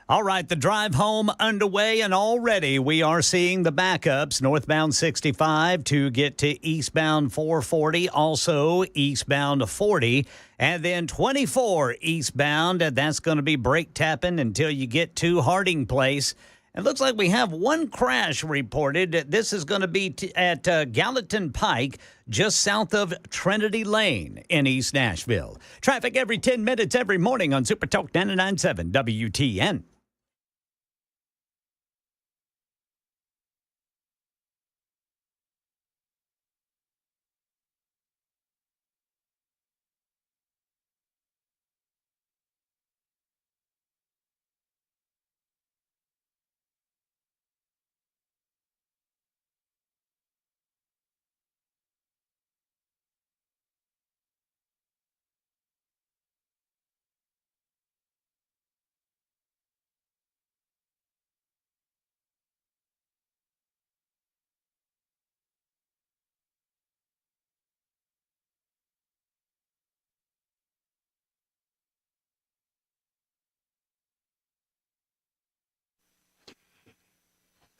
All right, the drive home underway, and already we are seeing the backups. Northbound 65 to get to eastbound 440, also eastbound 40, and then 24 eastbound. And that's going to be brake tapping until you get to Harding Place. It looks like we have one crash reported. This is going to be at Gallatin Pike, just south of Trinity Lane in East Nashville. Traffic every 10 minutes every morning on Super Talk 99.7 WTN.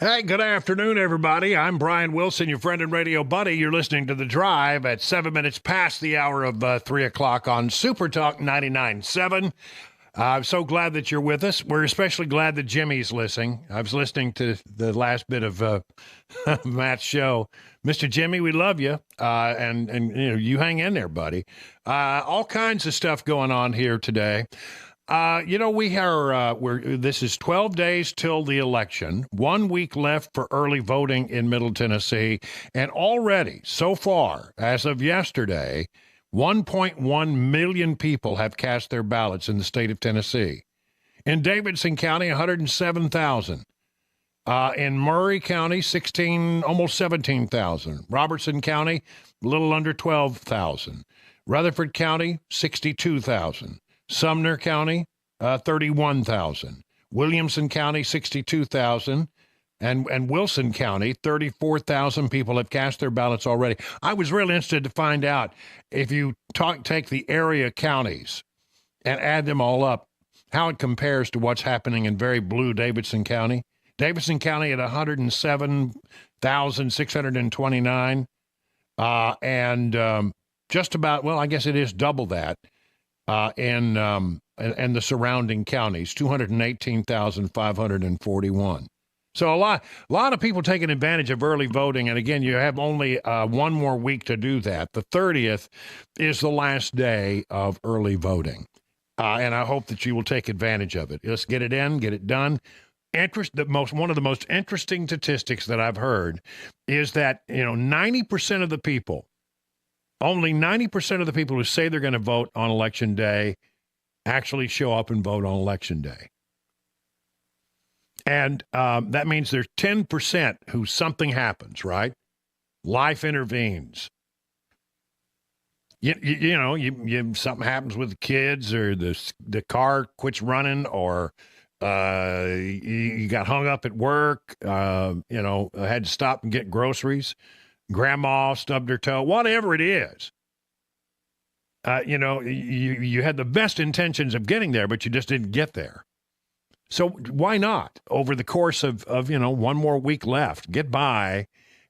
Hey, good afternoon, everybody. I'm Brian Wilson, your friend and radio buddy. You're listening to The Drive at 7 minutes past the hour of 3 o'clock on Super Talk 99.7. I'm so glad that you're with us. We're especially glad that Jimmy's listening. I was listening to the last bit of Matt's show. Mr. Jimmy, we love you, and you know, you hang in there, buddy. All kinds of stuff going on here today. This is 12 days till the election, 1 week left for early voting in Middle Tennessee, and already, so far, as of yesterday, 1.1 million people have cast their ballots in the state of Tennessee. In Davidson County, 107,000. In Murray County, almost 17,000. Robertson County, a little under 12,000. Rutherford County, 62,000. Sumner County, 31,000. Williamson County, 62,000. And Wilson County, 34,000 people have cast their ballots already. I was really interested to find out if you take the area counties and add them all up, how it compares to what's happening in very blue Davidson County. Davidson County at 107,629. And just about, well, I guess it is double that. And the surrounding counties, 218,541. So a lot of people taking advantage of early voting. And again, you have only one more week to do that. The 30th is the last day of early voting. And I hope that you will take advantage of it. Let's get it in, get it done. One of the most interesting statistics that I've heard is that, 90% of the people, only 90% of the people who say they're going to vote on Election Day actually show up and vote on Election Day. And that means there's 10% who something happens, right? Life intervenes. Something happens with the kids, or the car quits running, or you got hung up at work, had to stop and get groceries. Grandma stubbed her toe, whatever it is. You had the best intentions of getting there, but you just didn't get there. So why not, over the course of one more week left, get by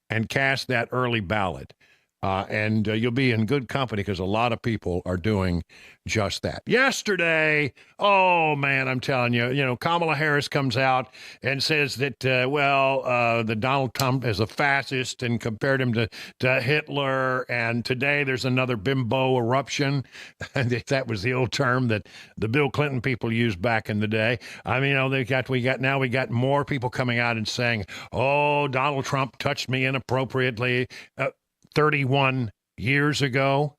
and cast that early ballot? And you'll be in good company, because a lot of people are doing just that. Yesterday, oh, man, I'm telling you, Kamala Harris comes out and says that, the Donald Trump is a fascist and compared him to Hitler. And today there's another bimbo eruption. And that was the old term that the Bill Clinton people used back in the day. I mean, we got more people coming out and saying, oh, Donald Trump touched me inappropriately. 31 years ago,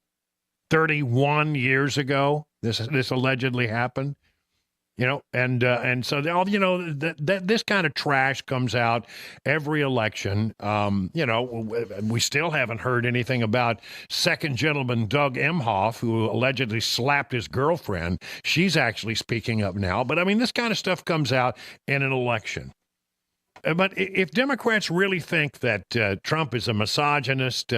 this allegedly happened, and so this kind of trash comes out every election. We still haven't heard anything about Second Gentleman Doug Emhoff, who allegedly slapped his girlfriend. She's actually speaking up now. But I mean, this kind of stuff comes out in an election. But if Democrats really think that Trump is a misogynist,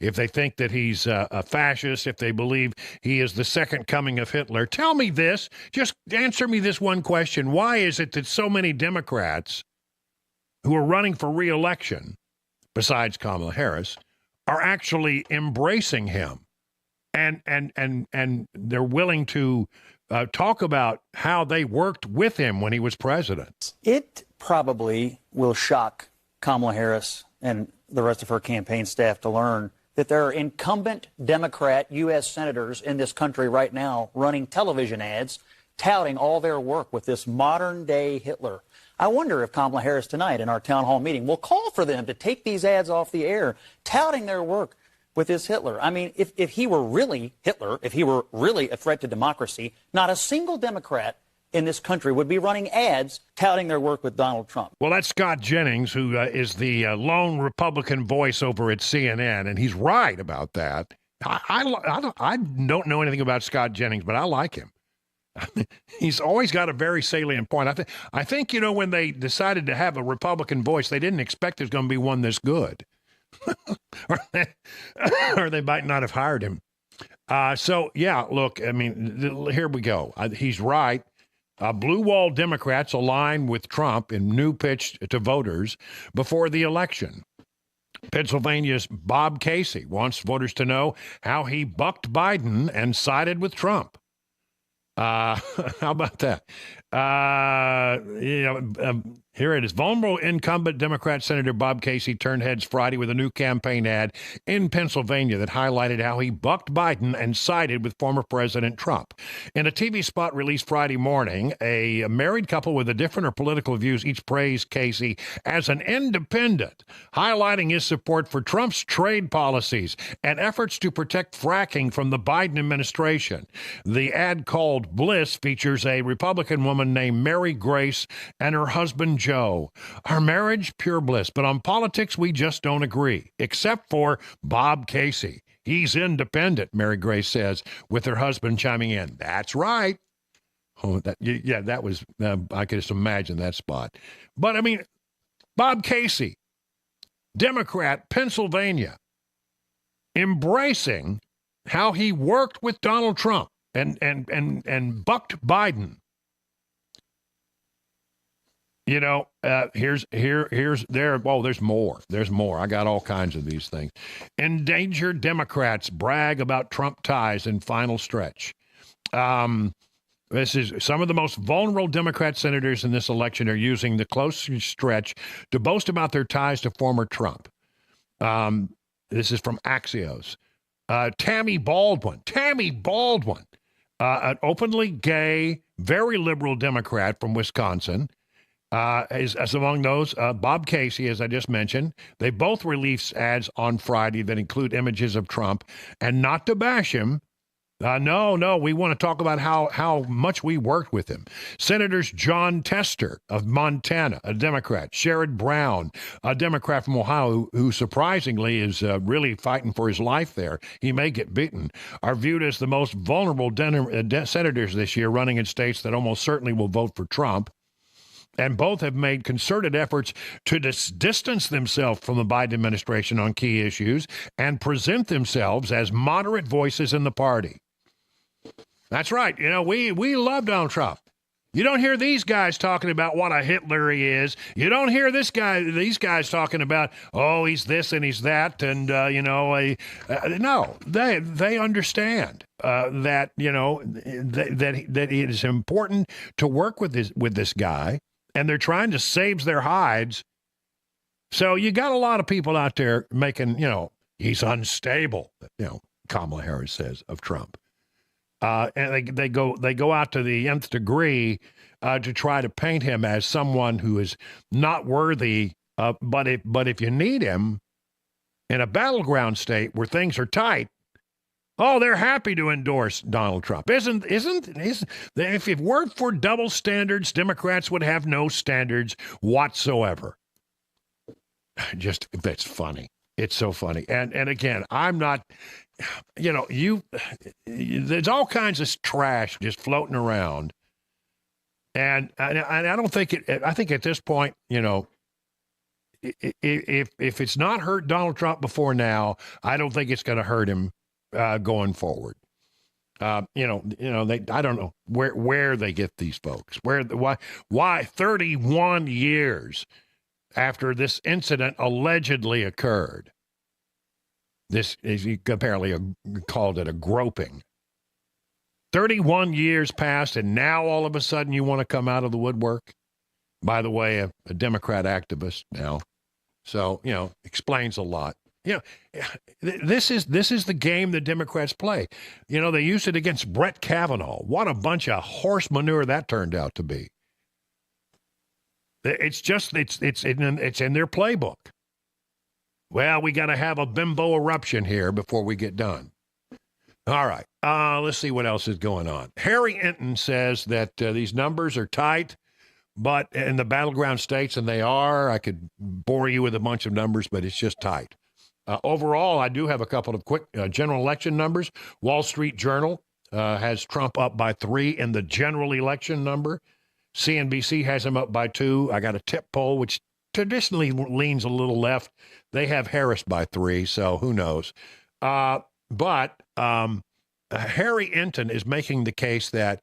if they think that he's a fascist, if they believe he is the second coming of Hitler, tell me this. Just answer me this one question. Why is it that so many Democrats who are running for re-election, besides Kamala Harris, are actually embracing him and they're willing to talk about how they worked with him when he was president? It probably will shock Kamala Harris and the rest of her campaign staff to learn that there are incumbent Democrat U.S. senators in this country right now running television ads touting all their work with this modern-day Hitler. I wonder if Kamala Harris tonight in our town hall meeting will call for them to take these ads off the air, touting their work with this Hitler. I mean, if he were really Hitler, if he were really a threat to democracy, not a single Democrat in this country would be running ads touting their work with Donald Trump. Well, that's Scott Jennings, who is the lone Republican voice over at CNN, and he's right about that. I don't know anything about Scott Jennings, but I like him. He's always got a very salient point. I think, you know, when they decided to have a Republican voice, they didn't expect there's going to be one this good. or they might not have hired him. So, yeah, look, I mean, here we go. He's right. Blue wall Democrats align with Trump in new pitch to voters before the election. Pennsylvania's Bob Casey wants voters to know how he bucked Biden and sided with Trump. How about that? Here it is. Vulnerable incumbent Democrat Senator Bob Casey turned heads Friday with a new campaign ad in Pennsylvania that highlighted how he bucked Biden and sided with former President Trump. In a TV spot released Friday morning, a married couple with different political views each praised Casey as an independent, highlighting his support for Trump's trade policies and efforts to protect fracking from the Biden administration. The ad, called Bliss, features a Republican woman named Mary Grace and her husband Joe. Our marriage, pure bliss, but on politics we just don't agree, except for Bob Casey. He's independent, Mary Grace says, with her husband chiming in. That's right. Oh, that was, I could just imagine that spot. But I mean, Bob Casey, Democrat, Pennsylvania, embracing how he worked with Donald Trump and bucked Biden. You know, here's there. Oh, there's more. There's more. I got all kinds of these things. Endangered Democrats brag about Trump ties in final stretch. This is some of the most vulnerable Democrat senators in this election are using the close stretch to boast about their ties to former Trump. This is from Axios. Tammy Baldwin, an openly gay, very liberal Democrat from Wisconsin, is among those. Bob Casey, as I just mentioned, they both released ads on Friday that include images of Trump. And not to bash him, no, we want to talk about how much we worked with him. Senators John Tester of Montana, a Democrat, Sherrod Brown, a Democrat from Ohio, who surprisingly is really fighting for his life there. He may get beaten, are viewed as the most vulnerable senators this year, running in states that almost certainly will vote for Trump. And both have made concerted efforts to distance themselves from the Biden administration on key issues and present themselves as moderate voices in the party. That's right. You know, we love Donald Trump. You don't hear these guys talking about what a Hitler he is. You don't hear these guys talking about, oh, he's this and he's that. And, no, they understand that, you know, that it is important to work with this guy. And they're trying to save their hides. So you got a lot of people out there making, you know, he's unstable, you know, Kamala Harris says of Trump. And they go out to the nth degree to try to paint him as someone who is not worthy. But if you need him in a battleground state where things are tight, oh, they're happy to endorse Donald Trump. Isn't if it weren't for double standards, Democrats would have no standards whatsoever. That's funny. It's so funny. And again, I'm not, you know, there's all kinds of trash just floating around. And I don't think I think at this point, you know, if it's not hurt Donald Trump before now, I don't think it's going to hurt him going forward. I don't know where they get these folks. Why 31 years after this incident allegedly occurred? This is apparently called it a groping. 31 years passed, and now all of a sudden you want to come out of the woodwork? By the way, a Democrat activist now. So, explains a lot. This is the game the Democrats play. They used it against Brett Kavanaugh. What a bunch of horse manure that turned out to be. It's in their playbook. Well, we got to have a bimbo eruption here before we get done. All right. Let's see what else is going on. Harry Enton says that these numbers are tight, but in the battleground states, and they are, I could bore you with a bunch of numbers, but it's just tight. Overall, I do have a couple of quick general election numbers. Wall Street Journal has Trump up by 3 in the general election number. CNBC has him up by 2. I got a tip poll, which traditionally leans a little left. They have Harris by 3, so who knows. But Harry Enton is making the case that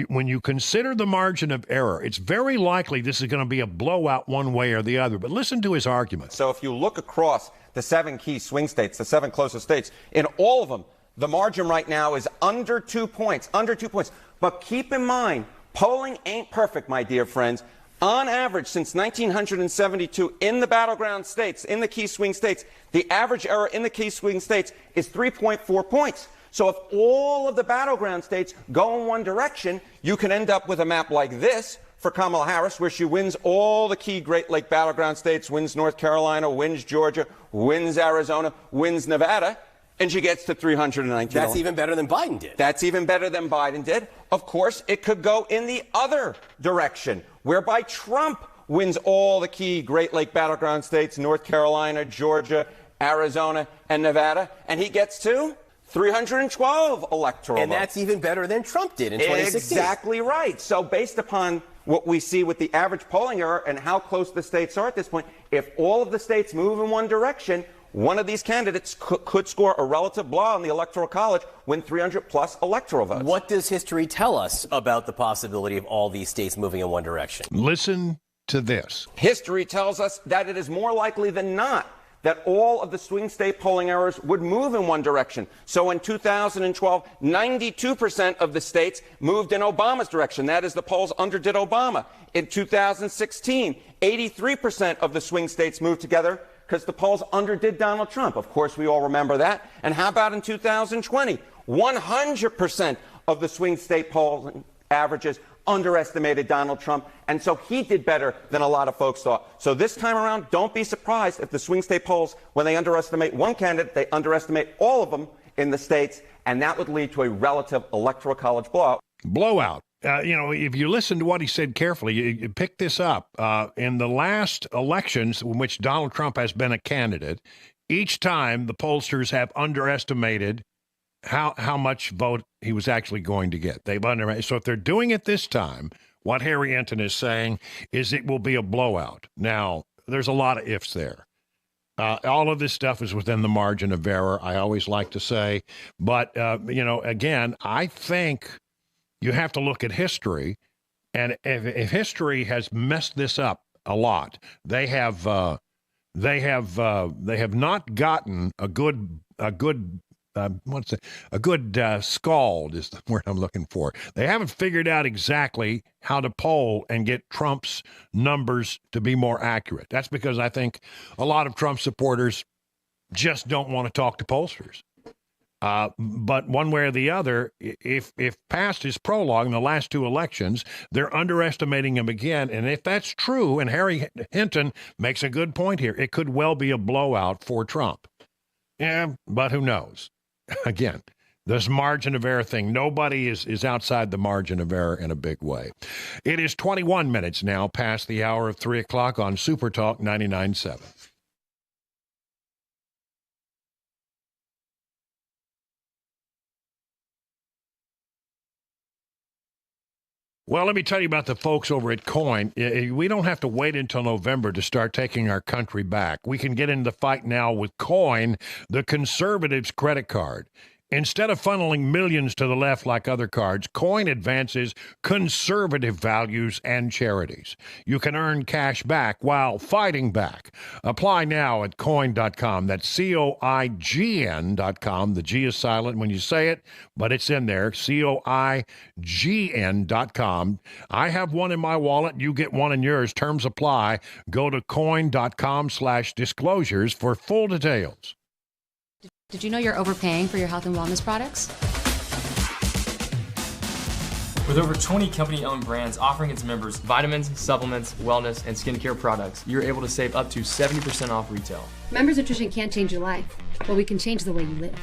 when you consider the margin of error, it's very likely this is going to be a blowout one way or the other. But listen to his argument. So if you look across the 7 key swing states, the 7 closest states, in all of them, the margin right now is under 2 points, under 2 points. But keep in mind, polling ain't perfect, my dear friends. On average, since 1972, in the battleground states, in the key swing states, the average error in the key swing states is 3.4 points. So if all of the battleground states go in one direction, you can end up with a map like this for Kamala Harris, where she wins all the key Great Lake battleground states, wins North Carolina, wins Georgia, wins Arizona, wins Nevada, and she gets to 319. That's even better than Biden did. That's even better than Biden did. Of course, it could go in the other direction, whereby Trump wins all the key Great Lake battleground states, North Carolina, Georgia, Arizona, and Nevada, and he gets to 312 electoral And votes. that's even better than Trump did in 2016. Exactly right. So based upon what we see with the average polling error and how close the states are at this point, if all of the states move in one direction, one of these candidates could score a relative blow in the Electoral College, win 300-plus electoral votes. What does history tell us about the possibility of all these states moving in one direction? Listen to this. History tells us that it is more likely than not that all of the swing state polling errors would move in one direction. So in 2012, 92% of the states moved in Obama's direction. That is, the polls underdid Obama. In 2016, 83% of the swing states moved together because the polls underdid Donald Trump. Of course, we all remember that. And how about in 2020? 100% of the swing state polling averages underestimated Donald Trump, and so he did better than a lot of folks thought. So this time around, don't be surprised if the swing state polls, when they underestimate one candidate, they underestimate all of them in the states, and that would lead to a relative electoral college blowout. Blowout. If you listen to what he said carefully, you pick this up. In the last elections in which Donald Trump has been a candidate, each time the pollsters have underestimated how much vote he was actually going to get. They've underestimated. So if they're doing it this time, what Harry Enton is saying is it will be a blowout. Now, there's a lot of ifs there. All of this stuff is within the margin of error, I always like to say. But, again, I think you have to look at history. And if history has messed this up a lot, they have not gotten a good scald is the word I'm looking for. They haven't figured out exactly how to poll and get Trump's numbers to be more accurate. That's because I think a lot of Trump supporters just don't want to talk to pollsters. But one way or the other, if past his prologue in the last 2 elections, they're underestimating him again. And if that's true, and Harry Hinton makes a good point here, it could well be a blowout for Trump. Yeah, but who knows? Again, this margin of error thing, nobody is outside the margin of error in a big way. It is 21 minutes now past the hour of 3 o'clock on Super Talk 99.7. Well, let me tell you about the folks over at Coin. We don't have to wait until November to start taking our country back. We can get into the fight now with Coin, the conservatives' credit card. Instead of funneling millions to the left like other cards, Coin advances conservative values and charities. You can earn cash back while fighting back. Apply now at coin.com. That's COIGN.com. The G is silent when you say it, but it's in there. COIGN.com. I have one in my wallet. You get one in yours. Terms apply. Go to coin.com/disclosures for full details. Did you know you're overpaying for your health and wellness products? With over 20 company-owned brands offering its members vitamins, supplements, wellness, and skincare products, you're able to save up to 70% off retail. Members Nutrition can't change your life, but we can change the way you live.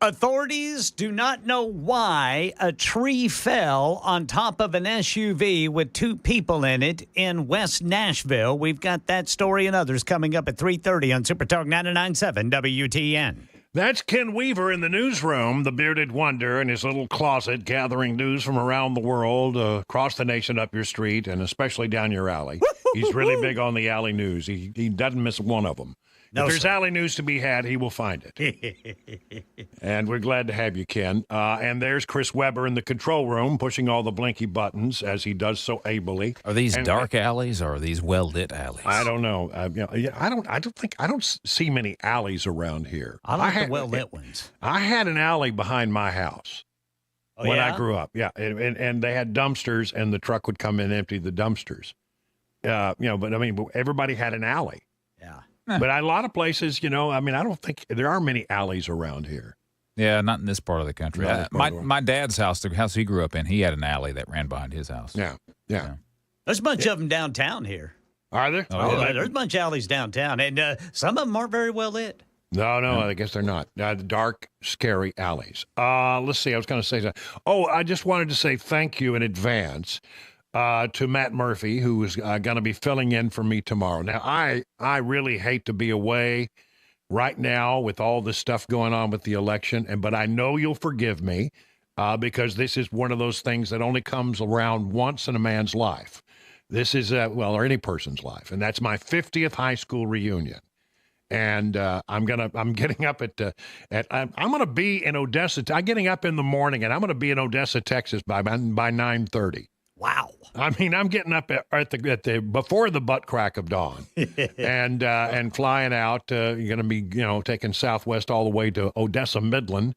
Authorities do not know why a tree fell on top of an SUV with two people in it in West Nashville. We've got that story and others coming up at 3:30 on Super Talk 99.7 WTN. That's Ken Weaver in the newsroom, the bearded wonder in his little closet, gathering news from around the world, across the nation, up your street, and especially down your alley. He's really big on the alley news. He doesn't miss one of them. No, if there's sir. alley news to be had, he will find it. And we're glad to have you, Ken. And there's Chris Webber in the control room, pushing all the blinky buttons as he does so ably. Are these dark alleys or are these well-lit alleys? I don't know. I don't see many alleys around here. I like the well-lit ones. I had an alley behind my house when I grew up. Yeah, and they had dumpsters, and the truck would come in and empty the dumpsters. But I mean, everybody had an alley. Yeah. But a lot of places, I don't think there are many alleys around here. Yeah, not in this part of the country. My dad's house, the house he grew up in, he had an alley that ran behind his house. Yeah. There's a bunch of them downtown here. Are there? There's a bunch of alleys downtown, and some of them aren't very well lit. No, I guess they're not. Dark, scary alleys. Let's see. I was going to say something. Oh, I just wanted to say thank you in advance to Matt Murphy, who is going to be filling in for me tomorrow. Now, I really hate to be away right now with all this stuff going on with the election, but I know you'll forgive me because this is one of those things that only comes around once in a man's life. This is, or any person's life, and that's my 50th high school reunion. And I'm getting up I'm going to be in Odessa. I'm getting up in the morning, and I'm going to be in Odessa, Texas by 9:30. Wow. I mean, I'm getting up at the before the butt crack of dawn, and flying out. You're going to be taking Southwest all the way to Odessa, Midland,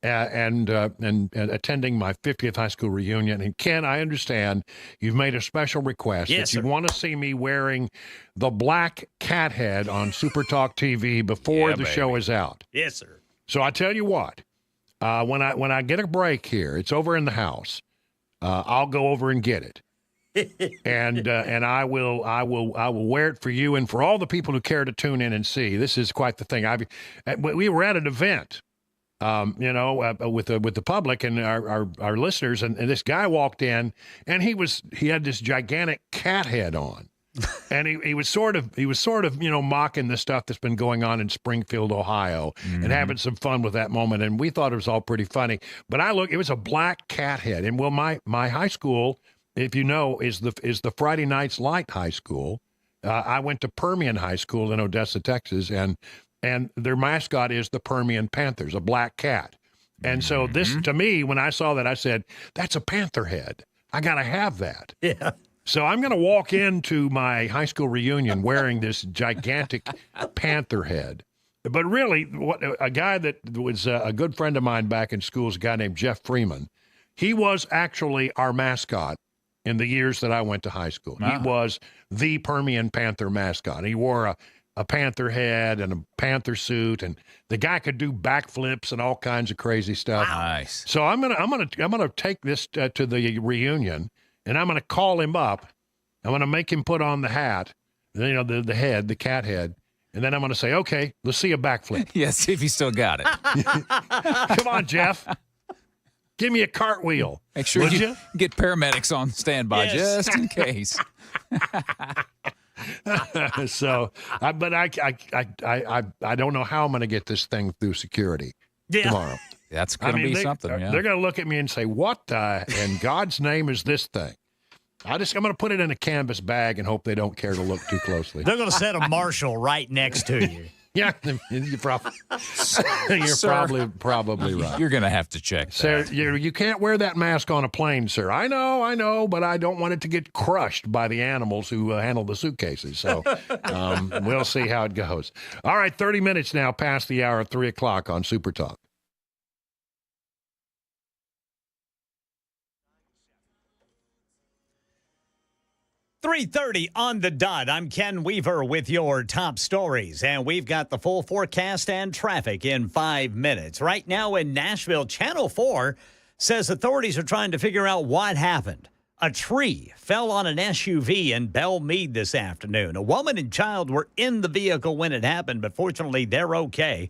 and attending my 50th high school reunion. And Ken, I understand you've made a special request that you want to see me wearing the black cat head on Super Talk TV before the show is out. Yes, sir. So I tell you what, when I get a break here, it's over in the house. I'll go over and get it, and I will wear it for you and for all the people who care to tune in and see. This is quite the thing. We were at an event, with the public and our listeners, and this guy walked in, and he had this gigantic cat head on, and he was sort of mocking the stuff that's been going on in Springfield, Ohio, and having some fun with that moment. And we thought it was all pretty funny. But it was a black cat head. And my high school, if you know, is the Friday Nights Light High School. I went to Permian High School in Odessa, Texas, and their mascot is the Permian Panthers, a black cat. And so this, to me, when I saw that, I said, that's a panther head. I got to have that. Yeah. So I'm going to walk into my high school reunion wearing this gigantic panther head. But really, a guy that was a good friend of mine back in school is a guy named Jeff Freeman. He was actually our mascot in the years that I went to high school. He was the Permian Panther mascot. He wore a panther head and a panther suit, and the guy could do backflips and all kinds of crazy stuff. Nice. So I'm gonna take this to the reunion. And I'm going to call him up. I'm going to make him put on the hat, the head, the cat head. And then I'm going to say, okay, let's see a backflip. Yeah, see if he still got it. Come on, Jeff. Give me a cartwhile. Make sure you get paramedics on standby just in case. So, but I don't know how I'm going to get this thing through security tomorrow. That's going to be something. Yeah. They're going to look at me and say, what in God's name is this thing? I'm going to put it in a canvas bag and hope they don't care to look too closely. They're going to set a marshal right next to you. Yeah, you're probably right. You're going to have to check Sir, that. you can't wear that mask on a plane, sir. I know, but I don't want it to get crushed by the animals who handle the suitcases. So we'll see how it goes. All right, 30 minutes now past the hour of 3 o'clock on Super Talk. .30 on the dot. I'm Ken Weaver with your top stories, and we've got the full forecast and traffic in 5 minutes. Right now in Nashville, Channel 4 says authorities are trying to figure out what happened. A tree fell on an SUV in Belle Meade this afternoon. A woman and child were in the vehicle when it happened, but fortunately they're okay.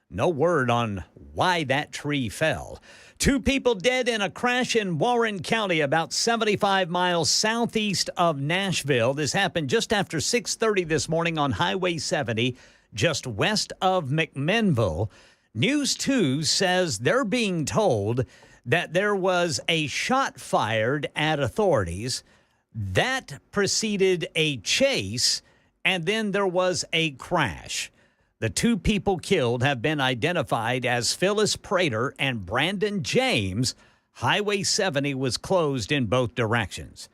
No word on why that tree fell. 2 people dead in a crash in Warren County, about 75 miles southeast of Nashville. This happened just after 6:30 this morning on Highway 70, just west of McMinnville. News 2 says they're being told that there was a shot fired at authorities. That preceded a chase, and then there was a crash. The two people killed have been identified as Phyllis Prater and Brandon James. Highway 70 was closed in both directions.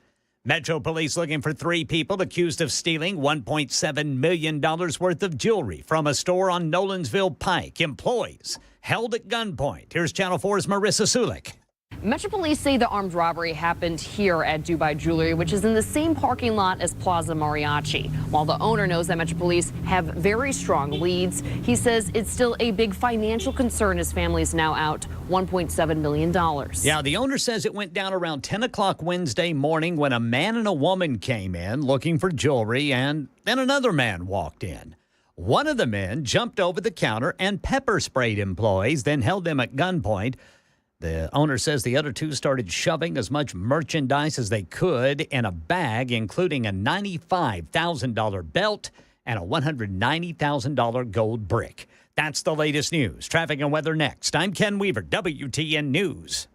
Metro Police looking for three people accused of stealing $1.7 million worth of jewelry from a store on Nolensville Pike. Employees held at gunpoint. Here's Channel 4's Marissa Sulik. Metro Police say the armed robbery happened here at Dubai Jewelry, which is in the same parking lot as Plaza Mariachi. While the owner knows that Metro Police have very strong leads, he says it's still a big financial concern. His family is now out $1.7 million. Yeah, the owner says it went down around 10 o'clock Wednesday morning when a man and a woman came in looking for jewelry, and then another man walked in. One of the men jumped over the counter and pepper sprayed employees, then held them at gunpoint. The owner says the other two started shoving as much merchandise as they could in a bag, including a $95,000 belt and a $190,000 gold brick. That's the latest news. Traffic and weather next. I'm Ken Weaver, WTN News.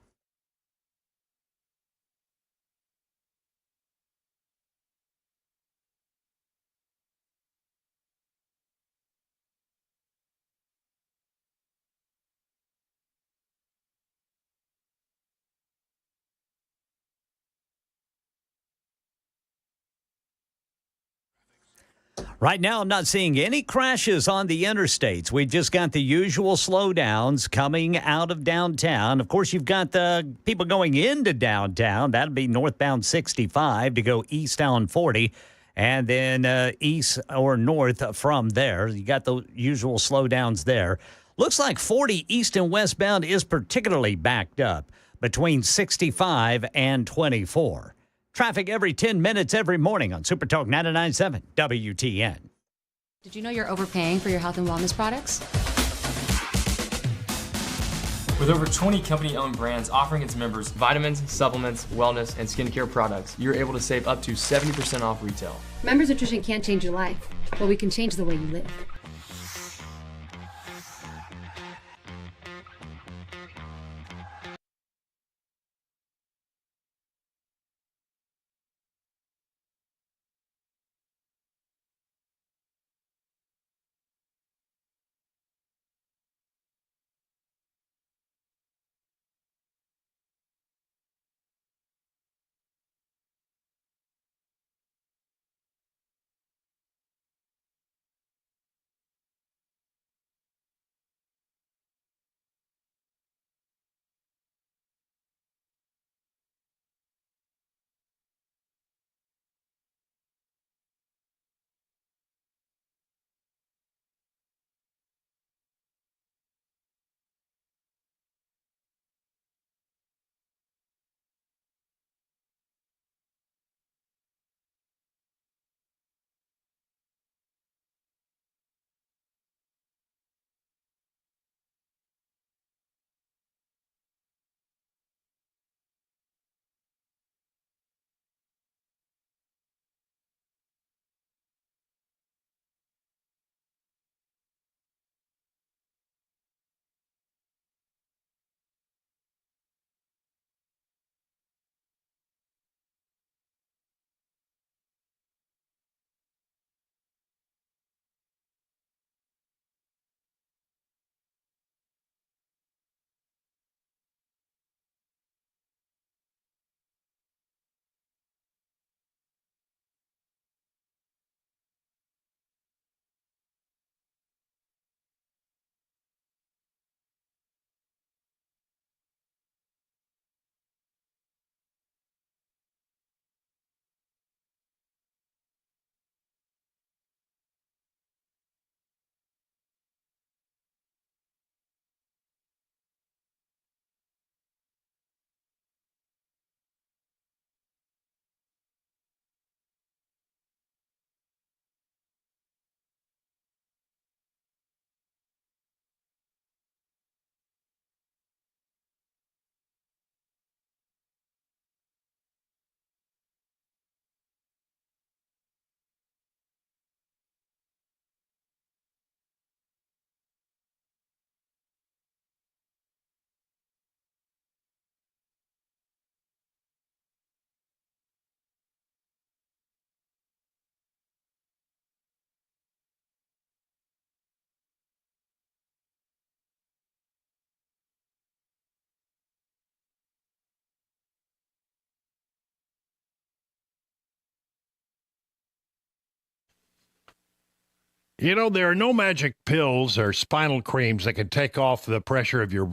Right now, I'm not seeing any crashes on the interstates. We just got the usual slowdowns coming out of downtown. Of course, you've got the people going into downtown. That'll be northbound 65 to go east on 40, and then east or north from there. You got the usual slowdowns there. Looks like 40 east and westbound is particularly backed up between 65 and 24. Traffic every 10 minutes every morning on Super Talk 99.7 WTN. Did you know you're overpaying for your health and wellness products? With over 20 company-owned brands offering its members vitamins, supplements, wellness, and skincare products, you're able to save up to 70% off retail. Members Nutrition can't change your life, but we can change the way you live. You know, there are no magic pills or spinal creams that can take off the pressure of your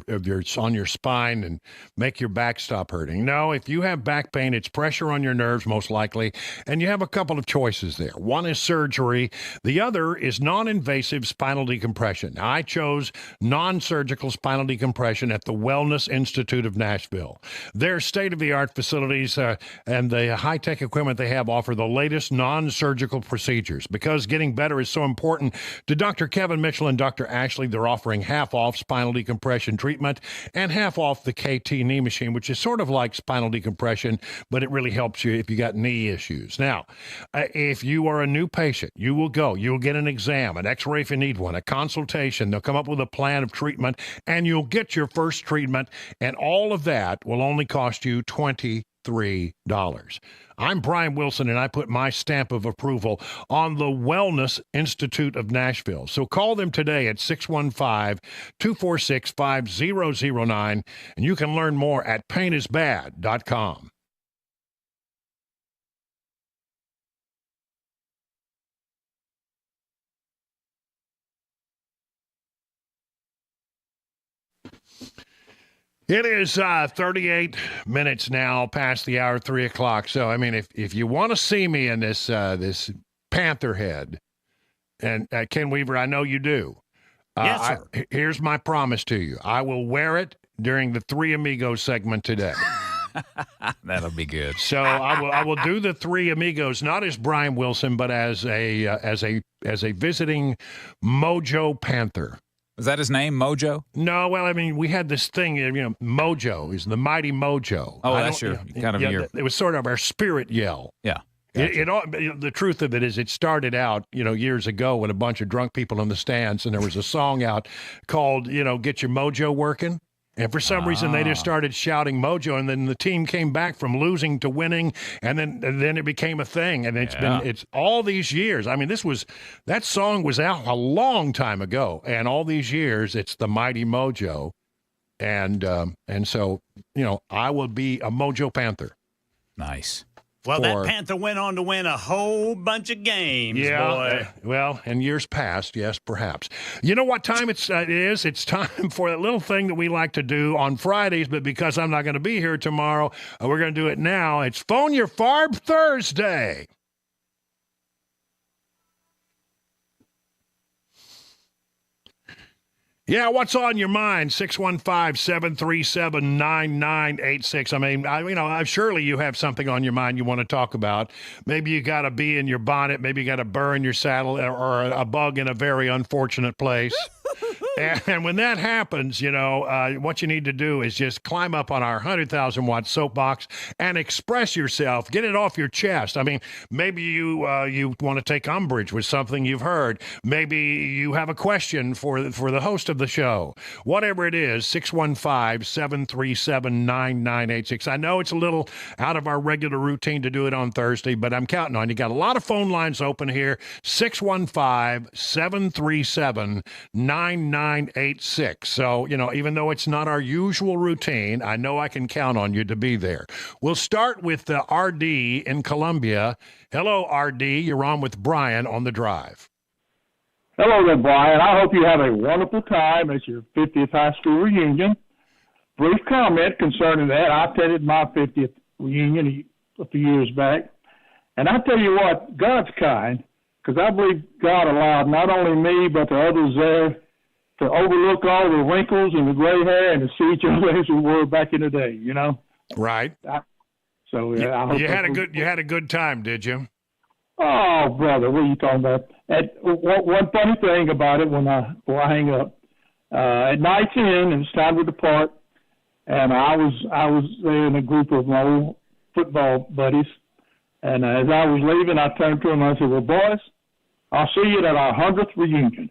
on your spine and make your back stop hurting. No, if you have back pain, it's pressure on your nerves most likely, and you have a couple of choices there. One is surgery. The other is non-invasive spinal decompression. Now, I chose non-surgical spinal decompression at the Wellness Institute of Nashville. Their state-of-the-art facilities and the high-tech equipment they have offer the latest non-surgical procedures. Because getting better is so important to Dr. Kevin Mitchell and Dr. Ashley, they're offering half off spinal decompression treatment and half off the KT knee machine, which is sort of like spinal decompression, but it really helps you if you got knee issues. Now, if you are a new patient, you'll get an exam, an x-ray if you need one, a consultation. They'll come up with a plan of treatment, and you'll get your first treatment, and all of that will only cost you $23. I'm Brian Wilson, and I put my stamp of approval on the Wellness Institute of Nashville. So call them today at 615-246-5009, and you can learn more at painisbad.com. It is 38 minutes now past the hour, 3 o'clock. So, I mean, if you want to see me in this this Panther head, and Ken Weaver, I know you do. Yes, sir. Here's my promise to you. I will wear it during the Three Amigos segment today. That'll be good. So I will do the Three Amigos, not as Brian Wilson, but as a visiting Mojo Panther. Is that his name, Mojo? No, well, I mean, we had this thing, Mojo is the mighty Mojo. Oh, that's your It was sort of our spirit yell. Yeah. Gotcha. The truth of it is, it started out, years ago with a bunch of drunk people in the stands, and there was a song out called, Get Your Mojo Working. And for some reason, they just started shouting Mojo, and then the team came back from losing to winning, and then it became a thing. And it's all these years. I mean, that song was out a long time ago, and all these years, it's the mighty Mojo, and so I will be a Mojo Panther. Nice. Well, that Panther went on to win a whole bunch of games, boy. Well, in years past, yes, perhaps. You know what time it is? It's time for that little thing that we like to do on Fridays, but because I'm not going to be here tomorrow, we're going to do it now. It's Phone Your FARB Thursday. Yeah, what's on your mind? 615-737-9986. I mean, surely you have something on your mind you want to talk about. Maybe you got a bee in your bonnet. Maybe you got a burr in your saddle, or a bug in a very unfortunate place. And when that happens, what you need to do is just climb up on our 100,000-watt soapbox and express yourself. Get it off your chest. I mean, maybe you want to take umbrage with something you've heard. Maybe you have a question for the host of the show. Whatever it is, 615-737-9986. I know it's a little out of our regular routine to do it on Thursday, but I'm counting on you. Got a lot of phone lines open here. 615-737-9986. So, even though it's not our usual routine, I know I can count on you to be there. We'll start with RD in Columbia. Hello, RD. You're on with Brian on The Drive. Hello there, Brian. I hope you have a wonderful time at your 50th high school reunion. Brief comment concerning that. I attended my 50th reunion a few years back. And I tell you what, God's kind, because I believe God allowed not only me but the others there to overlook all the wrinkles and the gray hair and to see each other as we were back in the day, Right. So you had a good time, did you? Oh, brother, what are you talking about? One funny thing about it before I hang up, at 19 and it's time to depart, and I was there in a group of my old football buddies, and as I was leaving, I turned to them and I said, "Well, boys, I'll see you at our 100th reunion."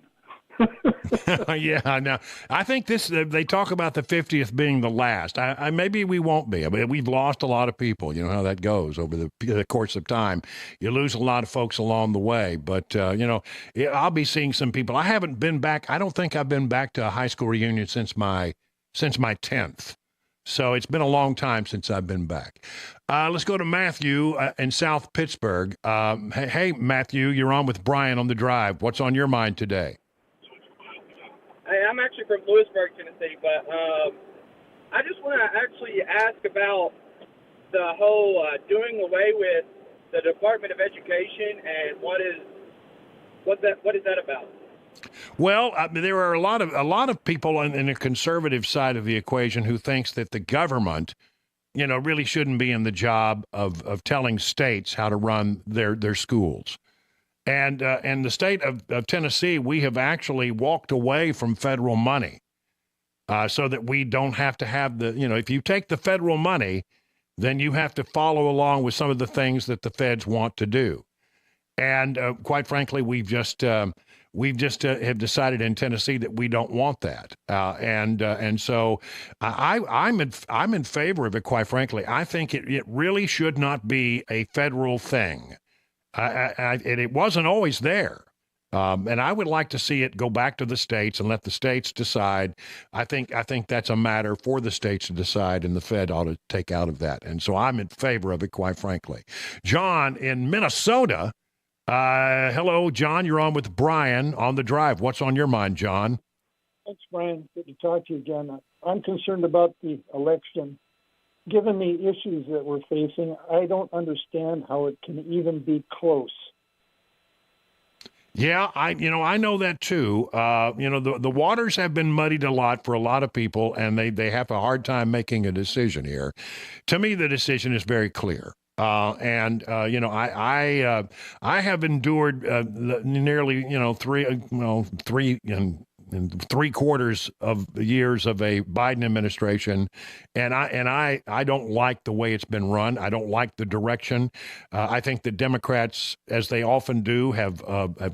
Yeah, no, I think they talk about the 50th being the last. Maybe we won't be. I mean, we've lost a lot of people. You know how that goes over the course of time. You lose a lot of folks along the way. But, I'll be seeing some people. I haven't been back. I don't think I've been back to a high school reunion since my 10th. So it's been a long time since I've been back. Let's go to Matthew in South Pittsburgh. Hey, Matthew, you're on with Brian on the Drive. What's on your mind today? Hey, I'm actually from Lewisburg, Tennessee, but I just want to actually ask about the whole doing away with the Department of Education and what is that about? Well, there are a lot of people in the conservative side of the equation who thinks that the government, really shouldn't be in the job of telling states how to run their schools. And the state of Tennessee, we have actually walked away from federal money so that we don't have to have if you take the federal money, then you have to follow along with some of the things that the feds want to do. And quite frankly, we've just have decided in Tennessee that we don't want that. And so I'm in favor of it, quite frankly. I think it really should not be a federal thing. And it wasn't always there. And I would like to see it go back to the states and let the states decide. I think that's a matter for the states to decide, and the Fed ought to take out of that. And so I'm in favor of it, quite frankly. John in Minnesota. Hello, John. You're on with Brian on the Drive. What's on your mind, John? Thanks, Brian. Good to talk to you again. I'm concerned about the election. Given the issues that we're facing, I don't understand how it can even be close. Yeah, I know that too. The waters have been muddied a lot for a lot of people, and they have a hard time making a decision here. To me, the decision is very clear. I have endured nearly three and three-quarters of the years of a Biden administration, and I don't like the way it's been run. I don't like the direction. I think the Democrats, as they often do, have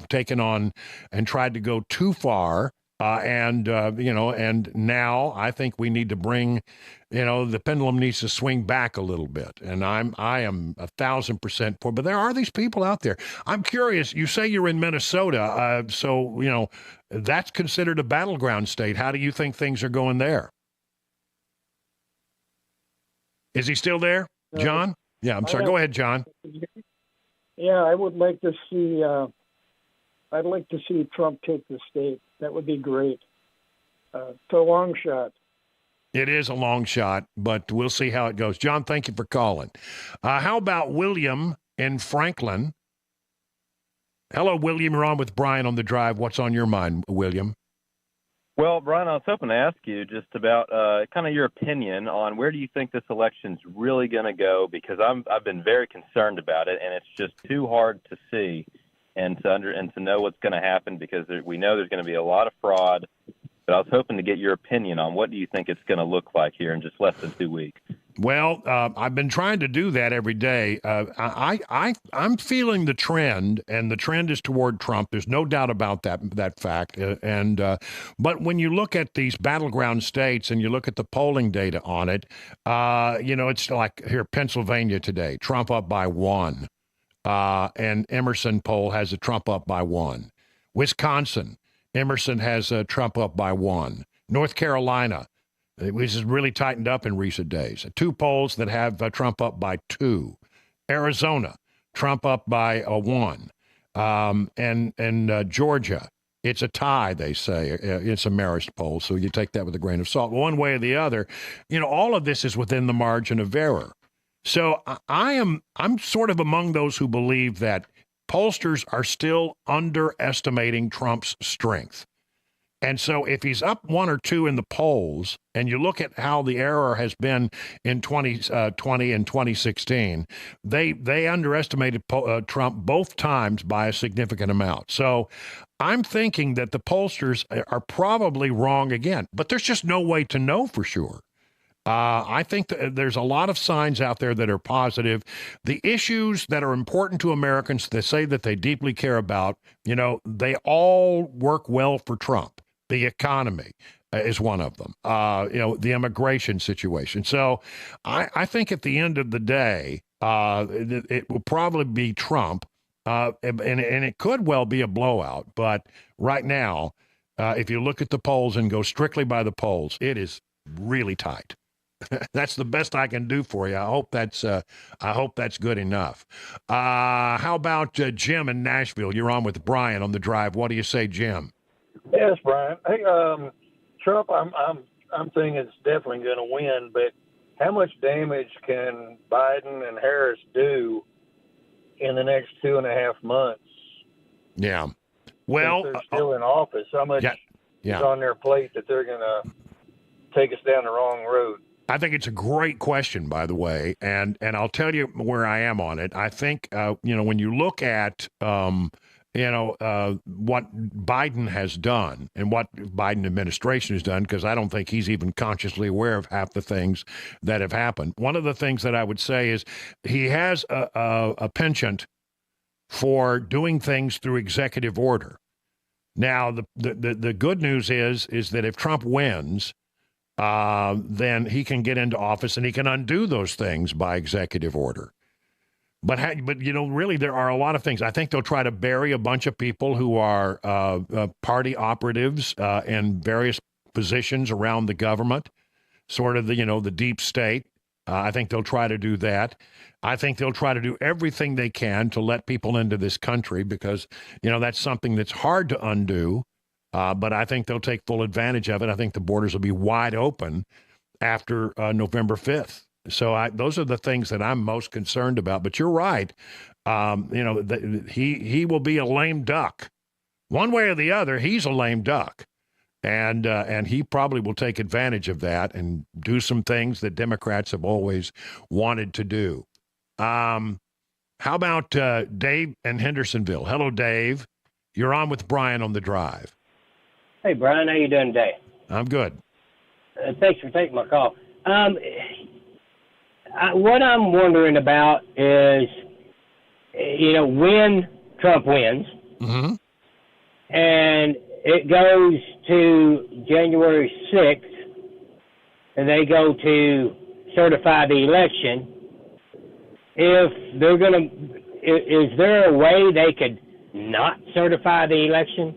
taken on and tried to go too far. And now I think we need to bring, the pendulum needs to swing back a little bit. And I am 1,000% for, but there are these people out there. I'm curious, you say you're in Minnesota, so that's considered a battleground state. How do you think things are going there? Is he still there, John? Yeah, I'm sorry. Go ahead, John. Yeah, I would like to see, I'd like to see Trump take the state. That would be great. It's a long shot. It is a long shot, but we'll see how it goes. John, thank you for calling. How about William in Franklin? Hello, William. You're on with Brian on the Drive. What's on your mind, William? Well, Brian, I was hoping to ask you just about kind of your opinion on where do you think this election's really going to go, because I've been very concerned about it, and it's just too hard to see and to know what's going to happen, because we know there's going to be a lot of fraud. But I was hoping to get your opinion on what do you think it's going to look like here in just less than 2 weeks. Well, I've been trying to do that every day. I'm feeling the trend, and the trend is toward Trump. There's no doubt about that fact. But when you look at these battleground states and you look at the polling data on it, it's like here, Pennsylvania today, Trump up by 1. And Emerson poll has a Trump up by 1. Wisconsin, Emerson has a Trump up by 1. North Carolina, which has really tightened up in recent days. 2 polls that have Trump up by 2. Arizona, Trump up by 1. And Georgia, it's a tie, they say. It's a Marist poll, so you take that with a grain of salt. One way or the other, all of this is within the margin of error. So I'm sort of among those who believe that pollsters are still underestimating Trump's strength. And so if he's up 1 or 2 in the polls, and you look at how the error has been in 2020 and 2016, they underestimated Trump both times by a significant amount. So I'm thinking that the pollsters are probably wrong again, but there's just no way to know for sure. I think that there's a lot of signs out there that are positive. The issues that are important to Americans, they say that they deeply care about, they all work well for Trump. The economy is one of them, the immigration situation. So I think at the end of the day, it will probably be Trump, and it could well be a blowout. But right now, if you look at the polls and go strictly by the polls, it is really tight. That's the best I can do for you. I hope that's good enough. How about Jim in Nashville? You're on with Brian on the drive. What do you say, Jim? Yes, Brian. Hey, Trump, I'm thinking it's definitely going to win, but how much damage can Biden and Harris do in the next 2.5 months? Yeah. Well, they're still in office. How much is on their plate that they're going to take us down the wrong road? I think it's a great question, by the way, and I'll tell you where I am on it. I think when you look at what Biden has done and what Biden administration has done, because I don't think he's even consciously aware of half the things that have happened. One of the things that I would say is he has a penchant for doing things through executive order. Now, the good news is that if Trump wins, then he can get into office and he can undo those things by executive order. But really, there are a lot of things. I think they'll try to bury a bunch of people who are party operatives in various positions around the government, sort of the deep state. I think they'll try to do that. I think they'll try to do everything they can to let people into this country because, that's something that's hard to undo. But I think they'll take full advantage of it. I think the borders will be wide open after November 5th. So those are the things that I'm most concerned about. But you're right. He will be a lame duck. One way or the other, he's a lame duck. And he probably will take advantage of that and do some things that Democrats have always wanted to do. How about Dave in Hendersonville? Hello, Dave. You're on with Brian on the drive. Hey, Brian, how you doing today? I'm good. Thanks for taking my call. What I'm wondering about is, when Trump wins, and it goes to January 6th, and they go to certify the election, if they're going to, is there a way they could not certify the election?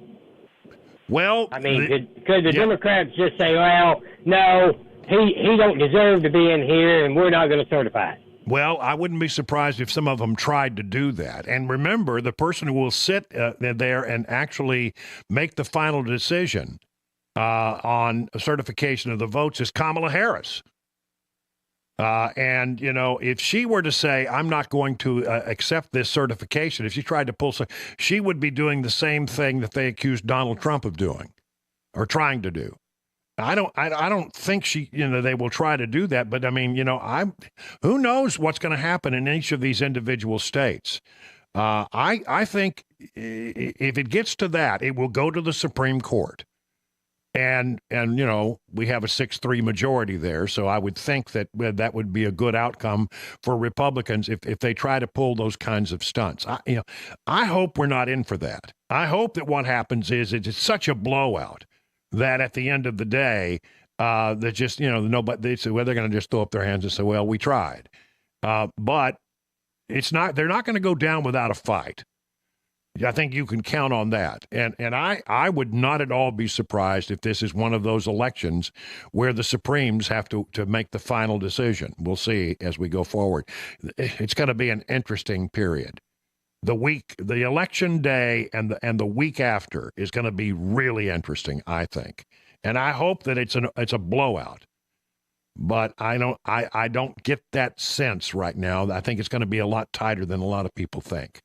Well, I mean, could the Democrats just say, well, no, he don't deserve to be in here, and we're not going to certify it? Well, I wouldn't be surprised if some of them tried to do that. And remember, the person who will sit there and actually make the final decision on certification of the votes is Kamala Harris. And, if she were to say, I'm not going to accept this certification, if she tried to pull, she would be doing the same thing that they accused Donald Trump of doing or trying to do. I don't think they will try to do that. But I mean, who knows what's going to happen in each of these individual states. I think if it gets to that, it will go to the Supreme Court. And we have a 6-3 majority there, so I would think that that would be a good outcome for Republicans if they try to pull those kinds of stunts. I hope we're not in for that. I hope that what happens is it's such a blowout that at the end of the day, that just nobody they say, well, they're going to just throw up their hands and say, well, we tried, but it's not. They're not going to go down without a fight. I think you can count on that. And I would not at all be surprised if this is one of those elections where the Supremes have to make the final decision. We'll see as we go forward. It's going to be an interesting period. The election day and the week after is going to be really interesting, I think. And I hope that it's a blowout. But I don't get that sense right now. I think it's going to be a lot tighter than a lot of people think.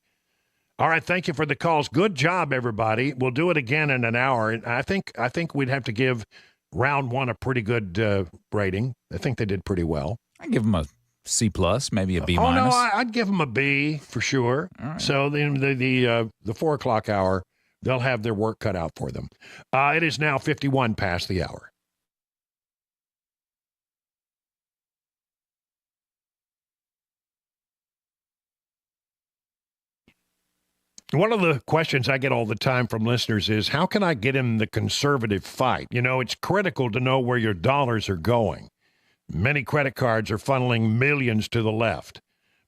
All right, thank you for the calls. Good job, everybody. We'll do it again in an hour. And I think we'd have to give round one a pretty good rating. I think they did pretty well. I'd give them a C+, maybe a B-. Oh, no, I'd give them a B for sure. All right. So the 4 o'clock hour, they'll have their work cut out for them. It is now 51 past the hour. One of the questions I get all the time from listeners is, how can I get in the conservative fight? It's critical to know where your dollars are going. Many credit cards are funneling millions to the left.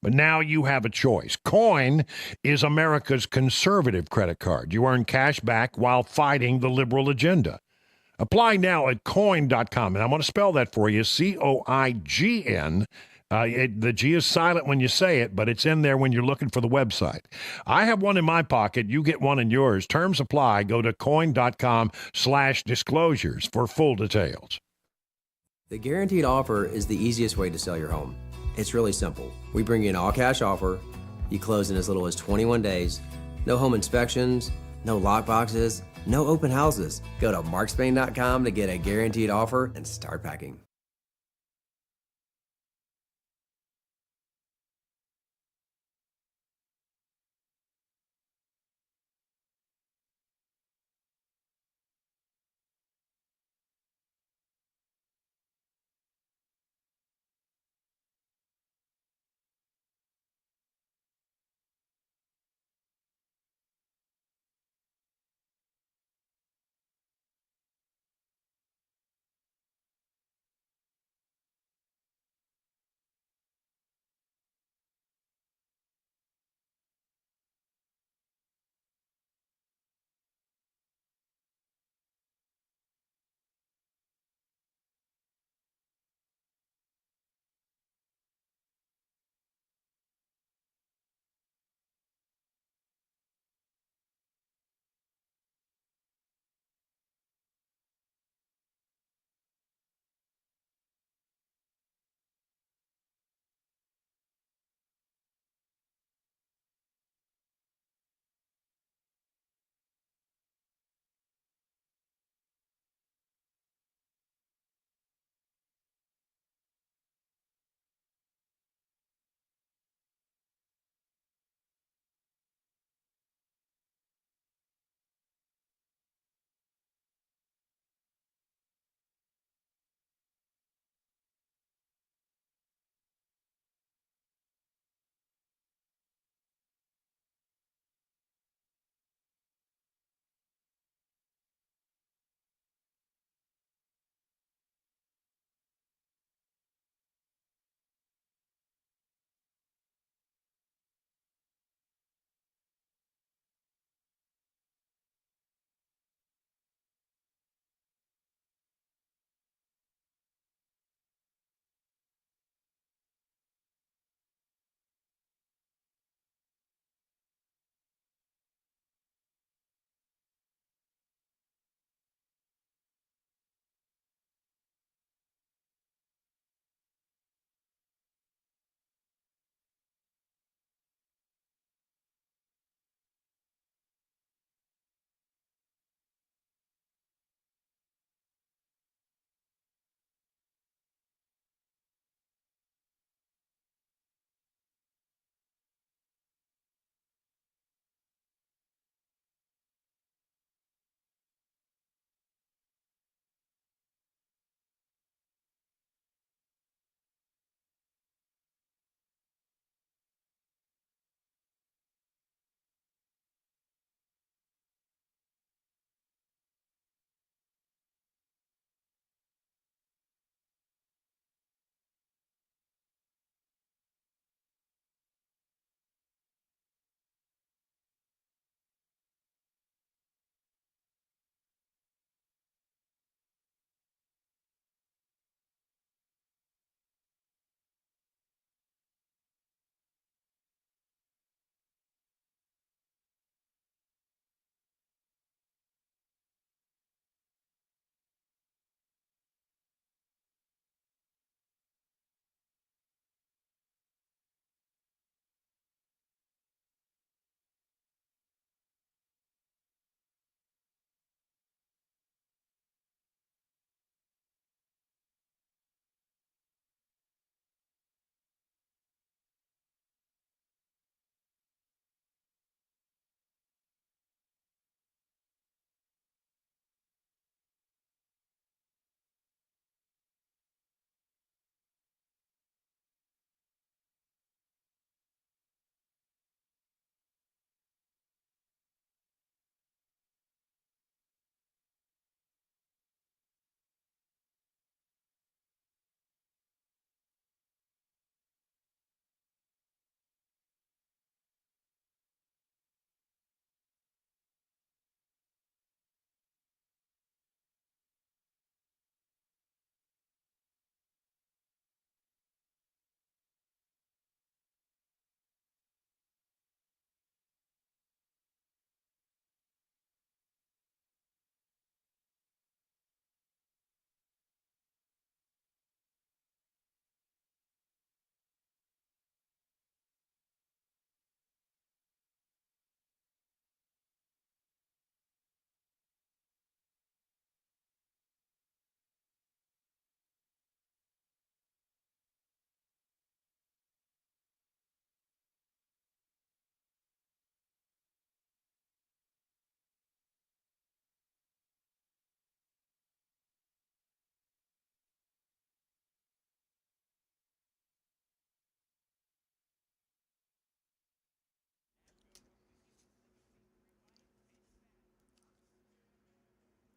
But now you have a choice. Coin is America's conservative credit card. You earn cash back while fighting the liberal agenda. Apply now at coin.com. And I'm going to spell that for you, COIGN. The G is silent when you say it, but it's in there when you're looking for the website. I have one in my pocket. You get one in yours. Terms apply. Go to coin.com/disclosures for full details. The guaranteed offer is the easiest way to sell your home. It's really simple. We bring you an all-cash offer. You close in as little as 21 days. No home inspections, no lock boxes, no open houses. Go to markspain.com to get a guaranteed offer and start packing.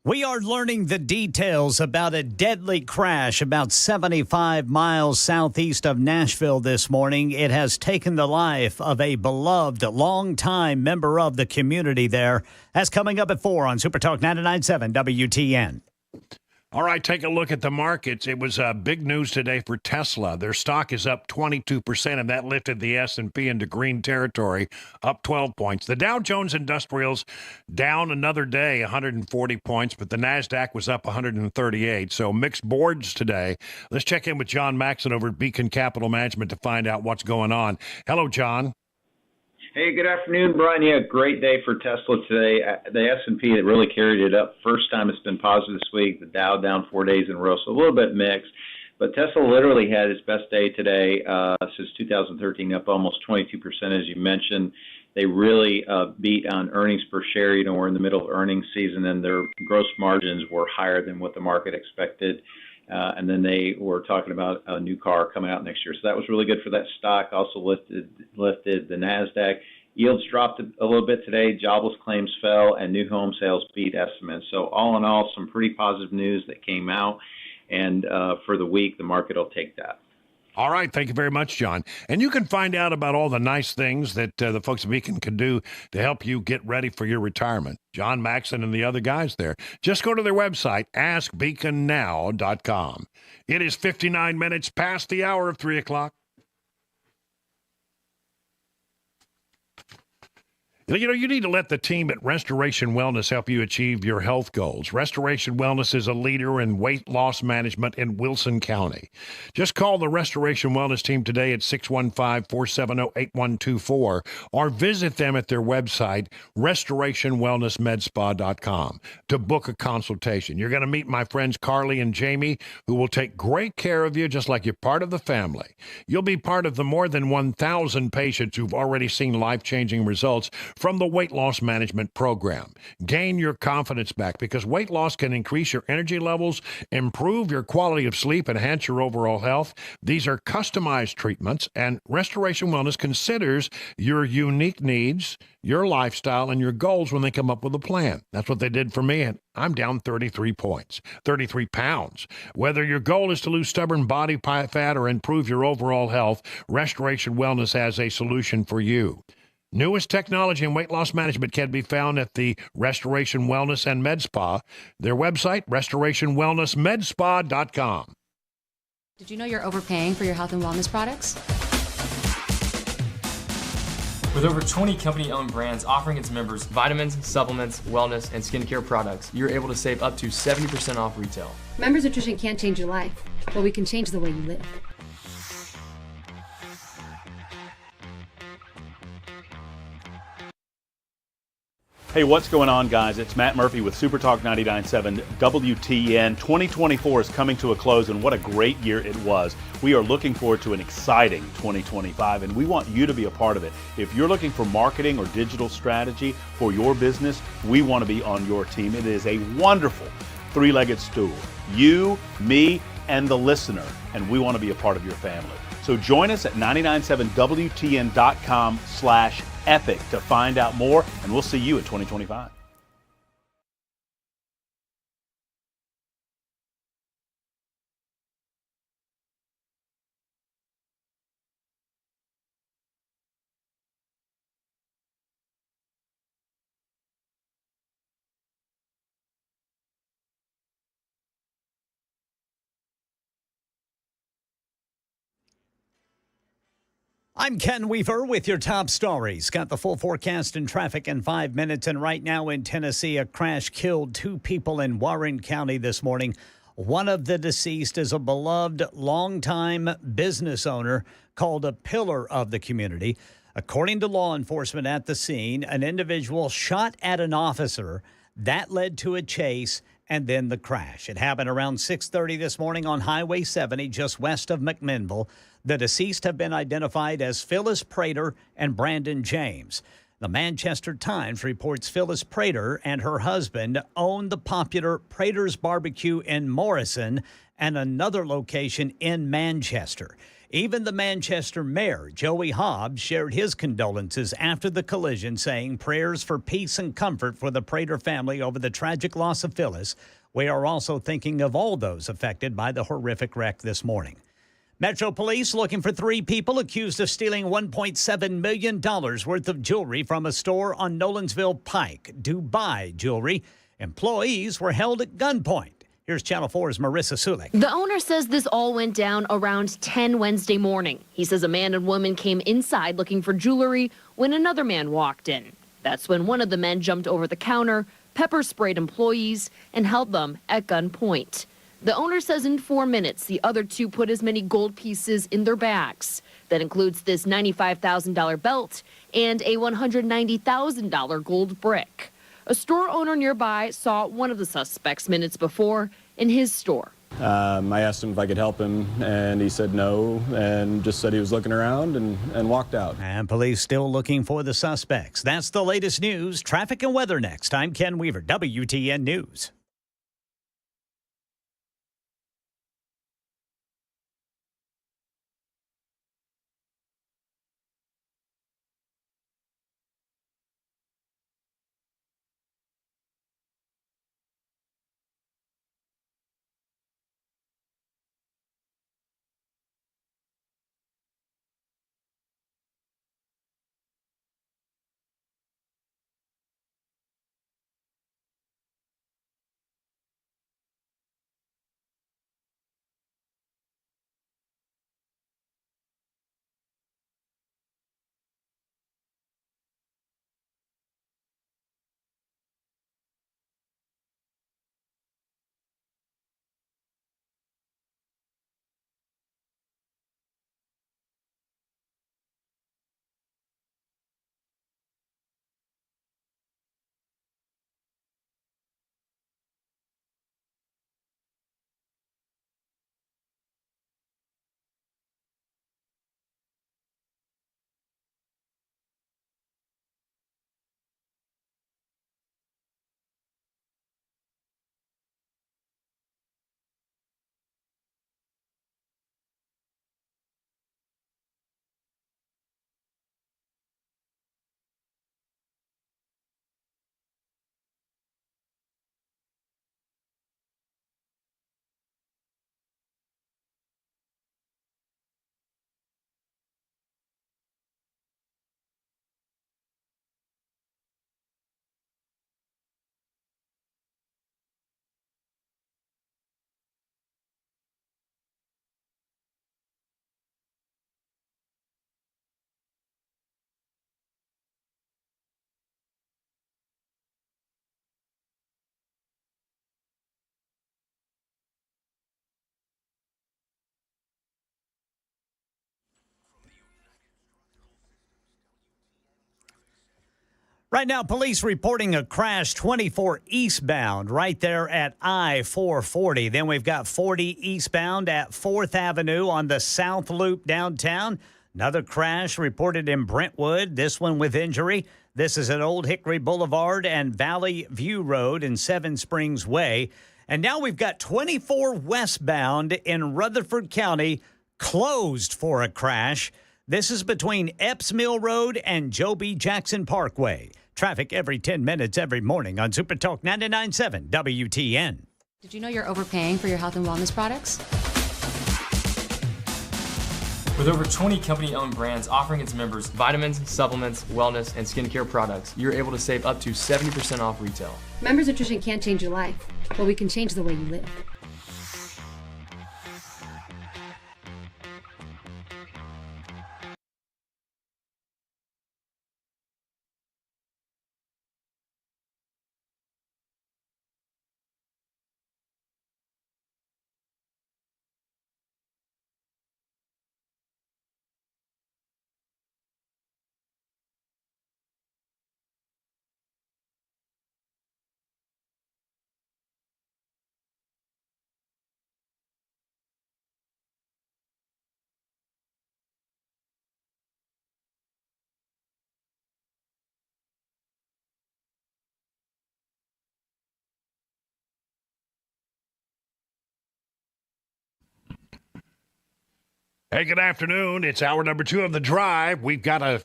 We are learning the details about a deadly crash about 75 miles southeast of Nashville this morning. It has taken the life of a beloved, longtime member of the community there. That's coming up at 4 on Super Talk 99.7 WTN. All right, take a look at the markets. It was big news today for Tesla. Their stock is up 22%, and that lifted the S&P into green territory, up 12 points. The Dow Jones Industrials down another day, 140 points, but the NASDAQ was up 138. So mixed boards today. Let's check in with John Maxon over at Beacon Capital Management to find out what's going on. Hello, John. Hey, good afternoon, Brian. Yeah, great day for Tesla today. The S&P really carried it up. First time it's been positive this week. The Dow down 4 days in a row, so a little bit mixed. But Tesla literally had its best day today since 2013, up almost 22%, as you mentioned. They really beat on earnings per share. You know, we're in the middle of earnings season, and their gross margins were higher than what the market expected. And then they were talking about a new car coming out next year. So that was really good for that stock. Also lifted the NASDAQ. Yields dropped a little bit today. Jobless claims fell, and new home sales beat estimates. So all in all, some pretty positive news that came out. And for the week, the market will take that. All right. Thank you very much, John. And you can find out about all the nice things that the folks at Beacon can do to help you get ready for your retirement. John Maxon and the other guys there. Just go to their website, askbeaconnow.com. It is 59 minutes past the hour of 3 o'clock. You know, you need to let the team at Restoration Wellness help you achieve your health goals. Restoration Wellness is a leader in weight loss management in Wilson County. Just call the Restoration Wellness team today at 615-470-8124 or visit them at their website, restorationwellnessmedspa.com, to book a consultation. You're going to meet my friends Carly and Jamie, who will take great care of you just like you're part of the family. You'll be part of the more than 1,000 patients who've already seen life-changing results from the weight loss management program. Gain your confidence back because weight loss can increase your energy levels, improve your quality of sleep, enhance your overall health. These are customized treatments, and Restoration Wellness considers your unique needs, your lifestyle, and your goals when they come up with a plan. That's what they did for me, and I'm down 33 pounds. Whether your goal is to lose stubborn body fat or improve your overall health, Restoration Wellness has a solution for you. Newest technology in weight loss management can be found at the Restoration Wellness and Med Spa. Their website, restorationwellnessmedspa.com. Did you know you're overpaying for your health and wellness products? With over 20 company-owned brands offering its members vitamins, supplements, wellness, and skincare products, you're able to save up to 70% off retail. Members Nutrition can't change your life, but we can change the way you live. Hey, what's going on, guys? It's Matt Murphy with Super Talk 99.7 WTN. 2024 is coming to a close, and what a great year it was. We are looking forward to an exciting 2025, and we want you to be a part of it. If you're looking for marketing or digital strategy for your business, we want to be on your team. It is a wonderful three-legged stool. You, me, and the listener, and we want to be a part of your family. So join us at 997wtn.com/epic to find out more, and we'll see you in 2025. I'm Ken Weaver with your top stories. Got the full forecast and traffic in 5 minutes. And right now in Tennessee, a crash killed 2 people in Warren County this morning. One of the deceased is a beloved longtime business owner called a pillar of the community. According to law enforcement at the scene, an individual shot at an officer. That led to a chase and then the crash. It happened around 6:30 this morning on Highway 70, just west of McMinnville. The deceased have been identified as Phyllis Prater and Brandon James. The Manchester Times reports Phyllis Prater and her husband own the popular Prater's Barbecue in Morrison and another location in Manchester. Even the Manchester mayor, Joey Hobbs, shared his condolences after the collision, saying prayers for peace and comfort for the Prater family over the tragic loss of Phyllis. We are also thinking of all those affected by the horrific wreck this morning. Metro Police looking for 3 people accused of stealing $1.7 million worth of jewelry from a store on Nolensville Pike, Dubai Jewelry. Employees were held at gunpoint. Here's Channel 4's Marissa Sulik. The owner says this all went down around 10 Wednesday morning. He says a man and woman came inside looking for jewelry when another man walked in. That's when one of the men jumped over the counter, pepper sprayed employees, and held them at gunpoint. The owner says in 4 minutes, the other 2 put as many gold pieces in their bags. That includes this $95,000 belt and a $190,000 gold brick. A store owner nearby saw one of the suspects minutes before in his store. I asked him if I could help him, and he said no, and just said he was looking around and walked out. And police still looking for the suspects. That's the latest news. Traffic and weather next. I'm Ken Weaver, WTN News. Right now, police reporting a crash 24 eastbound right there at I-440. Then we've got 40 eastbound at 4th Avenue on the South Loop downtown. Another crash reported in Brentwood, this one with injury. This is at Old Hickory Boulevard and Valley View Road in Seven Springs Way. And now we've got 24 westbound in Rutherford County closed for a crash. This is between Epps Mill Road and Joe B. Jackson Parkway. Traffic every 10 minutes every morning on Super Talk 99.7 WTN. Did you know you're overpaying for your health and wellness products? With over 20 company-owned brands offering its members vitamins, supplements, wellness, and skincare products, you're able to save up to 70% off retail. Members Nutrition can't change your life, but we can change the way you live. Hey, good afternoon. It's hour number 2 of The Drive. We've got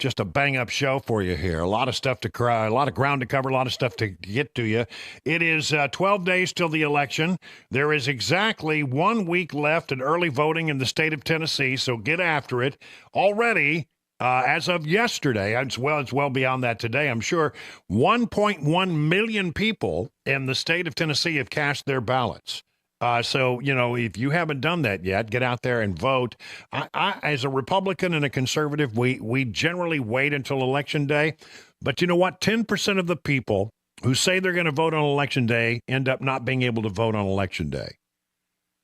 just a bang-up show for you here. A lot of stuff to cry, a lot of ground to cover, a lot of stuff to get to you. It is 12 days till the election. There is exactly 1 week left in early voting in the state of Tennessee, so get after it. Already, as of yesterday, it's well beyond that today, I'm sure, 1.1 million people in the state of Tennessee have cast their ballots. So, if you haven't done that yet, get out there and vote. I as a Republican and a conservative, we generally wait until Election Day. But you know what? 10% of the people who say they're going to vote on Election Day end up not being able to vote on Election Day.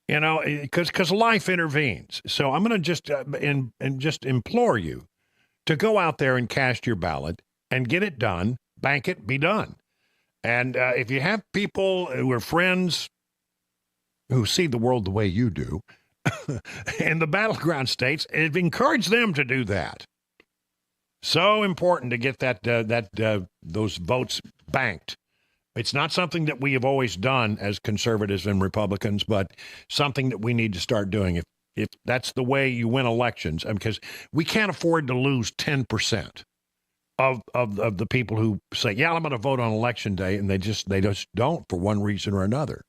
Because life intervenes. So I'm going to just implore you to go out there and cast your ballot and get it done, bank it, be done. And if you have people who are friends who see the world the way you do in the battleground states, encourage them to do that. So important to get those votes banked. It's not something that we have always done as conservatives and Republicans, but something that we need to start doing if that's the way you win elections, because we can't afford to lose 10% of the people who say, yeah, I'm going to vote on Election Day, and they just don't for one reason or another.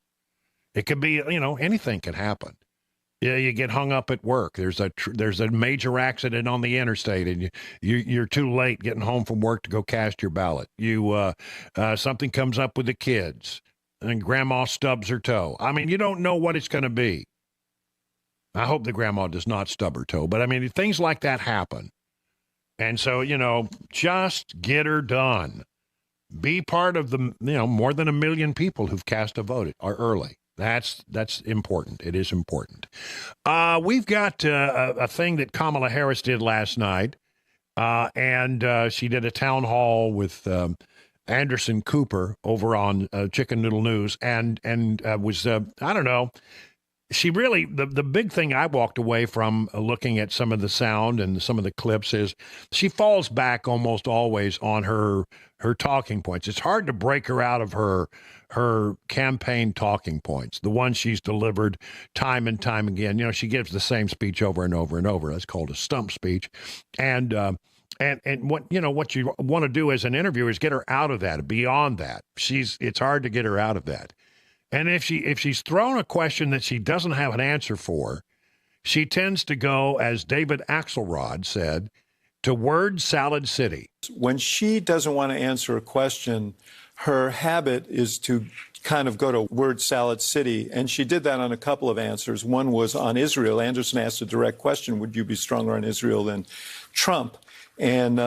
It could be, anything can happen. Yeah, you get hung up at work. There's a major accident on the interstate, and you're too late getting home from work to go cast your ballot. Something comes up with the kids, and grandma stubs her toe. I mean, you don't know what it's going to be. I hope the grandma does not stub her toe, but I mean, things like that happen. And so, just get her done. Be part of the, more than 1 million people who've cast a vote are early. That's important. It is important. We've got a thing that Kamala Harris did last night, and she did a town hall with Anderson Cooper over on Chicken Noodle News, and was I don't know. She really, the big thing I walked away from looking at some of the sound and some of the clips is she falls back almost always on her talking points. It's hard to break her out of her campaign talking points, the ones she's delivered time and time again. She gives the same speech over and over and over. That's called a stump speech. And what you want to do as an interviewer is get her out of that, beyond that. It's hard to get her out of that. And if she's thrown a question that she doesn't have an answer for, she tends to go, as David Axelrod said, to word salad city. When she doesn't want to answer a question, her habit is to kind of go to word salad city. And she did that on a couple of answers. One was on Israel. Anderson asked a direct question, would you be stronger on Israel than Trump? And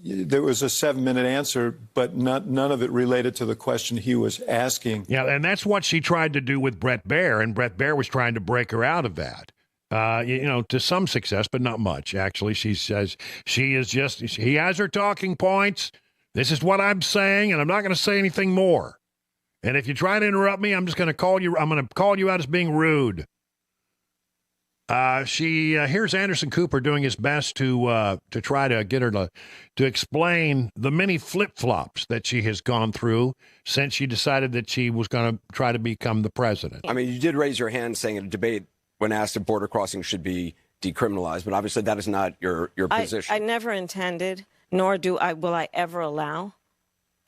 there was a 7-minute answer, but none of it related to the question he was asking. Yeah, and that's what she tried to do with Bret Baier, and Bret Baier was trying to break her out of that. To some success, but not much. Actually, she says he has her talking points. This is what I'm saying, and I'm not going to say anything more. And if you try to interrupt me, I'm going to call you out as being rude. Here's Anderson Cooper doing his best to try to get her to explain the many flip-flops that she has gone through since she decided that she was going to try to become the president. I mean, you did raise your hand saying in a debate when asked if border crossing should be decriminalized, but obviously that is not your position. I never intended, nor will I ever allow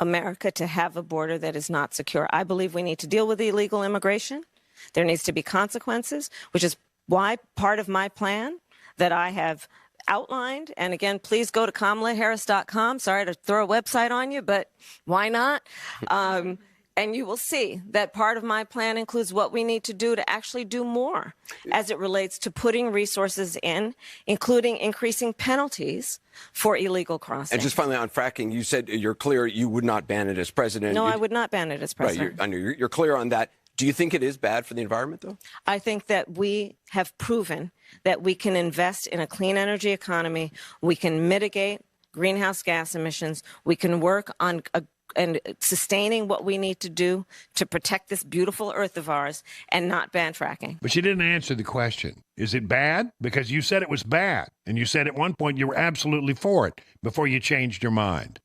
America to have a border that is not secure. I believe we need to deal with illegal immigration. There needs to be consequences, which is why part of my plan that I have outlined, and again, please go to KamalaHarris.com. Sorry to throw a website on you, but why not? And you will see that part of my plan includes what we need to do to actually do more as it relates to putting resources in, including increasing penalties for illegal crossing. And just finally on fracking, you said you're clear you would not ban it as president. No, I would not ban it as president. Right, I know you're clear on that. Do you think it is bad for the environment, though? I think that we have proven that we can invest in a clean energy economy. We can mitigate greenhouse gas emissions. We can work on and sustaining what we need to do to protect this beautiful earth of ours and not ban fracking. But you didn't answer the question. Is it bad? Because you said it was bad. And you said at one point you were absolutely for it before you changed your mind.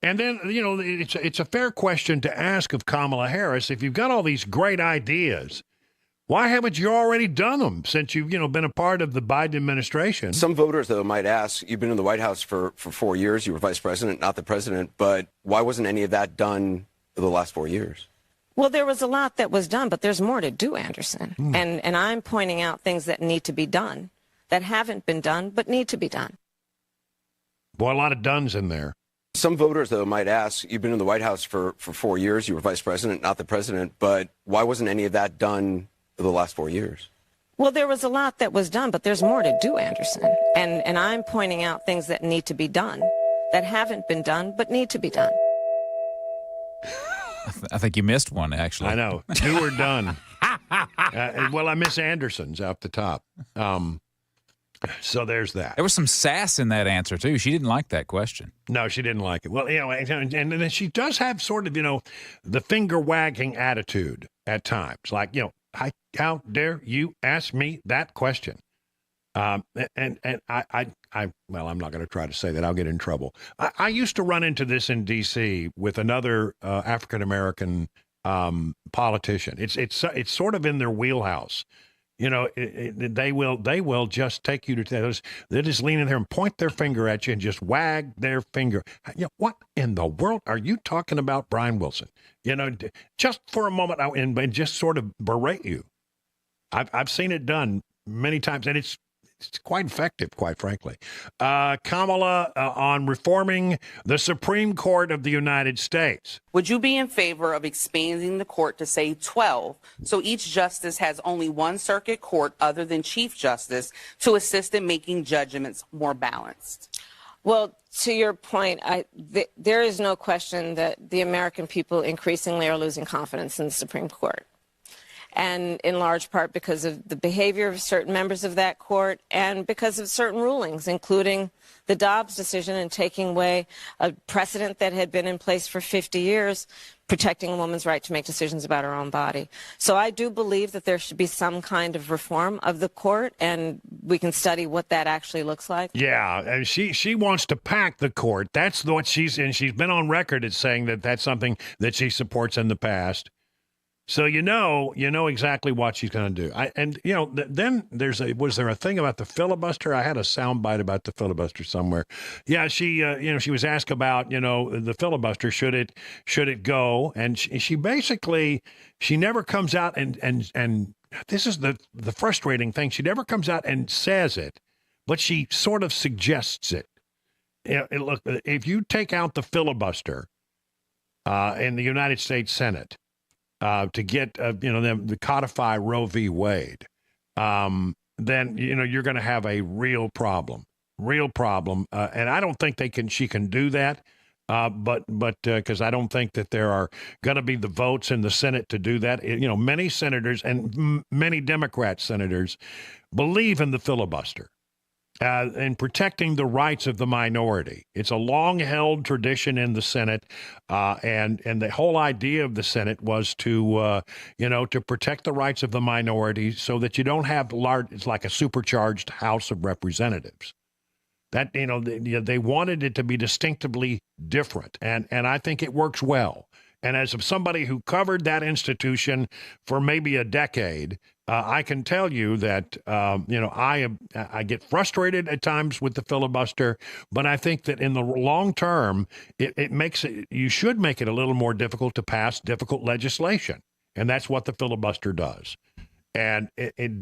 And then, it's a fair question to ask of Kamala Harris. If you've got all these great ideas, Why haven't you already done them since you've been a part of the Biden administration? Some voters, though, might ask, you've been in the White House for 4 years. You were vice president, not the president. But why wasn't any of that done for the last 4 years? Well, there was a lot that was done, but there's more to do, Anderson. And I'm pointing out things that need to be done, that haven't been done, but need to be done. Boy, a lot of dones in there. Some voters, though, might ask, you've been in the White House for 4 years. You were vice president, not the president. But why wasn't any of that done for the last 4 years? Well, there was a lot that was done, but there's more to do, Anderson. And I'm pointing out things that need to be done, that haven't been done, but need to be done. I think you missed one, actually. I know. Two are done. Well, I miss Anderson's out the top. So there's that. There was some sass in that answer, too. She didn't like that question. No, she didn't like it. Well, and then she does have sort of, the finger-wagging attitude at times. Like, how dare you ask me that question? Well, I'm not going to try to say that. I'll get in trouble. I used to run into this in D.C. with another African-American politician. It's sort of in their wheelhouse. They will just take you to those. They just lean in there and point their finger at you and just wag their finger. What in the world are you talking about, Brian Wilson? Just for a moment and just sort of berate you. I've seen it done many times, and it's quite effective, quite frankly. Kamala on reforming the Supreme Court of the United States. Would you be in favor of expanding the court to, say, 12, so each justice has only one circuit court other than Chief Justice to assist in making judgments more balanced? Well, to your point, there is no question that the American people increasingly are losing confidence in the Supreme Court. And in large part because of the behavior of certain members of that court and because of certain rulings, including the Dobbs decision and taking away a precedent that had been in place for 50 years, protecting a woman's right to make decisions about her own body. So I do believe that there should be some kind of reform of the court, and we can study what that actually looks like. Yeah, and she wants to pack the court. That's what she's been on record as saying that that's something that she supports in the past. So you know exactly what she's going to do. Then was there a thing about the filibuster? I had a soundbite about the filibuster somewhere. Yeah, she was asked about the filibuster, should it go, and she basically never comes out and this is the frustrating thing. She never comes out and says it, but she sort of suggests it. Look, if you take out the filibuster in the United States Senate. To get them to codify Roe v. Wade, then you're going to have a real problem, and I don't think she can do that, but because I don't think that there are going to be the votes in the Senate to do that. Many senators and many Democrat senators believe in the filibuster. And protecting the rights of the minority. It's a long-held tradition in the Senate, and the whole idea of the Senate was to protect the rights of the minority so that you don't have it's like a supercharged House of Representatives. That they wanted it to be distinctively different, and I think it works well. And as of somebody who covered that institution for maybe a decade, I can tell you that, I get frustrated at times with the filibuster, but I think that in the long term, you should make it a little more difficult to pass difficult legislation. And that's what the filibuster does. And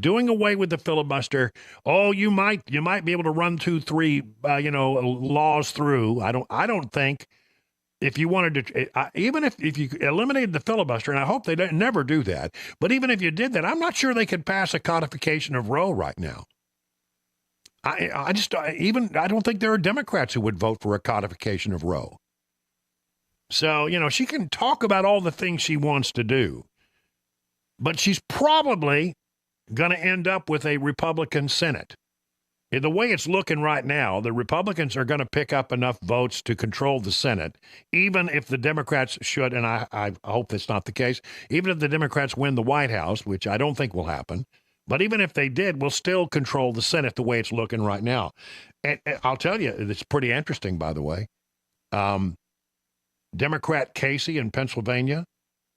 doing away with the filibuster, you might be able to run 2-3, laws through. I don't think. If you wanted to, even if you eliminated the filibuster, and I hope they never do that, but even if you did that, I'm not sure they could pass a codification of Roe right now. I don't think there are Democrats who would vote for a codification of Roe. So, she can talk about all the things she wants to do, but she's probably going to end up with a Republican Senate. The way it's looking right now, the Republicans are going to pick up enough votes to control the Senate, even if the Democrats should, and I hope that's not the case, even if the Democrats win the White House, which I don't think will happen, but even if they did, we'll still control the Senate the way it's looking right now. And I'll tell you, it's pretty interesting, by the way. Democrat Casey in Pennsylvania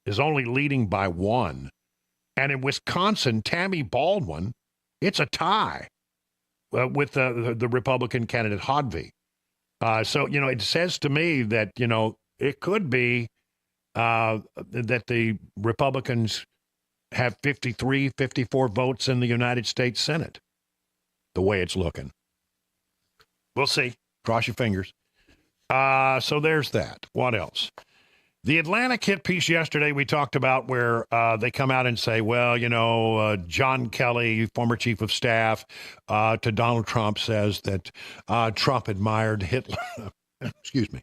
is only leading by 1. And in Wisconsin, Tammy Baldwin, it's a tie with the Republican candidate Hodvie. So, it says to me that, it could be that the Republicans have 53, 54 votes in the United States Senate, the way it's looking. We'll see. Cross your fingers. So there's that. What else? The Atlantic hit piece yesterday we talked about where they come out and say, well, John Kelly, former chief of staff to Donald Trump, says that Trump admired Hitler. Excuse me.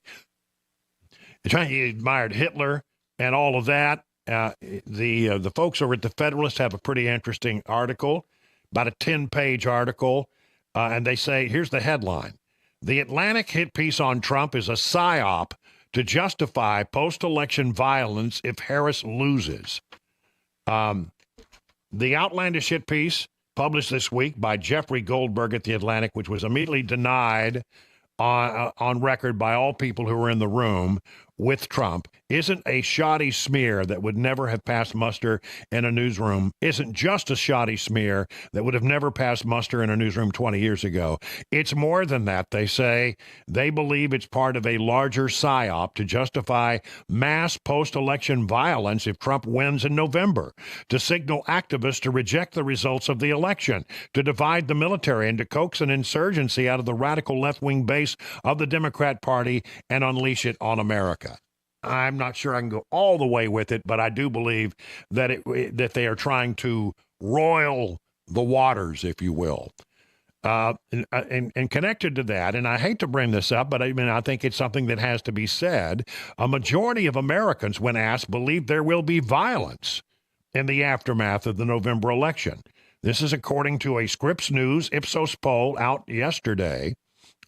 He admired Hitler and all of that. The folks over at the Federalist have a pretty interesting article, about a 10-page article, and they say, here's the headline. The Atlantic hit piece on Trump is a psyop to justify post-election violence if Harris loses. The outlandish hit piece published this week by Jeffrey Goldberg at The Atlantic, which was immediately denied on record by all people who were in the room with Trump, isn't a shoddy smear that would never have passed muster in a newsroom, isn't just a shoddy smear that would have never passed muster in a newsroom 20 years ago. It's more than that, they say. They believe it's part of a larger psyop to justify mass post-election violence if Trump wins in November, to signal activists to reject the results of the election, to divide the military, and to coax an insurgency out of the radical left-wing base of the Democrat Party and unleash it on America. I'm not sure I can go all the way with it, but I do believe that that they are trying to roil the waters, if you will. And connected to that, and I hate to bring this up, but I think it's something that has to be said. A majority of Americans, when asked, believe there will be violence in the aftermath of the November election. This is according to a Scripps News Ipsos poll out yesterday.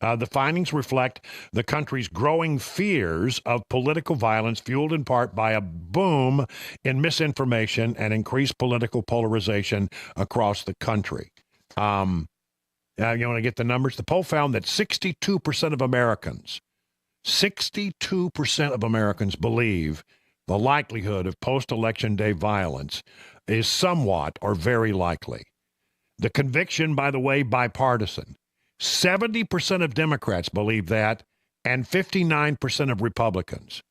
The findings reflect the country's growing fears of political violence, fueled in part by a boom in misinformation and increased political polarization across the country. You want to get the numbers? The poll found that 62% of Americans believe the likelihood of post-election day violence is somewhat or very likely. The conviction, by the way, bipartisan. 70% of Democrats believe that, and 59% of Republicans.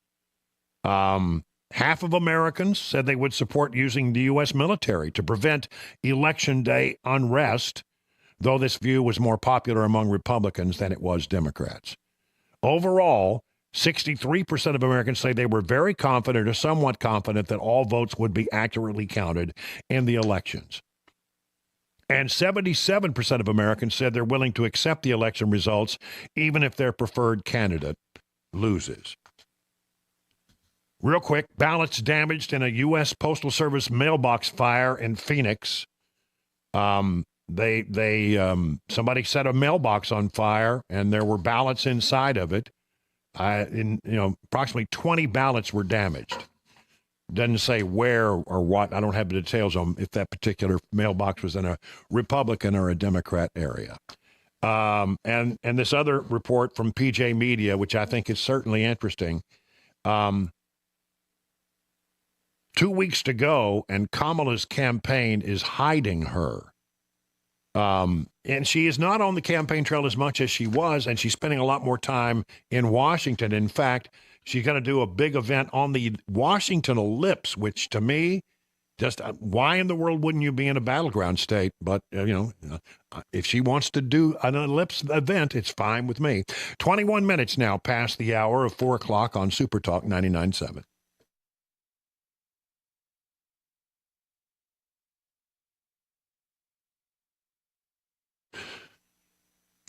Half of Americans said they would support using the U.S. military to prevent Election Day unrest, though this view was more popular among Republicans than it was Democrats. Overall, 63% of Americans say they were very confident or somewhat confident that all votes would be accurately counted in the elections. And 77% of Americans said they're willing to accept the election results even if their preferred candidate loses. Real quick, ballots damaged in a U.S. Postal Service mailbox fire in Phoenix. Somebody set a mailbox on fire, and there were ballots inside of it. Approximately 20 ballots were damaged. Doesn't say where or what. I don't have the details on if that particular mailbox was in a Republican or a Democrat area. And this other report from PJ Media, which I think is certainly interesting. 2 weeks to go, and Kamala's campaign is hiding her. And she is not on the campaign trail as much as she was, and she's spending a lot more time in Washington. In fact, she's going to do a big event on the Washington Ellipse, which to me, just why in the world wouldn't you be in a battleground state? But, if she wants to do an Ellipse event, it's fine with me. 21 minutes now past the hour of 4 o'clock on Super Talk 99.7.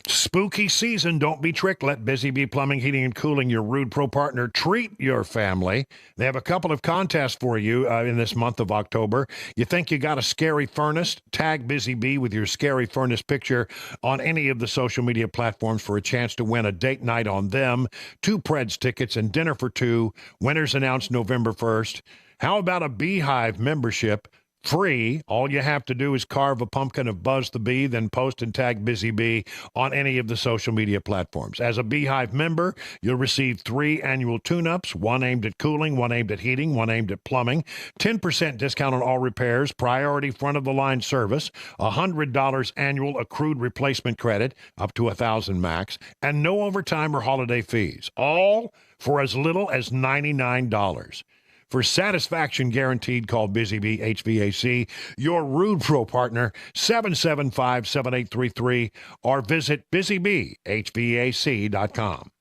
Spooky season. Don't be tricked. Let Busy Bee Plumbing, Heating, and Cooling, your Rude Pro partner, treat your family. They have a couple of contests for you in this month of October. You think you got a scary furnace? Tag Busy Bee with your scary furnace picture on any of the social media platforms for a chance to win a date night on them, 2 Preds tickets, and dinner for 2. Winners announced November 1st. How about a Beehive membership free. All you have to do is carve a pumpkin of Buzz the Bee, then post and tag Busy Bee on any of the social media platforms. As a Beehive member, you'll receive 3 annual tune-ups, one aimed at cooling, one aimed at heating, one aimed at plumbing, 10% discount on all repairs, priority front-of-the-line service, $100 annual accrued replacement credit, up to $1,000 max, and no overtime or holiday fees, all for as little as $99. For satisfaction guaranteed, call Busy Bee HVAC, your Rude Pro partner, 775-7833, or visit busybeehvac.com.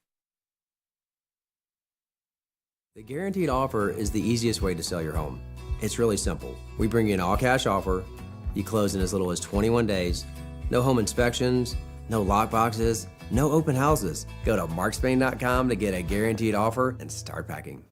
The guaranteed offer is the easiest way to sell your home. It's really simple. We bring you an all-cash offer. You close in as little as 21 days. No home inspections, no lock boxes, no open houses. Go to markspain.com to get a guaranteed offer and start packing.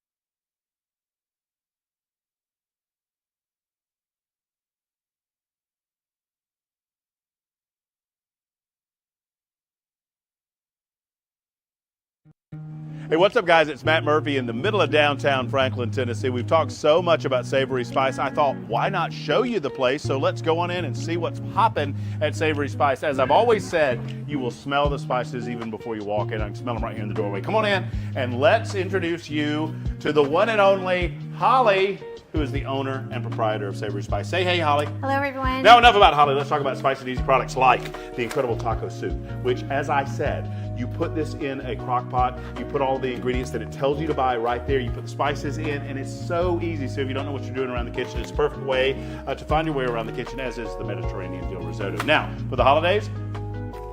Hey, what's up, guys? It's Matt Murphy in the middle of downtown Franklin, Tennessee. We've talked so much about Savory Spice. I thought, why not show you the place? So let's go on in and see what's popping at Savory Spice. As I've always said, you will smell the spices even before you walk in. I can smell them right here in the doorway. Come on in and let's introduce you to the one and only Holly, who is the owner and proprietor of Savory Spice. Say hey, Holly. Hello, everyone. Now, enough about Holly. Let's talk about spicy and easy products like the incredible taco soup, which, as I said, you put this in a crock pot, you put all the ingredients that it tells you to buy right there, you put the spices in, and it's so easy. So if you don't know what you're doing around the kitchen, it's a perfect way to find your way around the kitchen, as is the Mediterranean dill risotto. Now, for the holidays,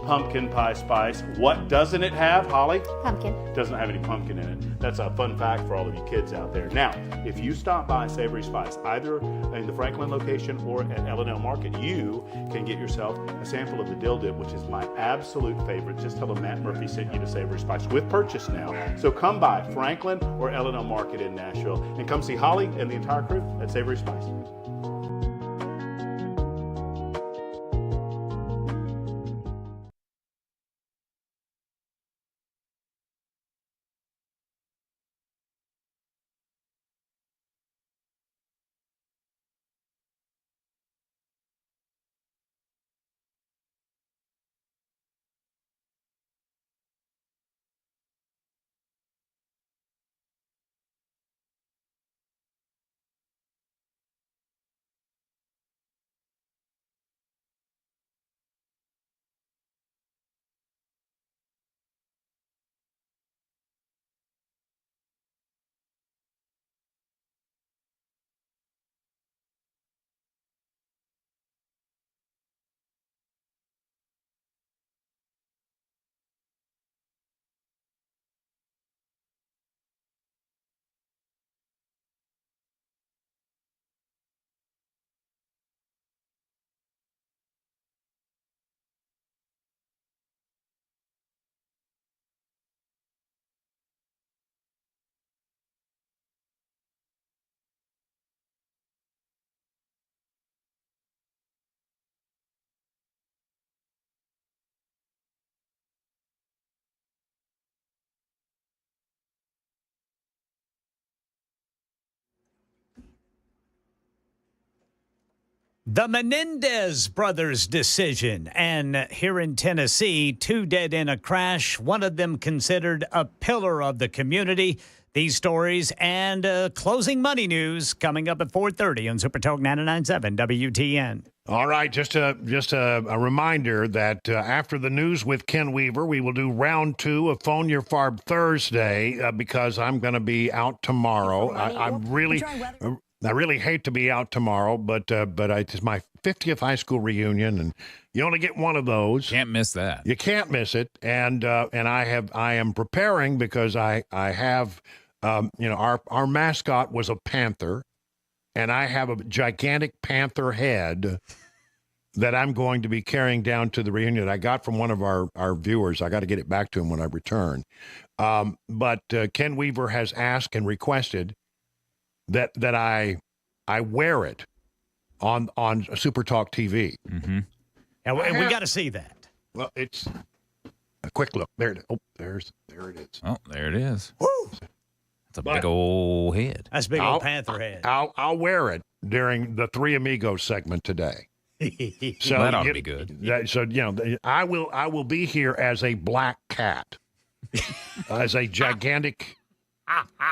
pumpkin pie spice. What doesn't it have, Holly? Pumpkin. Doesn't have any pumpkin in it. That's a fun fact for all of you kids out there. Now, if you stop by Savory Spice, either in the Franklin location or at L&L Market, you can get yourself a sample of the dill dip, which is my absolute favorite. Just tell them Matt Murphy sent you to Savory Spice with purchase now. So come by Franklin or L&L Market in Nashville and come see Holly and the entire crew at Savory Spice. The Menendez brothers' decision, and here in Tennessee, 2 dead in a crash, one of them considered a pillar of the community. These stories and closing money news coming up at 4:30 on Super Talk 99.7 WTN. All right, just a reminder that after the news with Ken Weaver, we will do round 2 of Phone Your FARB Thursday because I'm going to be out tomorrow. I really hate to be out tomorrow, but it's my 50th high school reunion, and you only get one of those. Can't miss that. You can't miss it, and I am preparing because I have our mascot was a panther, and I have a gigantic panther head that I'm going to be carrying down to the reunion. I got from one of our viewers. I got to get it back to him when I return. But Ken Weaver has asked and requested that I wear it on Super Talk TV. Mm-hmm. And we got to see that. Well, it's a quick look. There it is. Oh, there it is. Oh, there it is. Woo! It's a big old head. That's a big old panther head. I'll wear it during the Three Amigos segment today. So that ought to be good. So I will be here as a black cat, as a gigantic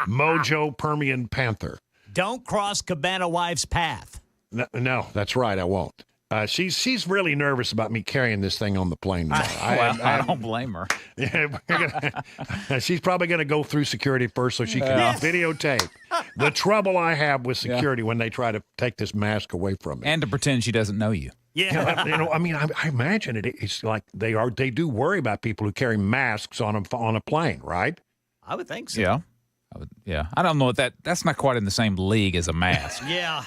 Mojo Permian panther. Don't cross Cabana Wife's path. No, that's right. I won't. She's really nervous about me carrying this thing on the plane tomorrow. I don't blame her. Yeah, she's probably going to go through security first so she can videotape the trouble I have with security when they try to take this mask away from me. And to pretend she doesn't know you. Yeah. I mean, I imagine it's like they do worry about people who carry masks on a plane, right? I would think so. Yeah. I don't know that's not quite in the same league as a mask. Yeah.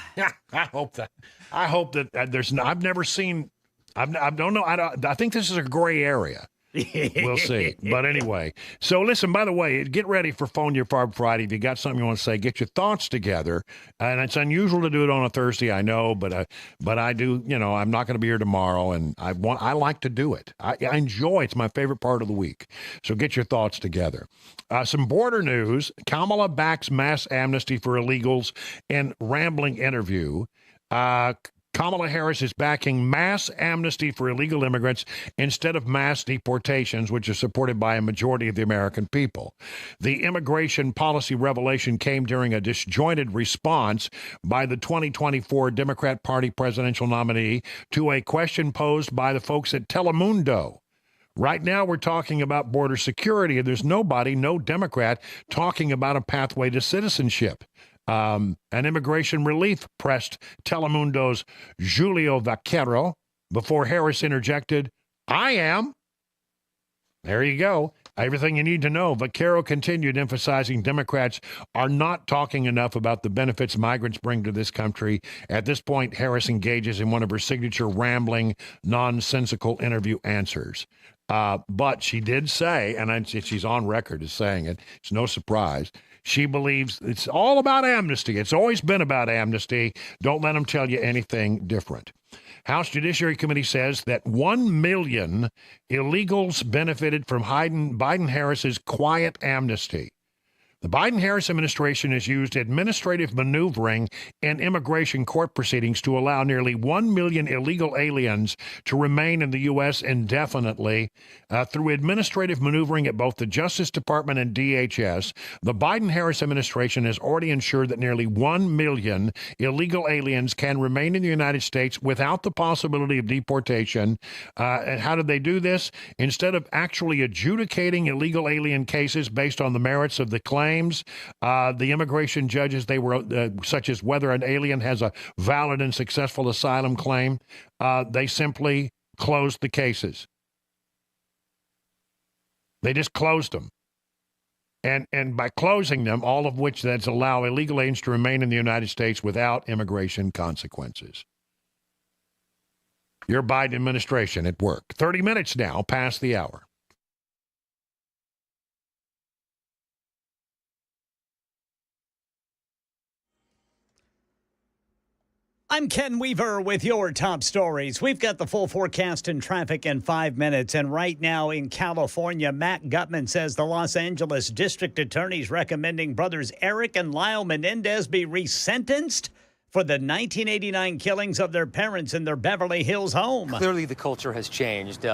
I hope that I've never seen. I don't know. I think this is a gray area. We'll see. But anyway, so listen, by the way, get ready for Phone Your Farb Friday. If you got something you want to say, get your thoughts together. And it's unusual to do it on a Thursday, I know, but I do, I'm not going to be here tomorrow, and I like to do it. I enjoy it's my favorite part of the week. So get your thoughts together. Some border news. Kamala backs mass amnesty for illegals in rambling interview. Kamala Harris is backing mass amnesty for illegal immigrants instead of mass deportations, which is supported by a majority of the American people. The immigration policy revelation came during a disjointed response by the 2024 Democrat Party presidential nominee to a question posed by the folks at Telemundo. Right now, we're talking about border security, and there's no Democrat talking about a pathway to citizenship. An immigration relief pressed Telemundo's Julio Vaquero before Harris interjected, "I am." There you go. Everything you need to know. Vaquero continued emphasizing Democrats are not talking enough about the benefits migrants bring to this country. At this point, Harris engages in one of her signature rambling, nonsensical interview answers. But she did say, and she's on record as saying it, it's no surprise, she believes it's all about amnesty. It's always been about amnesty. Don't let them tell you anything different. House Judiciary Committee says that 1 million illegals benefited from Biden-Harris's quiet amnesty. The Biden-Harris administration has used administrative maneuvering in immigration court proceedings to allow nearly 1 million illegal aliens to remain in the U.S. indefinitely. Through administrative maneuvering at both the Justice Department and DHS, the Biden-Harris administration has already ensured that nearly 1 million illegal aliens can remain in the United States without the possibility of deportation. And how did they do this? Instead of actually adjudicating illegal alien cases based on the merits of the claim, the immigration judges, they were such as whether an alien has a valid and successful asylum claim, they simply closed the cases. They just closed them. And by closing them, all of which that's allow illegal aliens to remain in the United States without immigration consequences. Your Biden administration at work. 30 minutes now past the hour. I'm Ken Weaver with your top stories. We've got the full forecast and traffic in 5 minutes. And right now in California, Matt Gutman says the Los Angeles District Attorney is recommending brothers Eric and Lyle Menendez be resentenced for the 1989 killings of their parents in their Beverly Hills home. Clearly, the culture has changed.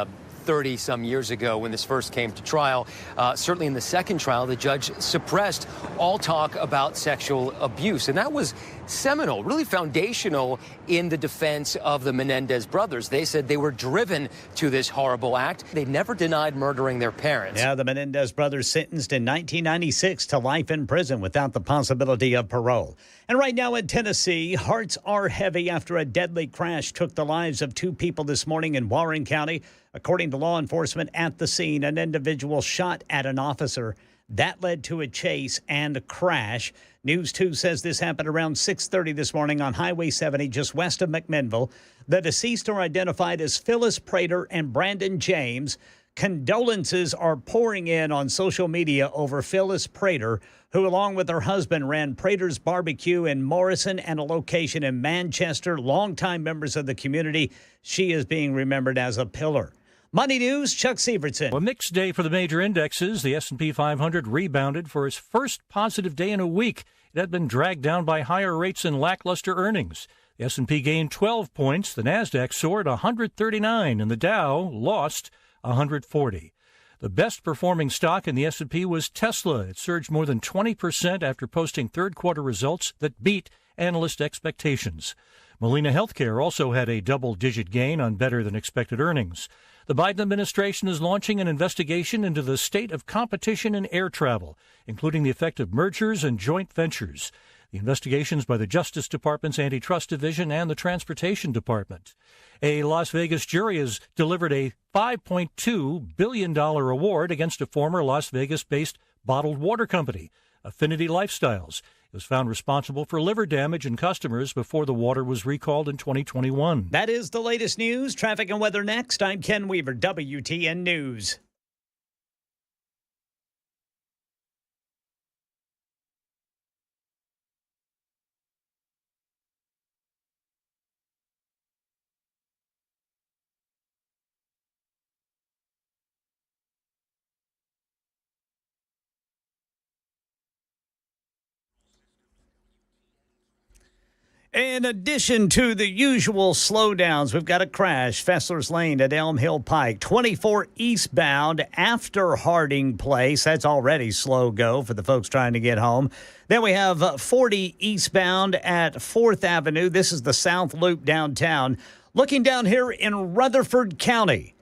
30-some years ago when this first came to trial. Certainly in the second trial, the judge suppressed all talk about sexual abuse. And that was seminal, really foundational in the defense of the Menendez brothers. They said they were driven to this horrible act. They never denied murdering their parents. Yeah, the Menendez brothers sentenced in 1996 to life in prison without the possibility of parole. And right now in Tennessee, hearts are heavy after a deadly crash took the lives of 2 people this morning in Warren County. According to law enforcement at the scene, an individual shot at an officer. That led to a chase and a crash. News 2 says this happened around 6:30 this morning on Highway 70 just west of McMinnville. The deceased are identified as Phyllis Prater and Brandon James. Condolences are pouring in on social media over Phyllis Prater, who along with her husband ran Prater's Barbecue in Morrison and a location in Manchester. Longtime members of the community. She is being remembered as a pillar. Money News, Chuck Severson. A mixed day for the major indexes. The S&P 500 rebounded for its first positive day in a week. It had been dragged down by higher rates and lackluster earnings. The S&P gained 12 points. The Nasdaq soared 139, and the Dow lost 140. The best performing stock in the S&P was Tesla. It surged more than 20% after posting third quarter results that beat analyst expectations. Molina Healthcare also had a double-digit gain on better-than-expected earnings. The Biden administration is launching an investigation into the state of competition in air travel, including the effect of mergers and joint ventures. The investigations by the Justice Department's Antitrust Division and the Transportation Department. A Las Vegas jury has delivered a $5.2 billion award against a former Las Vegas-based bottled water company, Affinity Lifestyles. It was found responsible for liver damage in customers before the water was recalled in 2021. That is the latest news. Traffic and weather next. I'm Ken Weaver, WTN News. In addition to the usual slowdowns, we've got a crash. Fessler's Lane at Elm Hill Pike. 24 eastbound after Harding Place. That's already slow go for the folks trying to get home. Then we have 40 eastbound at 4th Avenue. This is the South Loop downtown. Looking down here in Rutherford County,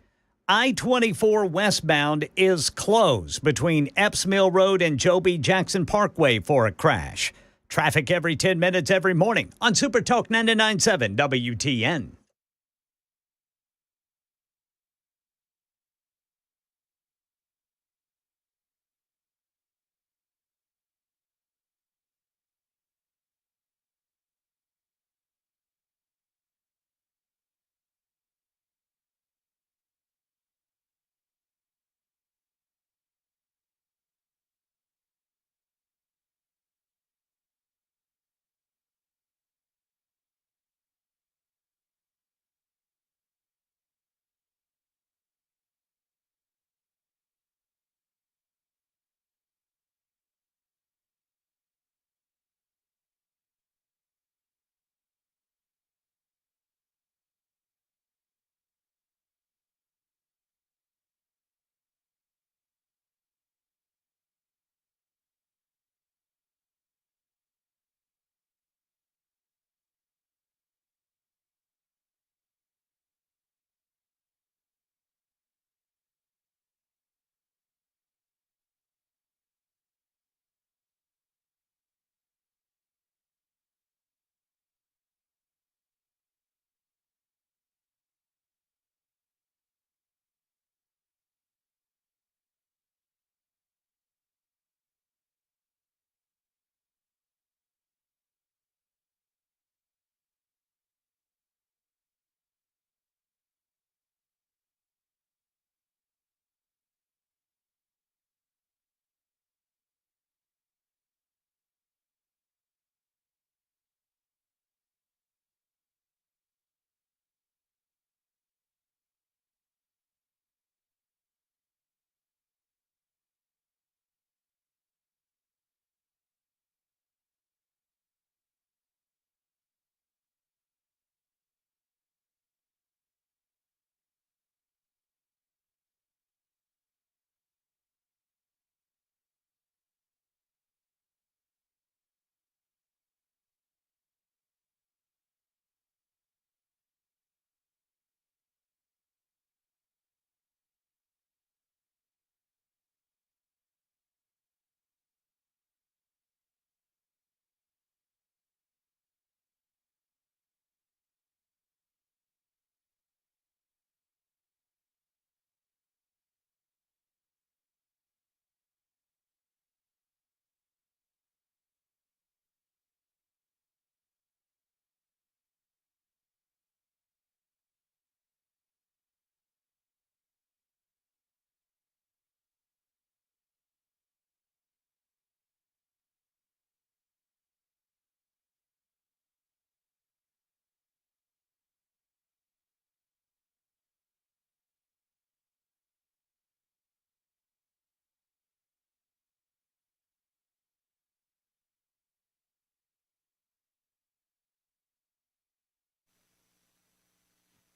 I-24 westbound is closed between Epps Mill Road and Joe B. Jackson Parkway for a crash. Traffic every 10 minutes every morning on Super Talk 99.7 WTN.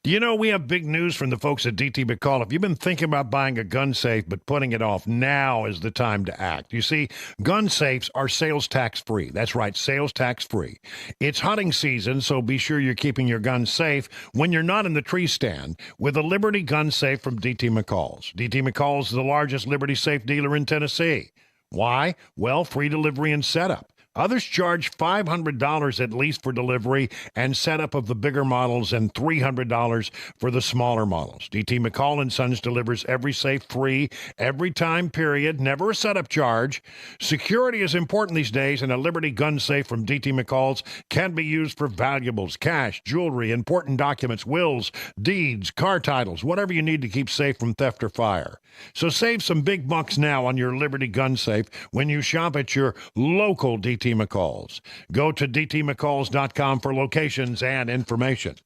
You know, we have big news from the folks at DT McCall. If you've been thinking about buying a gun safe but putting it off, now is the time to act. You see, gun safes are sales tax free. That's right, sales tax free. It's hunting season, so be sure you're keeping your gun safe when you're not in the tree stand with a Liberty gun safe from DT McCall's. DT McCall's is the largest Liberty safe dealer in Tennessee. Why? Well, free delivery and setup. Others charge $500 at least for delivery and setup of the bigger models and $300 for the smaller models. DT McCall & Sons delivers every safe free, every time period, never a setup charge. Security is important these days, and a Liberty gun safe from DT McCall's can be used for valuables, cash, jewelry, important documents, wills, deeds, car titles, whatever you need to keep safe from theft or fire. So save some big bucks now on your Liberty gun safe when you shop at your local DT McCall's. Go to dtmccalls.com for locations and information.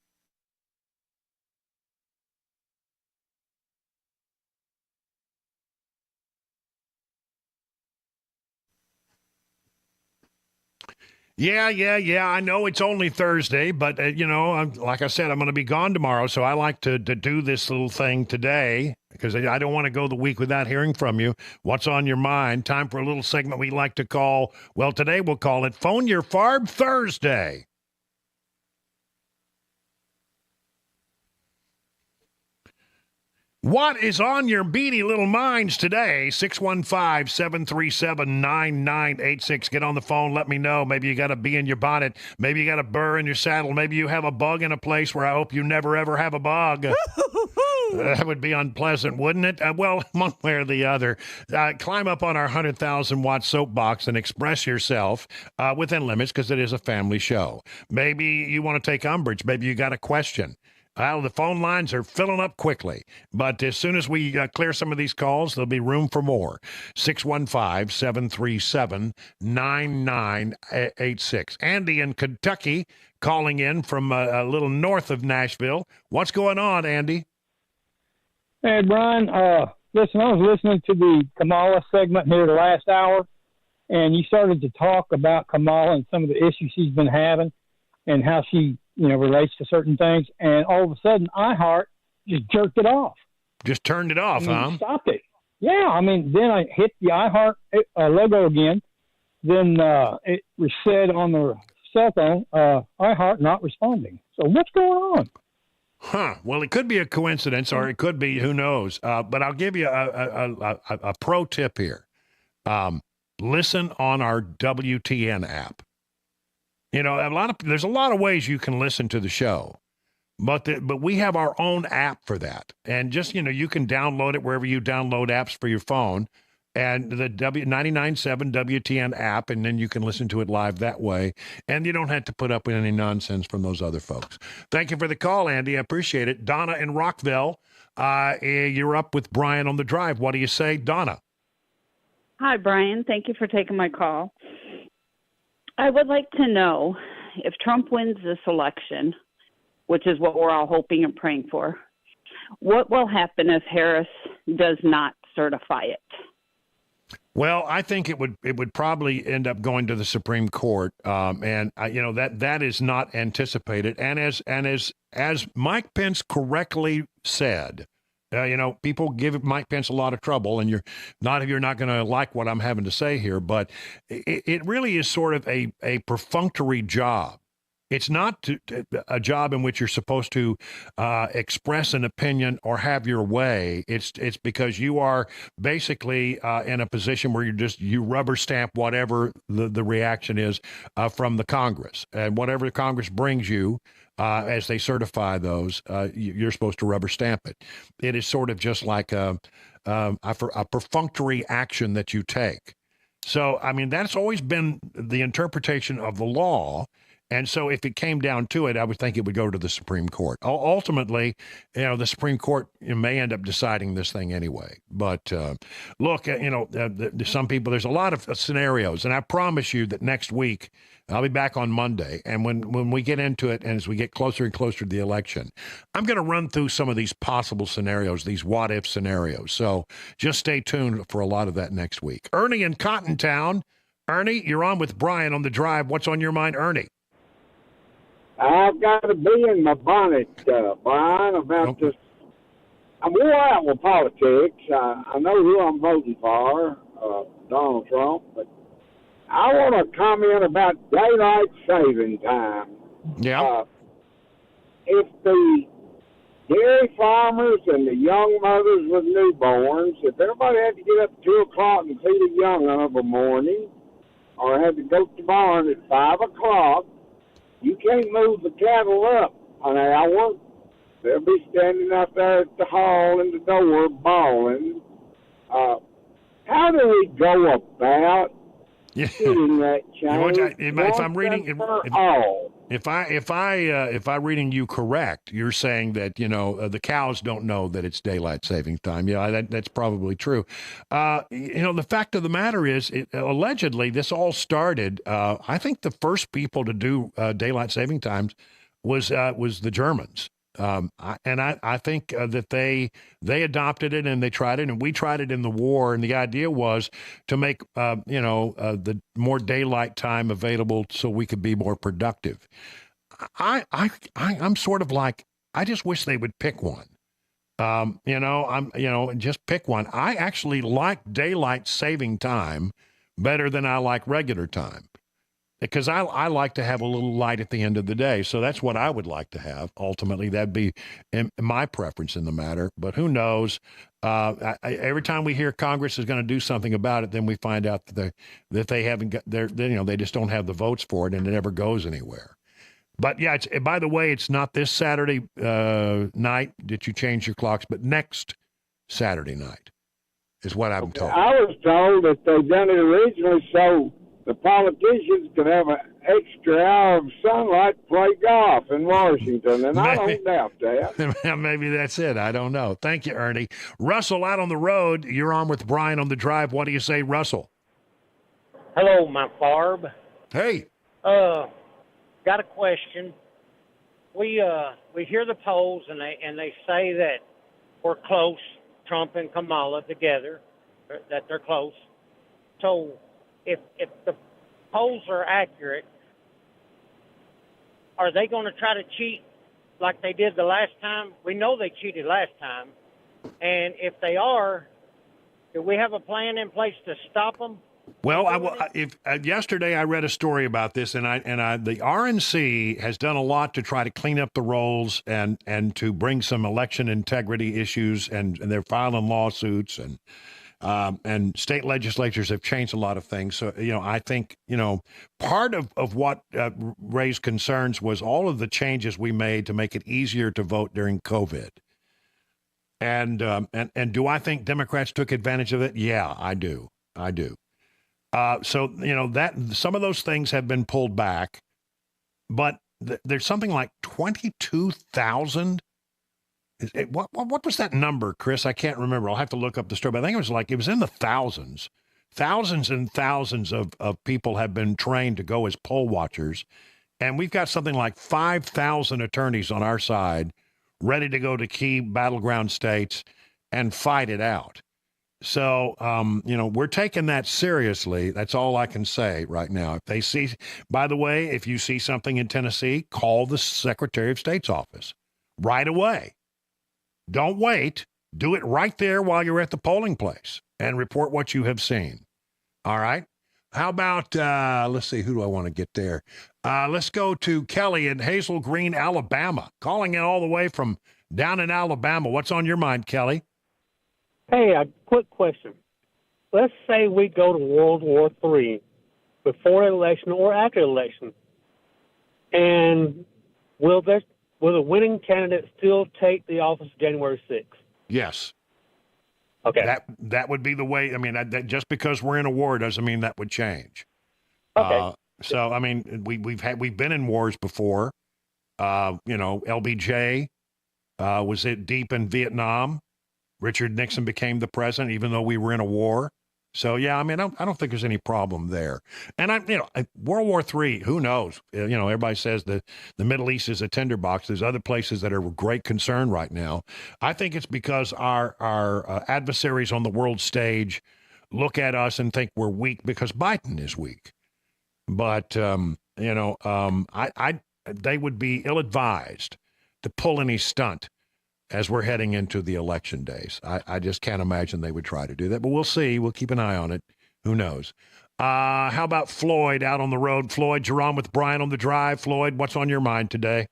Yeah. I know it's only Thursday, but, like I said, I'm going to be gone tomorrow, so I like to do this little thing today because I don't want to go the week without hearing from you. What's on your mind? Time for a little segment we like to call, well, today we'll call it Phone Your FARB Thursday. What is on your beady little minds today? 615-737-9986. Get on the phone. Let me know. Maybe you got a bee in your bonnet. Maybe you got a burr in your saddle. Maybe you have a bug in a place where I hope you never, ever have a bug. That would be unpleasant, wouldn't it? Well, one way or the other. Climb up on our 100,000-watt soapbox and express yourself within limits because it is a family show. Maybe you want to take umbrage. Maybe you got a question. Well, the phone lines are filling up quickly, but as soon as we clear some of these calls, there'll be room for more. 615-737-9986. Andy in Kentucky calling in from a little north of Nashville. What's going on, Andy? Hey, Brian. Listen, I was listening to the Kamala segment here the last hour, and you started to talk about Kamala and some of the issues she's been having and how she relates to certain things, and all of a sudden, iHeart just jerked it off. Just turned it off, huh? Stopped it. Yeah, then I hit the iHeart logo again. Then it said on the cell phone, iHeart not responding. So what's going on? Well, it could be a coincidence, or it could be, who knows. But I'll give you a pro tip here. Listen on our WTN app. There's a lot of ways you can listen to the show, but we have our own app for that. And just, you can download it wherever you download apps for your phone, and the 99.7 WTN app, and then you can listen to it live that way. And you don't have to put up with any nonsense from those other folks. Thank you for the call, Andy. I appreciate it. Donna in Rockville, you're up with Brian on the drive. What do you say, Donna? Hi, Brian. Thank you for taking my call. I would like to know if Trump wins this election, which is what we're all hoping and praying for, what will happen if Harris does not certify it? Well, I think it would probably end up going to the Supreme Court, and that is not anticipated. And as Mike Pence correctly said, people give Mike Pence a lot of trouble, and you're not going to like what I'm having to say here, but it really is sort of a perfunctory job. It's not a job in which you're supposed to express an opinion or have your way. It's because you are basically in a position where you rubber stamp whatever the reaction is from the Congress, and whatever the Congress brings you. As they certify those, you're supposed to rubber stamp it. It is sort of just like a perfunctory action that you take. So, that's always been the interpretation of the law. And so if it came down to it, I would think it would go to the Supreme Court. Ultimately, the Supreme Court may end up deciding this thing anyway. But look, some people, there's a lot of scenarios. And I promise you that next week, I'll be back on Monday. And when we get into it, and as we get closer and closer to the election, I'm going to run through some of these possible scenarios, these what-if scenarios. So just stay tuned for a lot of that next week. Ernie in Cottontown. Ernie, you're on with Brian on the drive. What's on your mind, Ernie? I've got to be in my bonnet, Brian, about this. I'm wore out with politics. I know who I'm voting for, Donald Trump, but I want to comment about daylight saving time. Yeah. If the dairy farmers and the young mothers with newborns, if everybody had to get up at 2 o'clock and feed a young one of a morning, or had to go to the barn at 5 o'clock, you can't move the cattle up an hour. They'll be standing out there at the hall and the door bawling. How do we go about getting that change? If I'm reading, if I'm reading you correct, you're saying that the cows don't know that it's daylight saving time. Yeah, that's probably true. The fact of the matter is, allegedly, this all started. I think the first people to do daylight saving times was the Germans. I think that they adopted it and they tried it, and we tried it in the war. And the idea was to make the more daylight time available so we could be more productive. I'm sort of like, I just wish they would pick one. Just pick one. I actually like daylight saving time better than I like regular time. Because I like to have a little light at the end of the day. So that's what I would like to have. Ultimately, that'd be my preference in the matter. But who knows? Every time we hear Congress is going to do something about it, then we find out that they haven't got they just don't have the votes for it, and it never goes anywhere. But yeah, by the way, it's not this Saturday night that you change your clocks, but next Saturday night is what I'm told. I was told that they done it originally so the politicians could have an extra hour of sunlight to play golf in Washington, and I don't doubt that. Maybe that's it. I don't know. Thank you, Ernie. Russell, out on the road. You're on with Brian on the drive. What do you say, Russell? Hello, my FARB. Hey. Got a question. We hear the polls, and they say that we're close, Trump and Kamala together, that they're close. So if the polls are accurate, are they going to try to cheat like they did the last time? We know they cheated last time. And if they are, do we have a plan in place to stop them? Well, yesterday I read a story about this, and the RNC has done a lot to try to clean up the rolls and to bring some election integrity issues, and they're filing lawsuits, and state legislatures have changed a lot of things. So, I think, part of what raised concerns was all of the changes we made to make it easier to vote during COVID. And do I think Democrats took advantage of it? Yeah, I do. So, that some of those things have been pulled back, but there's something like 22,000. What was that number, Chris? I can't remember. I'll have to look up the story, but I think it was in the thousands. Thousands and thousands of people have been trained to go as poll watchers. And we've got something like 5,000 attorneys on our side ready to go to key battleground states and fight it out. So, we're taking that seriously. That's all I can say right now. By the way, if you see something in Tennessee, call the Secretary of State's office right away. Don't wait. Do it right there while you're at the polling place and report what you have seen. All right. How about, let's see, who do I want to get there? Let's go to Kelly in Hazel Green, Alabama, calling in all the way from down in Alabama. What's on your mind, Kelly? Hey, a quick question. Let's say we go to World War III before an election or after an election, and will the winning candidate still take the office January 6th? Yes. Okay. That would be the way. I mean, that just because we're in a war doesn't mean that would change. Okay. So I mean, we've been in wars before. LBJ was deep in Vietnam. Richard Nixon became the president, even though we were in a war. So, yeah, I mean, I don't think there's any problem there. And, World War III, who knows? Everybody says the Middle East is a tinderbox. There's other places that are of great concern right now. I think it's because our adversaries on the world stage look at us and think we're weak because Biden is weak. But, they would be ill-advised to pull any stunt as we're heading into the election days. I just can't imagine they would try to do that, but we'll see. We'll keep an eye on it. Who knows? How about Floyd out on the road? Floyd, you're on with Brian on the drive. Floyd, what's on your mind today?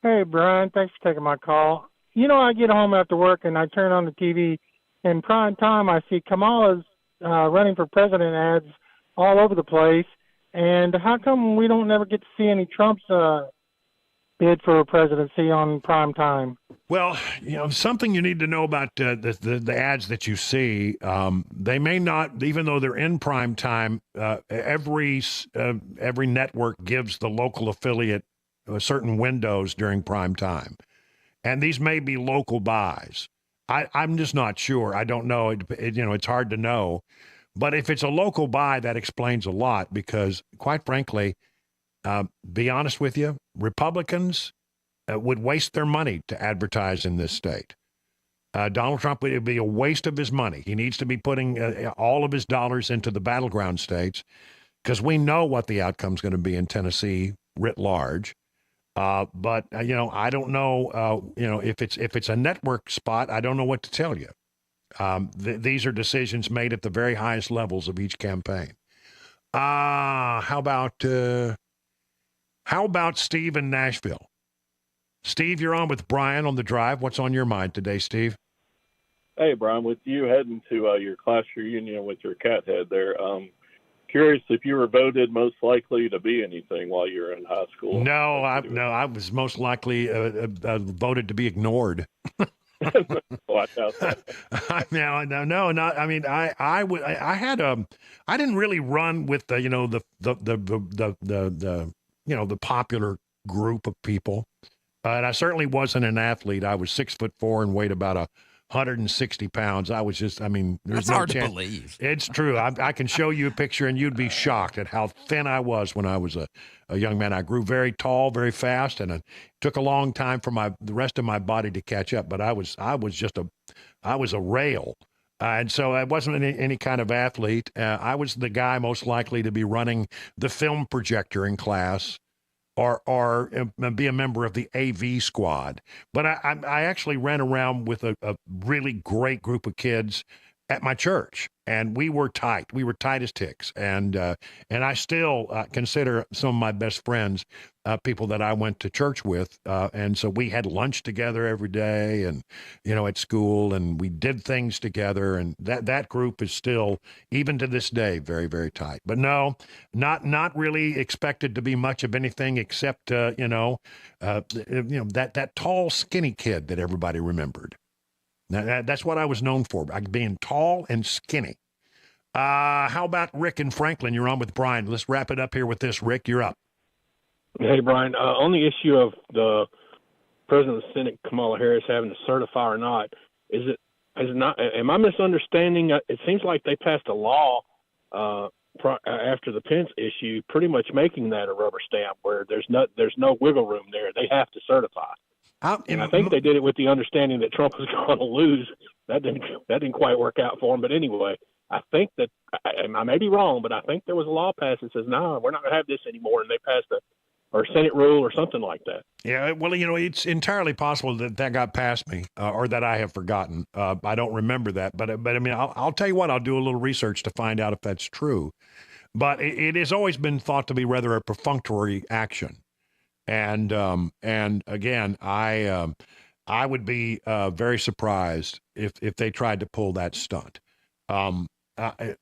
Hey, Brian, thanks for taking my call. You know, I get home after work and I turn on the TV. In prime time, I see Kamala's running for president ads all over the place. And how come we don't never get to see any Trump's bid for presidency on prime time? Well, you know, something you need to know about the ads that you see, they may not, even though they're in prime time, every network gives the local affiliate certain windows during prime time. And these may be local buys. I'm just not sure. I don't know. It's hard to know. But if it's a local buy, that explains a lot because, quite frankly, be honest with you, Republicans would waste their money to advertise in this state. Donald Trump, it would be a waste of his money. He needs to be putting all of his dollars into the battleground states because we know what the outcome is going to be in Tennessee writ large. But I don't know, if it's a network spot, I don't know what to tell you. These are decisions made at the very highest levels of each campaign. How about Steve in Nashville? Steve, you're on with Brian on the drive. What's on your mind today, Steve? Hey, Brian, with you heading to your class reunion with your cat head there, curious if you were voted most likely to be anything while you were in high school. No, I was most likely voted to be ignored. Watch out. No, not. I mean, I didn't really run with the popular group of people, and I certainly wasn't an athlete. I was 6'4" and weighed about 160 pounds. I was just, there's That's no hard chance. to believe. It's true. I can show you a picture and you'd be shocked at how thin I was when I was a young man. I grew very tall, very fast, and it took a long time for the rest of my body to catch up. But I was a rail. And so I wasn't any kind of athlete. I was the guy most likely to be running the film projector in class or be a member of the AV squad. But I actually ran around with a really great group of kids at my church, and we were tight. We were tight as ticks, and I still consider some of my best friends people that I went to church with, and so we had lunch together every day, and at school, and we did things together, and that group is still, even to this day, very, very tight. But no, not really expected to be much of anything except that tall, skinny kid that everybody remembered. Now, that's what I was known for, being tall and skinny. How about Rick and Franklin? You're on with Brian. Let's wrap it up here with this. Rick, you're up. Hey, Brian, on the issue of the President of the Senate, Kamala Harris, having to certify or not, is it not? Am I misunderstanding? It seems like they passed a law after the Pence issue, pretty much making that a rubber stamp, where there's no wiggle room there. They have to certify. And I think they did it with the understanding that Trump was going to lose. That didn't quite work out for him. But anyway, I think that I may be wrong, but I think there was a law passed that says, no, we're not going to have this anymore. And they passed or Senate rule or something like that. Yeah, well, it's entirely possible that got past me or that I have forgotten. I don't remember that. But I mean, I'll tell you what, I'll do a little research to find out if that's true. But it has always been thought to be rather a perfunctory action. And again, I would be very surprised if they tried to pull that stunt.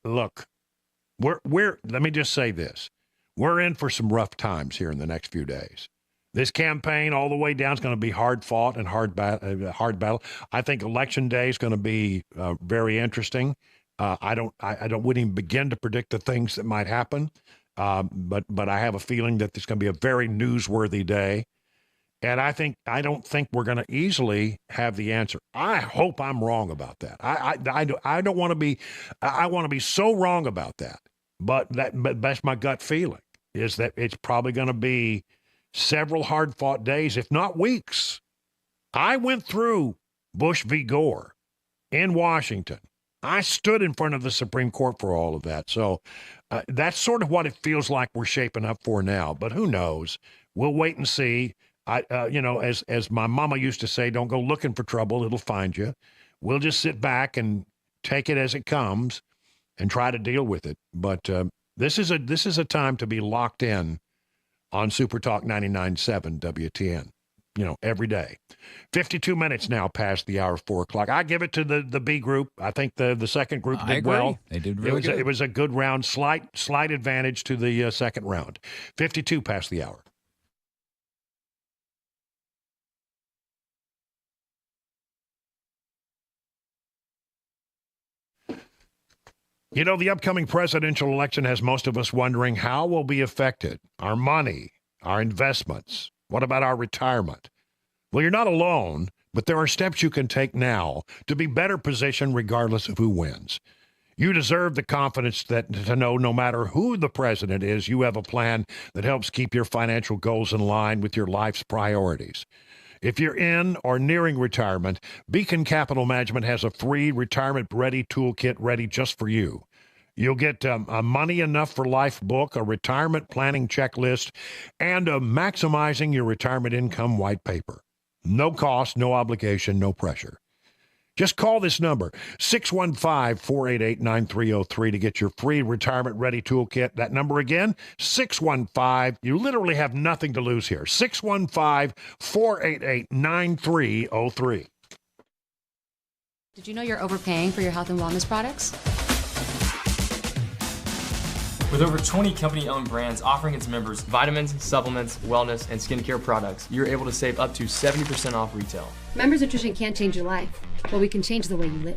Look, let me just say this. We're in for some rough times here in the next few days. This campaign all the way down is going to be hard fought and hard battle. I think election day is going to be very interesting. I wouldn't even begin to predict the things that might happen. But I have a feeling that it's going to be a very newsworthy day. And I don't think we're going to easily have the answer. I hope I'm wrong about that. I don't want to be, I want to be so wrong about that. But that's my gut feeling, is that it's probably going to be several hard fought days, if not weeks. I went through Bush v. Gore in Washington. I stood in front of the Supreme Court for all of that. So that's sort of what it feels like we're shaping up for now. But who knows? We'll wait and see. As my mama used to say, don't go looking for trouble; it'll find you. We'll just sit back and take it as it comes and try to deal with it. But this is a time to be locked in on Super Talk 99.7 WTN. Every day. 52 minutes now past the hour of 4 o'clock. I give it to the B group. I think the second group did well. They did really good. It was a good round, slight advantage to the second round. 52 past the hour. The upcoming presidential election has most of us wondering how we'll be affected. Our money, our investments. What about our retirement? Well, you're not alone, but there are steps you can take now to be better positioned regardless of who wins. You deserve the confidence to know no matter who the president is, you have a plan that helps keep your financial goals in line with your life's priorities. If you're in or nearing retirement, Beacon Capital Management has a free retirement-ready toolkit ready just for you. You'll get a Money Enough for Life book, a retirement planning checklist, and a Maximizing Your Retirement Income white paper. No cost, no obligation, no pressure. Just call this number, 615-488-9303 to get your free retirement-ready toolkit. That number again, 615. You literally have nothing to lose here. 615-488-9303. Did you know you're overpaying for your health and wellness products? With over 20 company-owned brands offering its members vitamins, supplements, wellness, and skincare products, you're able to save up to 70% off retail. Members Nutrition can't change your life, but we can change the way you live.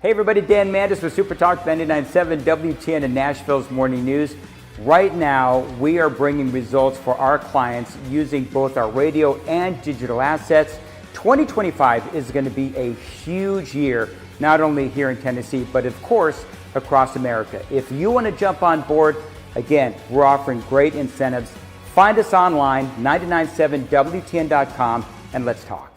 Hey everybody, Dan Mandis with Super Talk 99.7 WTN and Nashville's Morning News. Right now, we are bringing results for our clients using both our radio and digital assets. 2025 is going to be a huge year, not only here in Tennessee, but of course, across America. If you want to jump on board, again, we're offering great incentives. Find us online, 997WTN.com, and let's talk.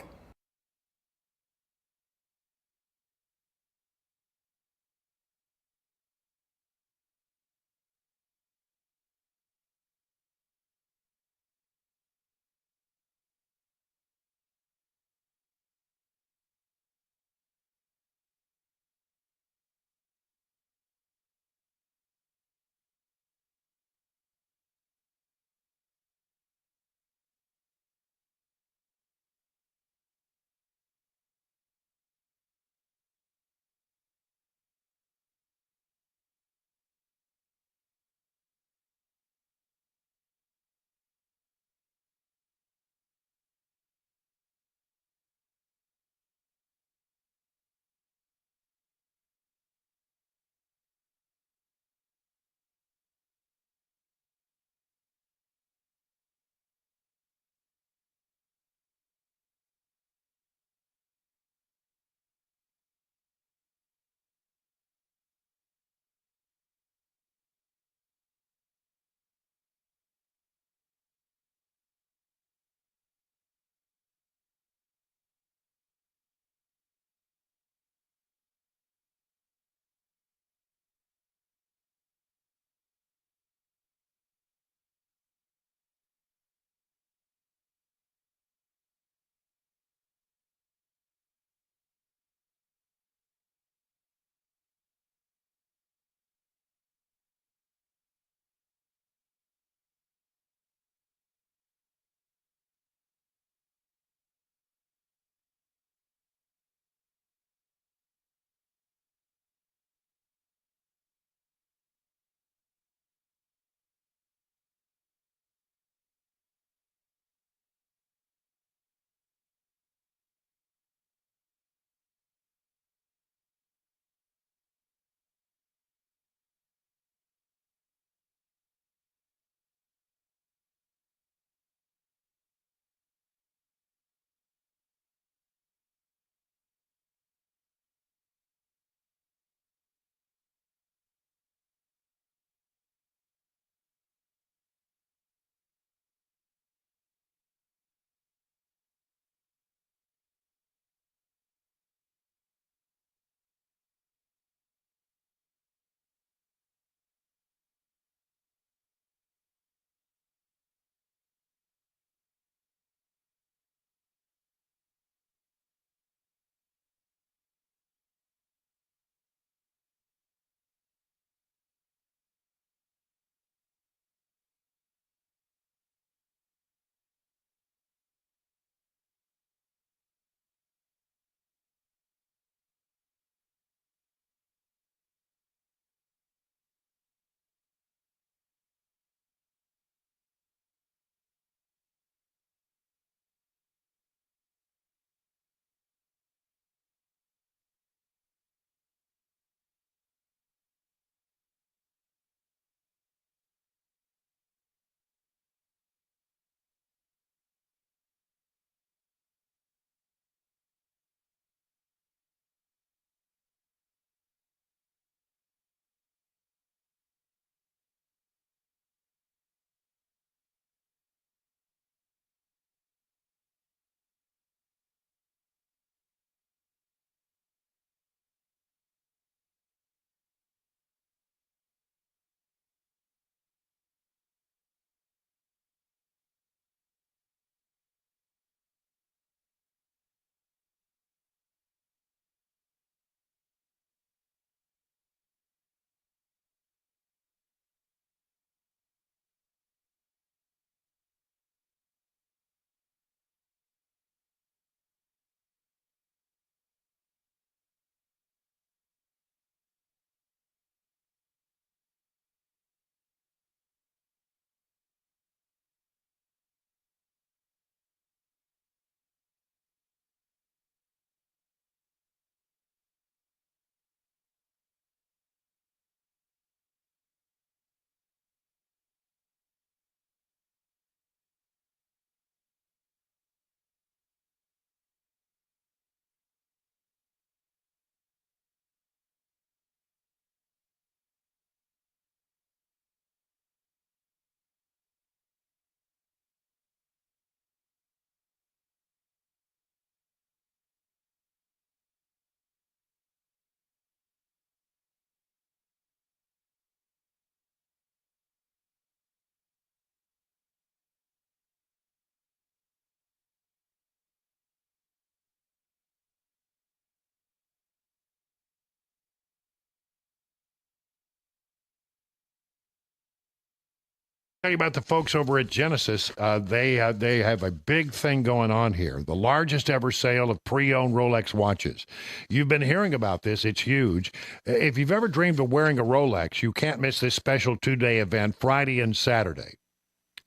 Tell you about the folks over at Genesis. They have a big thing going on here. The largest ever sale of pre-owned Rolex watches. You've been hearing about this. It's huge. If you've ever dreamed of wearing a Rolex, you can't miss this special 2-day event, Friday and Saturday.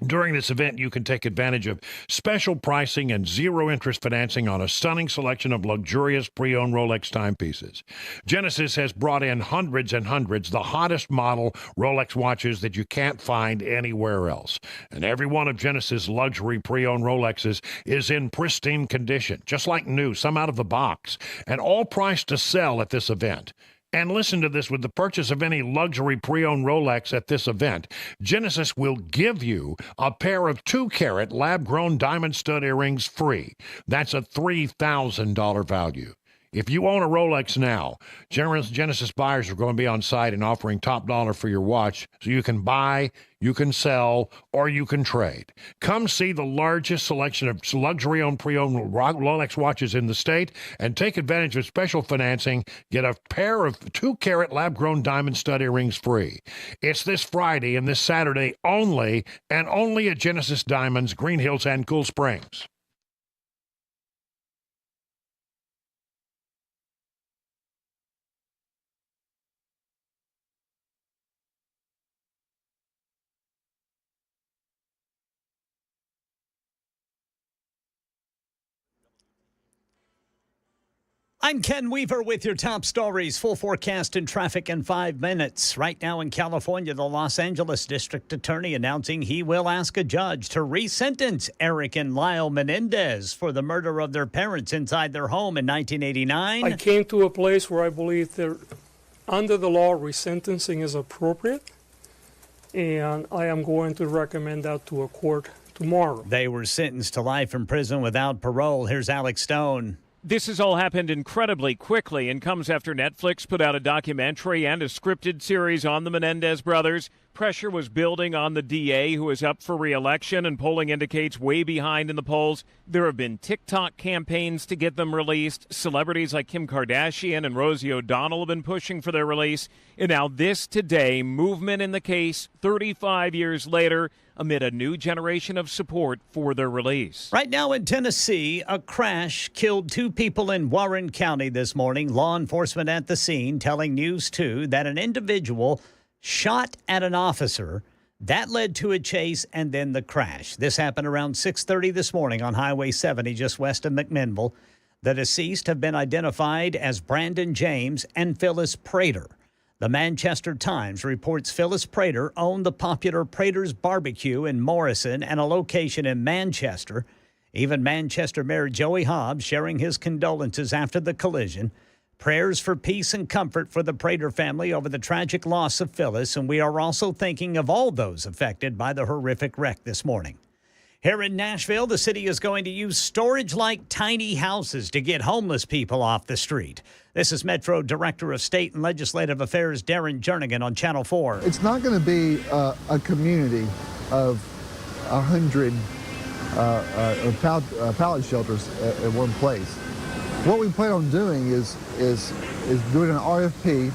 During this event, you can take advantage of special pricing and zero-interest financing on a stunning selection of luxurious pre-owned Rolex timepieces. Genesis has brought in hundreds and hundreds, the hottest model Rolex watches that you can't find anywhere else. And every one of Genesis' luxury pre-owned Rolexes is in pristine condition, just like new, some out of the box, and all priced to sell at this event. And listen to this, with the purchase of any luxury pre-owned Rolex at this event, Genesis will give you a pair of 2-carat lab-grown diamond stud earrings free. That's a $3,000 value. If you own a Rolex now, Genesis buyers are going to be on site and offering top dollar for your watch, so you can buy, you can sell, or you can trade. Come see the largest selection of luxury-owned pre-owned Rolex watches in the state and take advantage of special financing. Get a pair of 2-carat lab-grown diamond stud earrings free. It's this Friday and this Saturday only, and only at Genesis Diamonds, Green Hills, and Cool Springs. I'm Ken Weaver with your top stories. Full forecast and traffic in 5 minutes. Right now in California, the Los Angeles District Attorney announcing he will ask a judge to resentence Eric and Lyle Menendez for the murder of their parents inside their home in 1989. I came to a place where I believe that under the law, resentencing is appropriate, and I am going to recommend that to a court tomorrow. They were sentenced to life in prison without parole. Here's Alex Stone. This has all happened incredibly quickly and comes after Netflix put out a documentary and a scripted series on the Menendez brothers. Pressure was building on the DA, who is up for re-election, and polling indicates way behind in the polls. There have been TikTok campaigns to get them released. Celebrities like Kim Kardashian and Rosie O'Donnell have been pushing for their release. And now this today, movement in the case 35 years later, amid a new generation of support for their release. Right now in Tennessee, a crash killed 2 people in Warren County this morning. Law enforcement at the scene telling News 2 that an individual shot at an officer. That led to a chase and then the crash. This happened around 6:30 this morning on Highway 70, just west of McMinnville. The deceased have been identified as Brandon James and Phyllis Prater. The Manchester Times reports Phyllis Prater owned the popular Prater's Barbecue in Morrison and a location in Manchester. Even Manchester Mayor Joey Hobbs sharing his condolences after the collision. Prayers for peace and comfort for the Prater family over the tragic loss of Phyllis, and we are also thinking of all those affected by the horrific wreck this morning. Here in Nashville, the city is going to use storage-like tiny houses to get homeless people off the street. This is Metro Director of State and Legislative Affairs Darren Jernigan on Channel 4. It's not going to be a community of 100 pallet shelters at one place. What we plan on doing is doing an RFP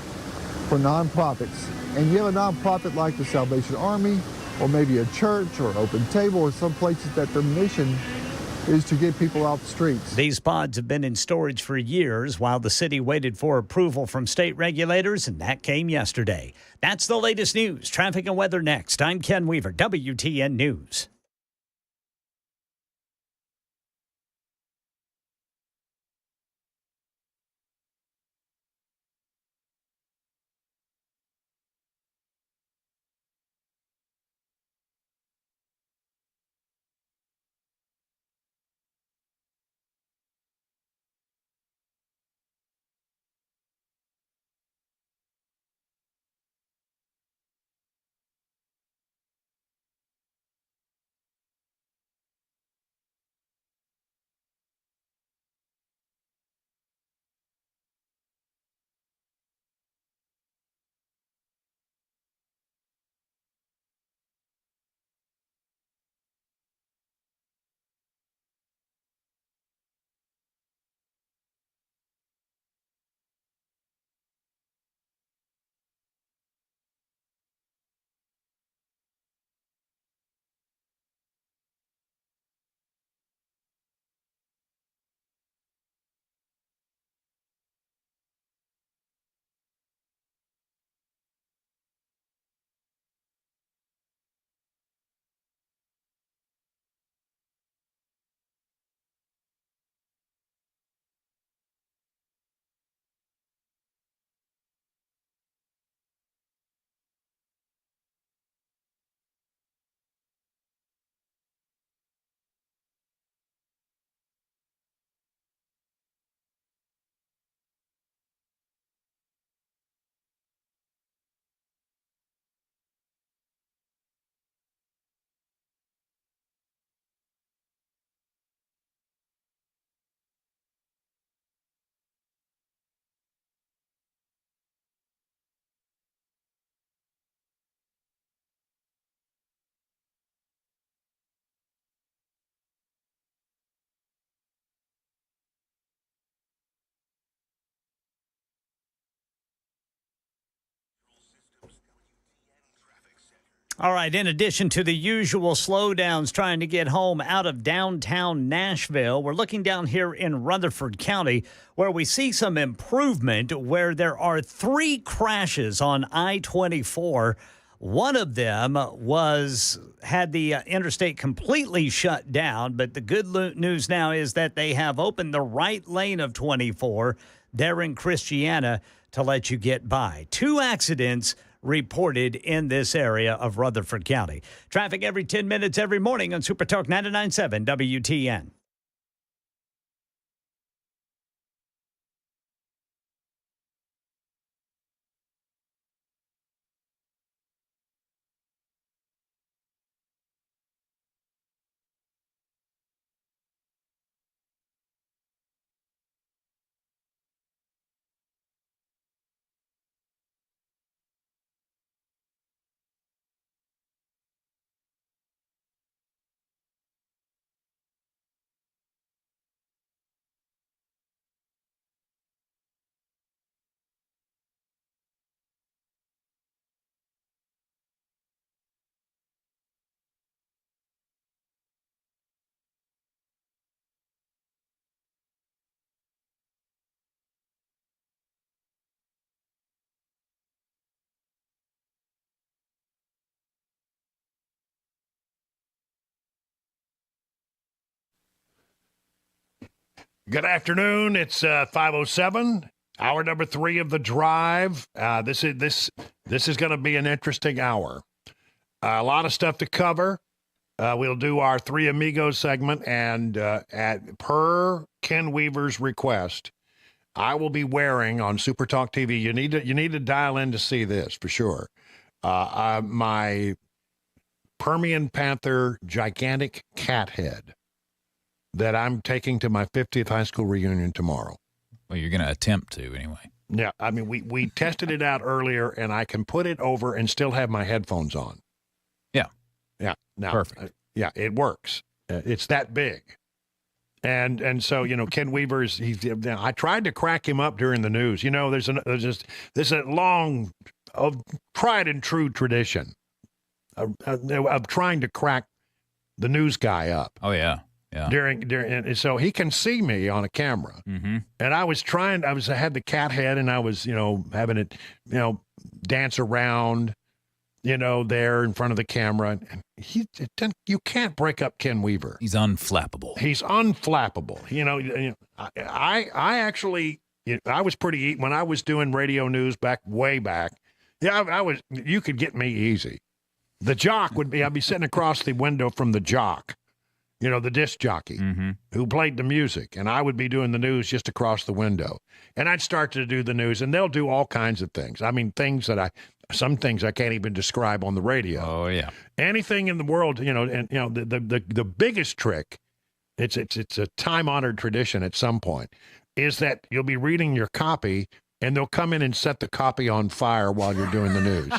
for nonprofits. And you have a nonprofit like the Salvation Army, or maybe a church or an open table, or some places that their mission is to get people off the streets. These pods have been in storage for years while the city waited for approval from state regulators, and that came yesterday. That's the latest news. Traffic and weather next. I'm Ken Weaver, WTN News. All right, in addition to the usual slowdowns trying to get home out of downtown Nashville, we're looking down here in Rutherford County where we see some improvement where there are 3 crashes on I-24. One of them had the interstate completely shut down, but the good news now is that they have opened the right lane of 24 there in Christiana to let you get by. 2 accidents reported in this area of Rutherford County. Traffic every 10 minutes every morning on Super Talk 99.7 WTN. Good afternoon. It's 5:07, hour number 3 of the drive. This is going to be an interesting hour. A lot of stuff to cover. We'll do our Three Amigos segment, and per Ken Weaver's request, I will be wearing on Super Talk TV. You need to dial in to see this for sure. My Permian Panther gigantic cat head that I'm taking to my 50th high school reunion tomorrow. Well, you're going to attempt to anyway. Yeah, I mean, we tested it out earlier, and I can put it over and still have my headphones on. Yeah. Yeah. Now, perfect. Yeah, it works. It's that big. And so, Ken Weaver's, I tried to crack him up during the news. There's a long, tried and true tradition of trying to crack the news guy up. Oh, yeah. Yeah. During, so he can see me on a camera. Mm-hmm. And I had the cat head, and I was, having it, dance around, there in front of the camera. And you can't break up Ken Weaver. He's unflappable. He's unflappable. I actually, I was pretty, when I was doing radio news way back. Yeah, you could get me easy. The jock I'd be sitting across the window from the jock. The disc jockey who played the music, and I would be doing the news just across the window. And I'd start to do the news, and they'll do all kinds of things. I mean, some things I can't even describe on the radio. Oh, yeah. Anything in the world, the biggest trick, it's a time-honored tradition at some point, is that you'll be reading your copy, and they'll come in and set the copy on fire while you're doing the news.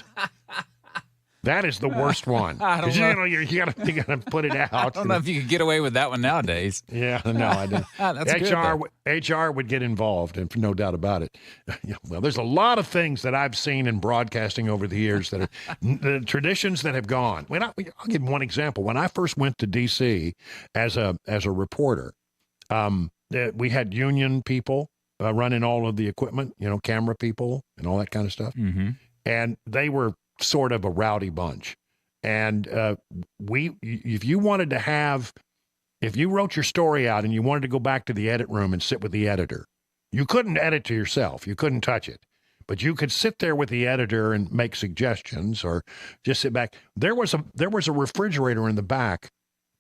That is the worst one. Because you gotta put it out. I don't know if you could get away with that one nowadays. Yeah, no, I don't. That's HR would get involved, and no doubt about it. Well, there's a lot of things that I've seen in broadcasting over the years that are the traditions that have gone. I'll give one example. When I first went to D.C. as a reporter, we had union people running all of the equipment, camera people and all that kind of stuff, and they were sort of a rowdy bunch. And if you wrote your story out and you wanted to go back to the edit room and sit with the editor, you couldn't edit to yourself. You couldn't touch it. But you could sit there with the editor and make suggestions or just sit back. There was a refrigerator in the back,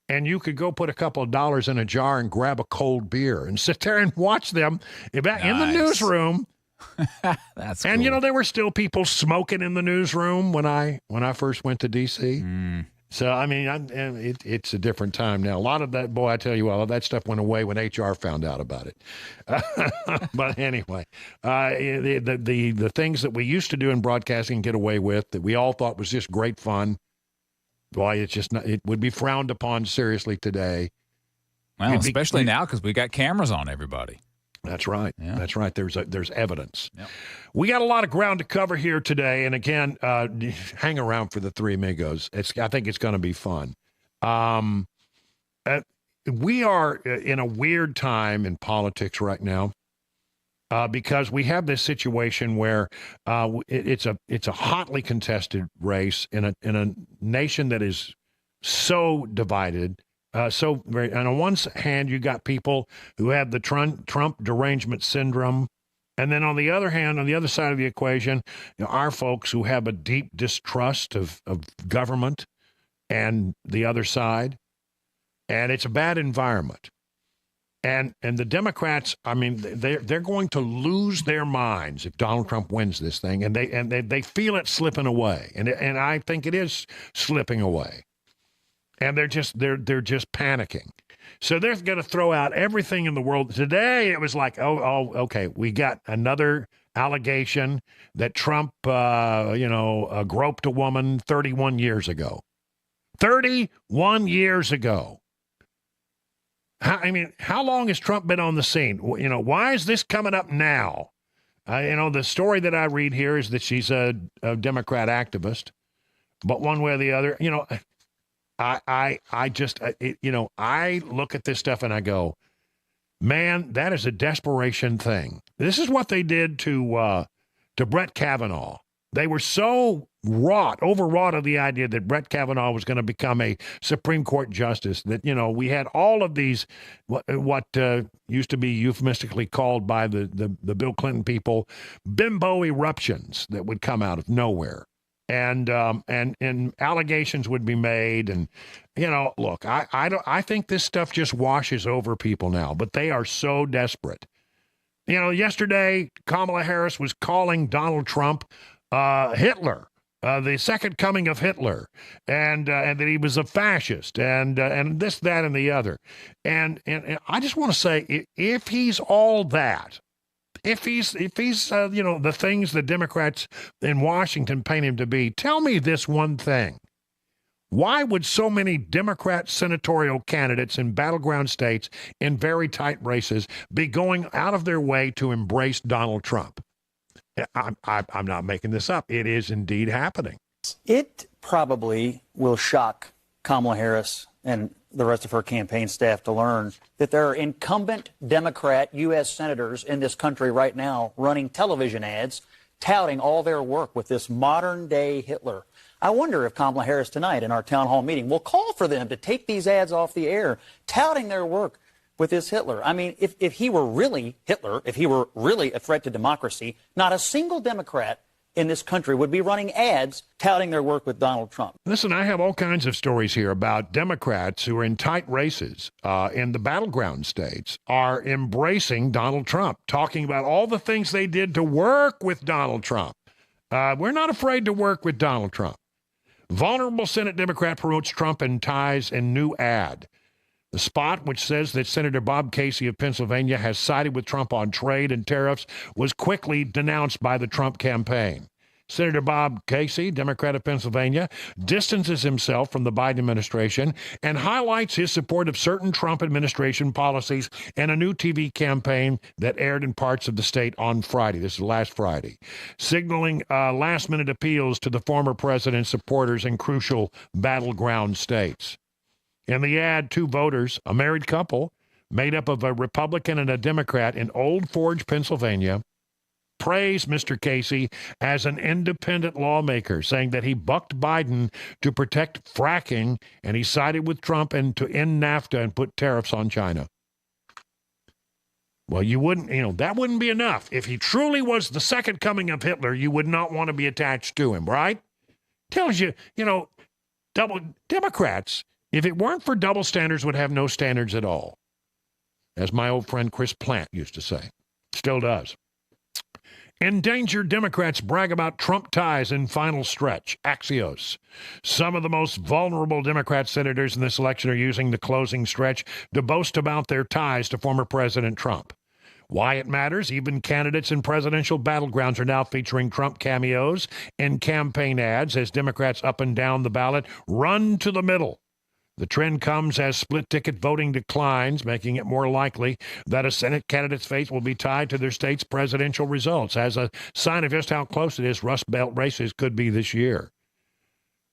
and you could go put a couple of dollars in a jar and grab a cold beer and sit there and watch them in the newsroom. That's and cool. there were still people smoking in the newsroom when I first went to DC. So I mean, it's a different time now. A lot of that, boy, I tell you, all of that stuff went away when HR found out about it. But anyway, the things that we used to do in broadcasting and get away with that we all thought was just great fun, boy, it's just not, it would be frowned upon seriously today. Well, especially now because we got cameras on everybody. That's right. Yeah. That's right. There's evidence. Yep. We got a lot of ground to cover here today, and again, hang around for the Three Amigos. I think it's going to be fun. We are in a weird time in politics right now because we have this situation where it's a hotly contested race in a nation that is so divided. And on one hand, you got people who have the Trump derangement syndrome. And then on the other hand, on the other side of the equation, our folks who have a deep distrust of government and the other side. And it's a bad environment. And the Democrats, I mean, they're going to lose their minds if Donald Trump wins this thing. And they feel it slipping away. And I think it is slipping away. And they're just panicking. So they're going to throw out everything in the world. Today it was like, okay, we got another allegation that Trump, groped a woman 31 years ago. 31 years ago. How long has Trump been on the scene? Why is this coming up now? The story that I read here is that she's a Democrat activist, but one way or the other, I look at this stuff and I go, man, that is a desperation thing. This is what they did to Brett Kavanaugh. They were so overwrought of the idea that Brett Kavanaugh was going to become a Supreme Court justice that, we had all of these, what used to be euphemistically called by the Bill Clinton people, bimbo eruptions that would come out of nowhere. And allegations would be made. And, look, I think this stuff just washes over people now, but they are so desperate. Yesterday, Kamala Harris was calling Donald Trump Hitler, the second coming of Hitler, and that he was a fascist, and this, that, and the other. And I just want to say, if he's all that, if he's the things the Democrats in Washington paint him to be, tell me this one thing. Why would so many Democrat senatorial candidates in battleground states in very tight races be going out of their way to embrace Donald Trump? I'm not making this up. It is indeed happening. It probably will shock Kamala Harris and the rest of her campaign staff to learn that there are incumbent Democrat U.S. senators in this country right now running television ads touting all their work with this modern-day Hitler. I wonder if Kamala Harris tonight in our town hall meeting will call for them to take these ads off the air, touting their work with this Hitler. I mean, if he were really Hitler, if he were really a threat to democracy, not a single Democrat in this country would be running ads touting their work with Donald Trump. Listen, I have all kinds of stories here about Democrats who are in tight races in the battleground states are embracing Donald Trump, talking about all the things they did to work with Donald Trump. We're not afraid to work with Donald Trump. Vulnerable Senate Democrat promotes Trump and ties in new ad. The spot, which says that Senator Bob Casey of Pennsylvania has sided with Trump on trade and tariffs, was quickly denounced by the Trump campaign. Senator Bob Casey, Democrat of Pennsylvania, distances himself from the Biden administration and highlights his support of certain Trump administration policies in a new TV campaign that aired in parts of the state on Friday. This is last Friday, signaling last-minute appeals to the former president's supporters in crucial battleground states. In the ad, two voters, a married couple, made up of a Republican and a Democrat in Old Forge, Pennsylvania, praised Mr. Casey as an independent lawmaker, saying that he bucked Biden to protect fracking and he sided with Trump and to end NAFTA and put tariffs on China. Well, that wouldn't be enough. If he truly was the second coming of Hitler, you would not want to be attached to him, right? Tells you, Democrats, if it weren't for double standards, would have no standards at all. As my old friend Chris Plant used to say. Still does. Endangered Democrats brag about Trump ties in final stretch. Axios. Some of the most vulnerable Democrat senators in this election are using the closing stretch to boast about their ties to former President Trump. Why it matters, even candidates in presidential battlegrounds are now featuring Trump cameos in campaign ads as Democrats up and down the ballot run to the middle. The trend comes as split-ticket voting declines, making it more likely that a Senate candidate's fate will be tied to their state's presidential results. As a sign of just how close it is, Rust Belt races could be this year.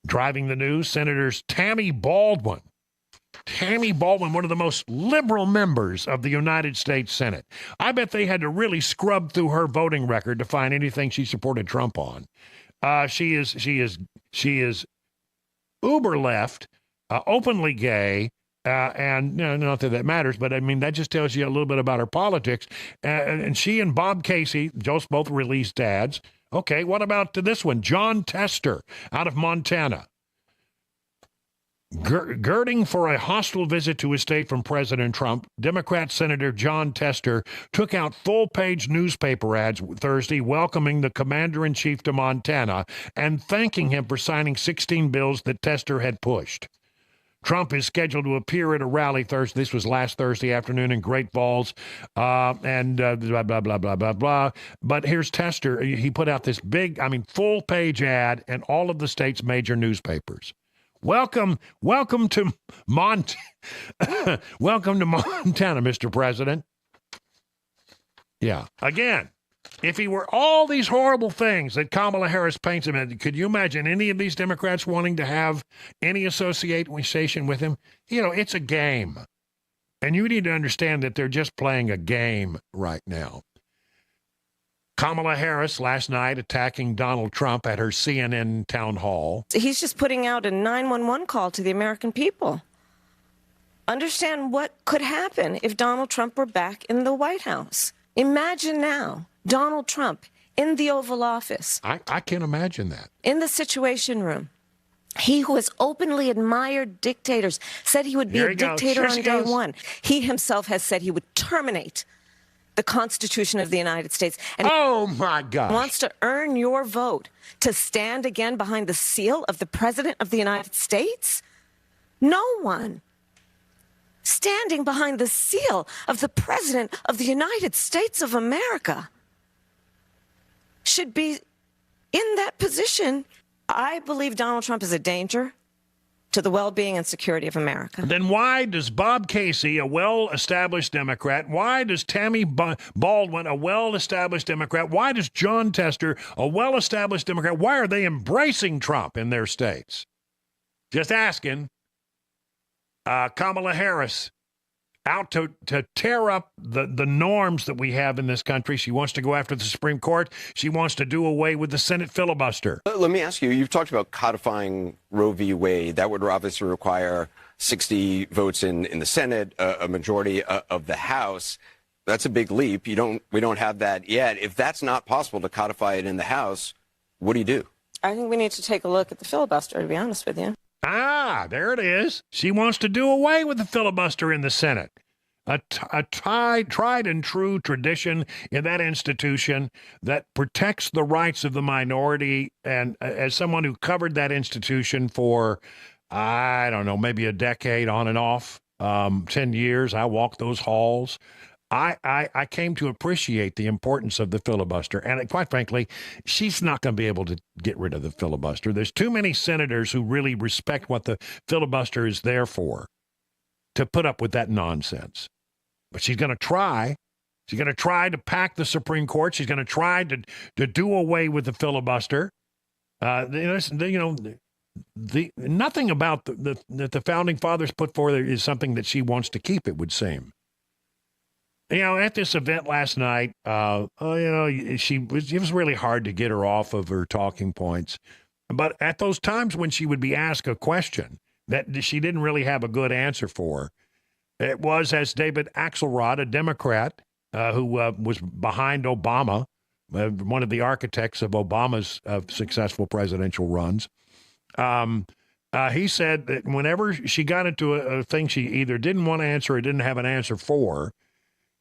Driving the news, Senators Tammy Baldwin, one of the most liberal members of the United States Senate. I bet they had to really scrub through her voting record to find anything she supported Trump on. She is uber left, openly gay, and not that that matters, but I mean, that just tells you a little bit about her politics. And she and Bob Casey, both released dads. Okay, what about this one? John Tester out of Montana. Girding for a hostile visit to his state from President Trump, Democrat Senator John Tester took out full-page newspaper ads Thursday welcoming the commander-in-chief to Montana and thanking him for signing 16 bills that Tester had pushed. Trump is scheduled to appear at a rally Thursday. This was last Thursday afternoon in Great Falls, and blah, blah, blah, blah, blah, blah. But here's Tester. He put out this big, full-page ad in all of the state's major newspapers. Welcome to Montana, Mr. President. Yeah. Again, if he were all these horrible things that Kamala Harris paints him in, could you imagine any of these Democrats wanting to have any association with him? It's a game. And you need to understand that they're just playing a game right now. Kamala Harris last night attacking Donald Trump at her CNN town hall. He's just putting out a 911 call to the American people. Understand what could happen if Donald Trump were back in the White House. Imagine now Donald Trump in the Oval Office. I can't imagine that. In the Situation Room. He who has openly admired dictators, said he would be a dictator on day one. He himself has said he would terminate the Constitution of the United States. And oh, my God. Wants to earn your vote to stand again behind the seal of the President of the United States? No one standing behind the seal of the President of the United States of America should be in that position. I believe Donald Trump is a danger to the well-being and security of America. Then why does Bob Casey, a well-established Democrat, why does Tammy Baldwin, a well-established Democrat, why does John Tester, a well-established Democrat, why are they embracing Trump in their states? Just asking. Kamala Harris out to tear up the norms that we have in this country. She wants to go after the Supreme Court. She wants to do away with the Senate filibuster. Let me ask you, you've talked about codifying Roe v. Wade. That would obviously require 60 votes in the Senate, a majority of the House. That's a big leap. We don't have that yet. If that's not possible to codify it in the House, what do you do? I think we need to take a look at the filibuster, to be honest with you. There it is. She wants to do away with the filibuster in the Senate. A tried and true tradition in that institution that protects the rights of the minority. And as someone who covered that institution for, I don't know, maybe a decade on and off, 10 years, I walked those halls. I came to appreciate the importance of the filibuster. And quite frankly, she's not going to be able to get rid of the filibuster. There's too many senators who really respect what the filibuster is there for to put up with that nonsense. But she's going to try. She's going to try to pack the Supreme Court. She's going to try to do away with the filibuster. Nothing about that the Founding Fathers put forward is something that she wants to keep, it would seem. At this event last night, it was really hard to get her off of her talking points. But at those times when she would be asked a question that she didn't really have a good answer for, it was as David Axelrod, a Democrat who was behind Obama, one of the architects of Obama's successful presidential runs. He said that whenever she got into a thing she either didn't want to answer or didn't have an answer for,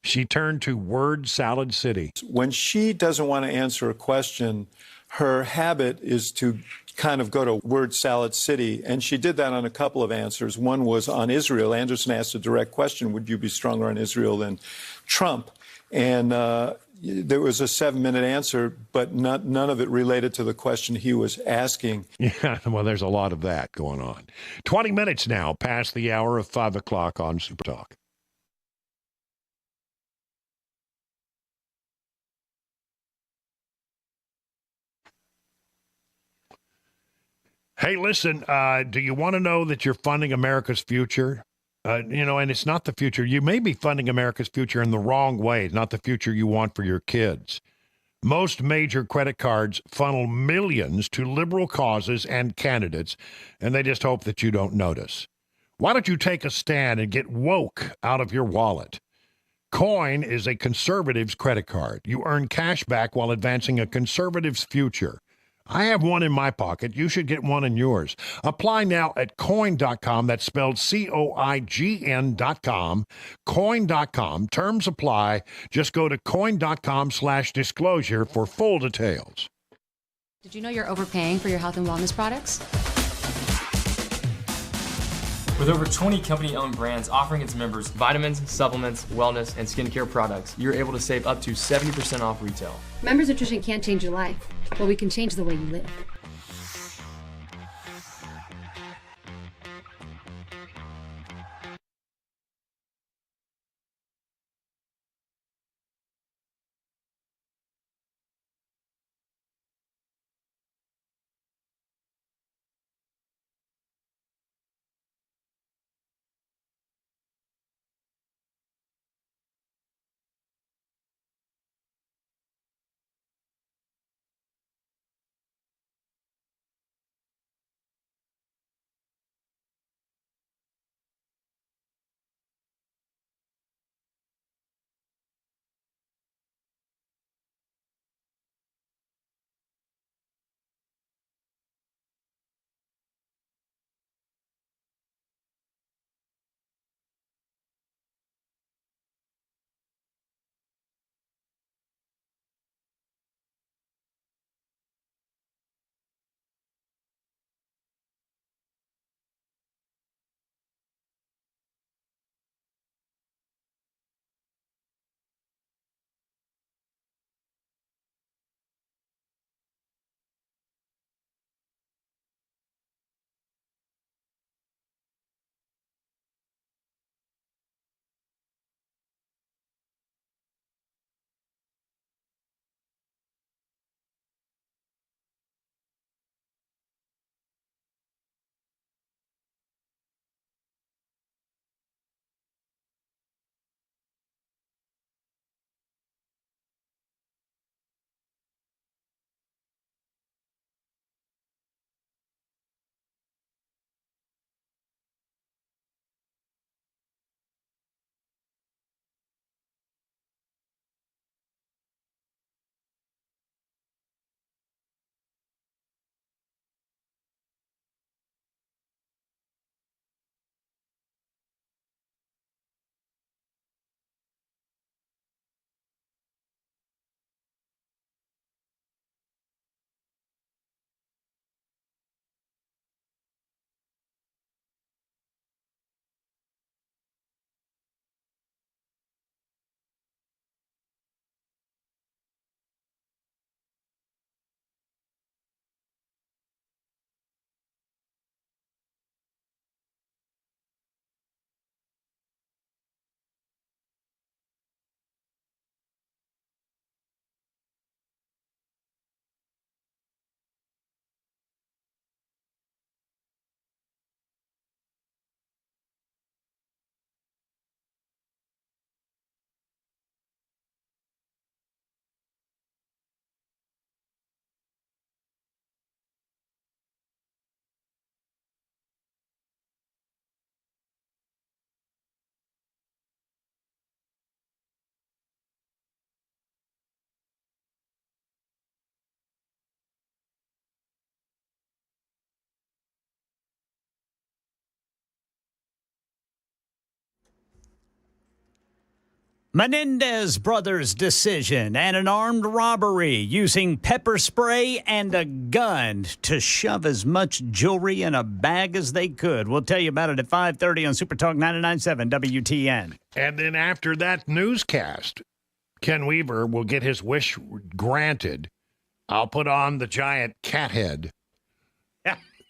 she turned to word salad city. When she doesn't want to answer a question, her habit is to kind of go to word salad city. And she did that on a couple of answers. One was on Israel. Anderson asked a direct question, would you be stronger on Israel than Trump? And there was a 7-minute answer, but none of it related to the question he was asking. Yeah, well, there's a lot of that going on. 20 minutes now past the hour of 5 o'clock on Super Talk. Hey, listen, do you want to know that you're funding America's future? And it's not the future. You may be funding America's future in the wrong way. It's not the future you want for your kids. Most major credit cards funnel millions to liberal causes and candidates, and they just hope that you don't notice. Why don't you take a stand and get woke out of your wallet? Coin is a conservative's credit card. You earn cash back while advancing a conservative's future. I have one in my pocket. You should get one in yours. Apply now at coin.com. That's spelled COIGN.com. Coin.com. Terms apply. Just go to coin.com/disclosure for full details. Did you know you're overpaying for your health and wellness products? With over 20 company-owned brands offering its members vitamins, supplements, wellness, and skincare products, you're able to save up to 70% off retail. Members Nutrition can't change your life, but we can change the way you live. Menendez brothers' decision and an armed robbery using pepper spray and a gun to shove as much jewelry in a bag as they could. We'll tell you about it at 5:30 on Super Talk 99.7 WTN. And then after that newscast, Ken Weaver will get his wish granted, I'll put on the giant cat head,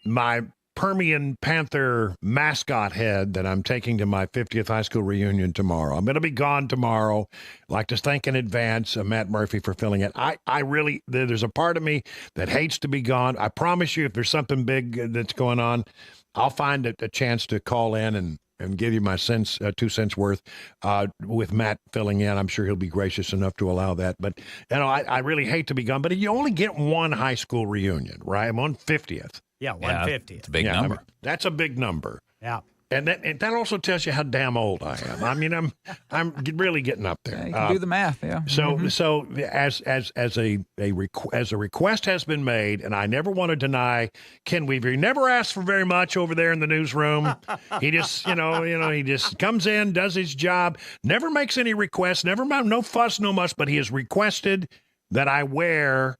my Permian Panther mascot head that I'm taking to my 50th high school reunion tomorrow. I'm going to be gone tomorrow. I'd like to thank in advance Matt Murphy for filling it. I really, there's a part of me that hates to be gone. I promise you, if there's something big that's going on, I'll find a chance to call in and give you my 2 cents worth with Matt filling in. I'm sure he'll be gracious enough to allow that. But, I really hate to be gone. But you only get one high school reunion, right? I'm on 50th. Yeah, 150th. It's a big number. That's a big number. Yeah. And that also tells you how damn old I am. I mean, I'm really getting up there. Yeah, you can do the math, yeah. So as a request has been made, and I never want to deny Ken Weaver. He never asks for very much over there in the newsroom. He just, he just comes in, does his job, never makes any requests, no fuss, no muss. But he has requested that I wear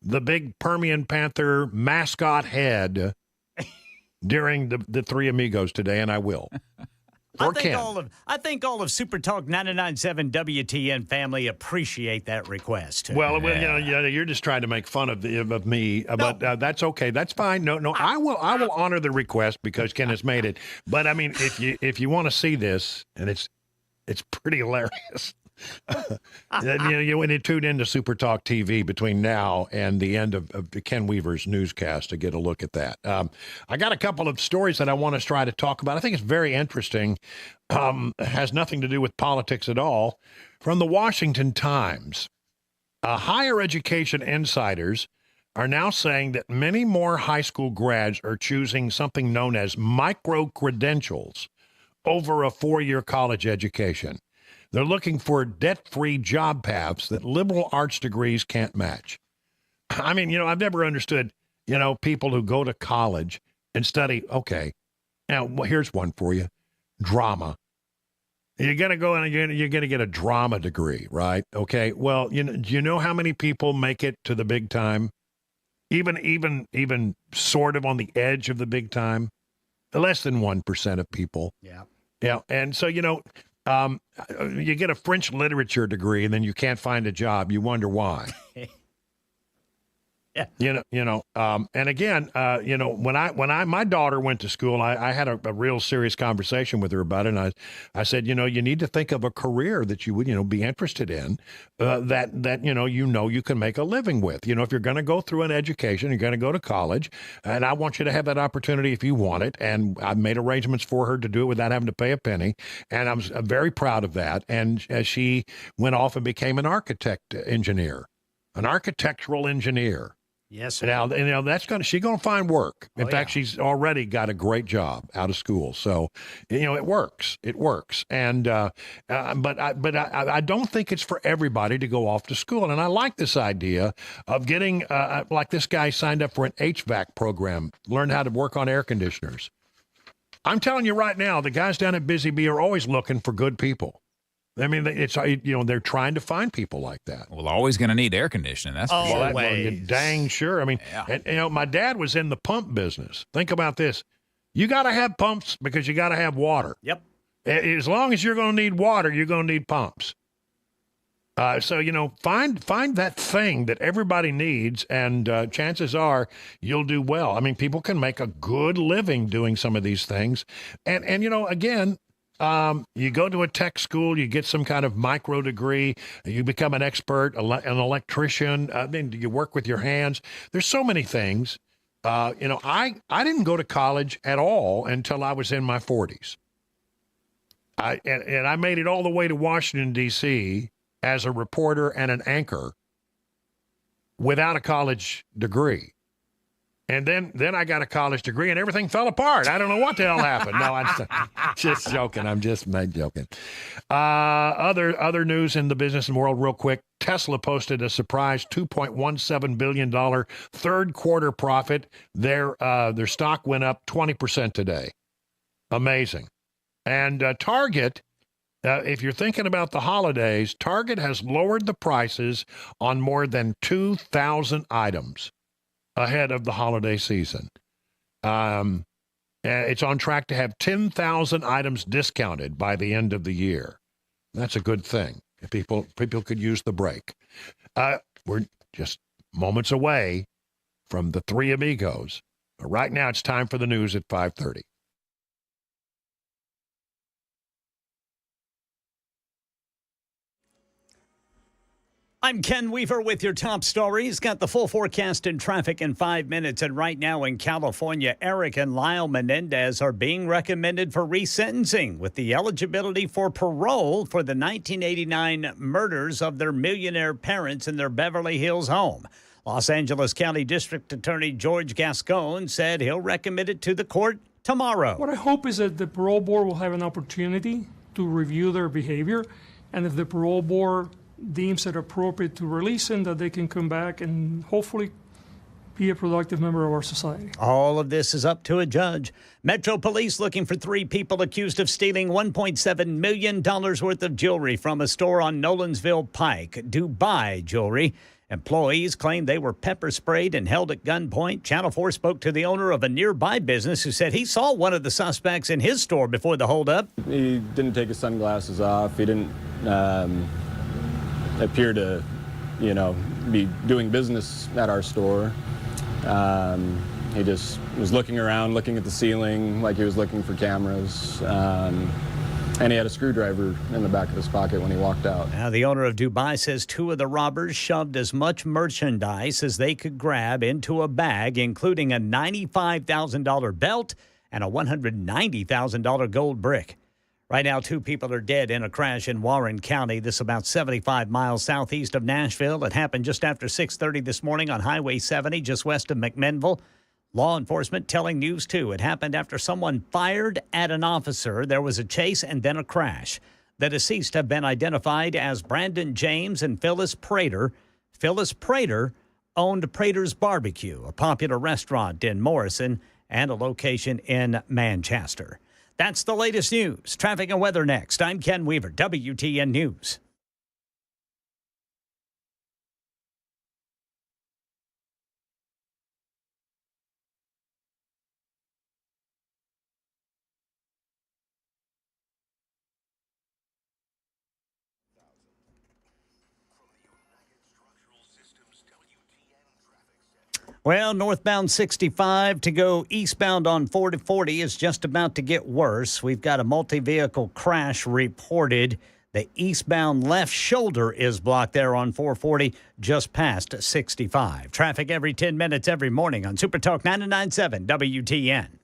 the big Permian Panther mascot head during the Three Amigos today, and I will. I think all of Super Talk 99.7 WTN family appreciate that request. Well, you're just trying to make fun of me, but that's okay. That's fine. No, I will honor the request because Ken has made it. But I mean, if you want to see this, and it's pretty hilarious. When you tune into Super Talk TV between now and the end of Ken Weaver's newscast to get a look at that. I got a couple of stories that I want to try to talk about. I think it's very interesting. It has nothing to do with politics at all. From the Washington Times, higher education insiders are now saying that many more high school grads are choosing something known as micro-credentials over a 4-year college education. They're looking for debt-free job paths that liberal arts degrees can't match. I mean, I've never understood, people who go to college and study. Okay, now here's one for you: drama. You're gonna go and you're gonna get a drama degree, right? Okay. Well, do you know how many people make it to the big time? Even sort of on the edge of the big time. Less than 1% of people. Yeah. Yeah, and so you get a French literature degree and then you can't find a job. You wonder why. Yeah. And again, when my daughter went to school, I had a real serious conversation with her about it. And I said, you need to think of a career that you would, be interested in, that you can make a living with. If you're going to go through an education, you're going to go to college, and I want you to have that opportunity if you want it. And I've made arrangements for her to do it without having to pay a penny. And I'm very proud of that. And she went off and became an architectural engineer. Yes, sir. Now, she's going to find work. In fact, she's already got a great job out of school. So, it works. It works. And but I don't think it's for everybody to go off to school. And I like this idea of getting like this guy signed up for an HVAC program, learned how to work on air conditioners. I'm telling you right now, the guys down at Busy Bee are always looking for good people. I mean, it's they're trying to find people like that. Well, always going to need air conditioning. That's for sure. Well, dang sure. I mean, and, my dad was in the pump business. Think about this: you got to have pumps because you got to have water. Yep. As long as you're going to need water, you're going to need pumps. So find that thing that everybody needs, and chances are you'll do well. I mean, people can make a good living doing some of these things, and again. You go to a tech school, you get some kind of micro degree, you become an expert, an electrician, then you work with your hands. There's so many things. I didn't go to college at all until I was in my 40s. And I made it all the way to Washington, D.C. as a reporter and an anchor without a college degree. And then I got a college degree and everything fell apart. I don't know what the hell happened. No, I'm just joking. I'm just joking. Other news in the business world real quick. Tesla posted a surprise $2.17 billion third quarter profit. Their stock went up 20% today. Amazing. And Target, if you're thinking about the holidays, Target has lowered the prices on more than 2,000 items ahead of the holiday season. It's on track to have 10,000 items discounted by the end of the year. That's a good thing. People could use the break. We're just moments away from the Three Amigos. But right now, it's time for the news at 5:30. I'm Ken Weaver with your top stories. Got the full forecast and traffic in 5 minutes. And right now in California, Eric and Lyle Menendez are being recommended for resentencing with the eligibility for parole for the 1989 murders of their millionaire parents in their Beverly Hills home. Los Angeles County District Attorney George Gascon said he'll recommend it to the court tomorrow. What I hope is that the parole board will have an opportunity to review their behavior, and if the parole board deems it appropriate to release them, that they can come back and hopefully be a productive member of our society. All of this is up to a judge. Metro Police looking for 3 people accused of stealing $1.7 million worth of jewelry from a store on Nolensville Pike. Dubai Jewelry. Employees claim they were pepper sprayed and held at gunpoint. Channel 4 spoke to the owner of a nearby business who said he saw one of the suspects in his store before the holdup. He didn't take his sunglasses off. He didn't appear to, be doing business at our store. He just was looking around, looking at the ceiling like he was looking for cameras. And he had a screwdriver in the back of his pocket when he walked out. Now, the owner of Dubai says 2 of the robbers shoved as much merchandise as they could grab into a bag, including a $95,000 belt and a $190,000 gold brick. Right now, 2 people are dead in a crash in Warren County. This about 75 miles southeast of Nashville. It happened just after 6:30 this morning on Highway 70, just west of McMinnville. Law enforcement telling News 2 it happened after someone fired at an officer. There was a chase and then a crash. The deceased have been identified as Brandon James and Phyllis Prater. Phyllis Prater owned Prater's Barbecue, a popular restaurant in Morrison and a location in Manchester. That's the latest news. Traffic and weather next. I'm Ken Weaver, WTN News. Well, northbound 65 to go eastbound on 440 is just about to get worse. We've got a multi-vehicle crash reported. The eastbound left shoulder is blocked there on 440 just past 65. Traffic every 10 minutes every morning on Super Talk 99.7 WTN.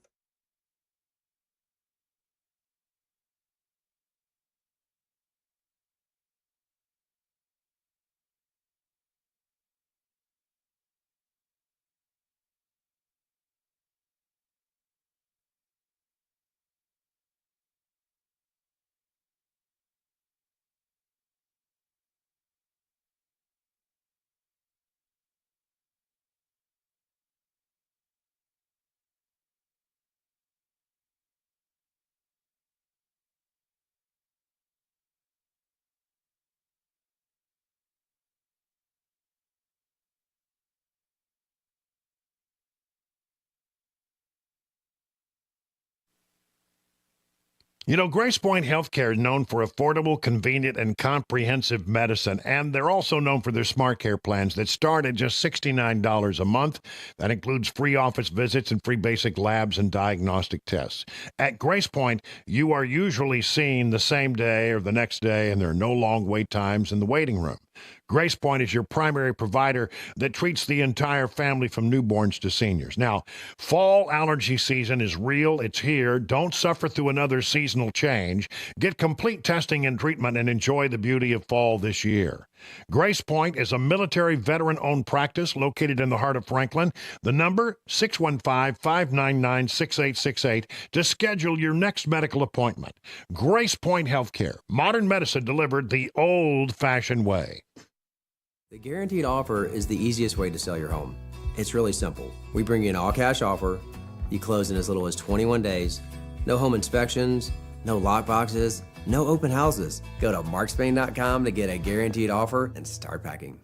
Grace Point Healthcare is known for affordable, convenient, and comprehensive medicine, and they're also known for their smart care plans that start at just $69 a month. That includes free office visits and free basic labs and diagnostic tests. At Grace Point, you are usually seen the same day or the next day, and there are no long wait times in the waiting room. Grace Point is your primary provider that treats the entire family from newborns to seniors. Now, fall allergy season is real. It's here. Don't suffer through another seasonal change. Get complete testing and treatment and enjoy the beauty of fall this year. Grace Point is a military veteran-owned practice located in the heart of Franklin. The number, 615-599-6868 to schedule your next medical appointment. Grace Point Healthcare, modern medicine delivered the old-fashioned way. The guaranteed offer is the easiest way to sell your home. It's really simple. We bring you an all-cash offer. You close in as little as 21 days. No home inspections, no lock boxes, no open houses. Go to markspain.com to get a guaranteed offer and start packing.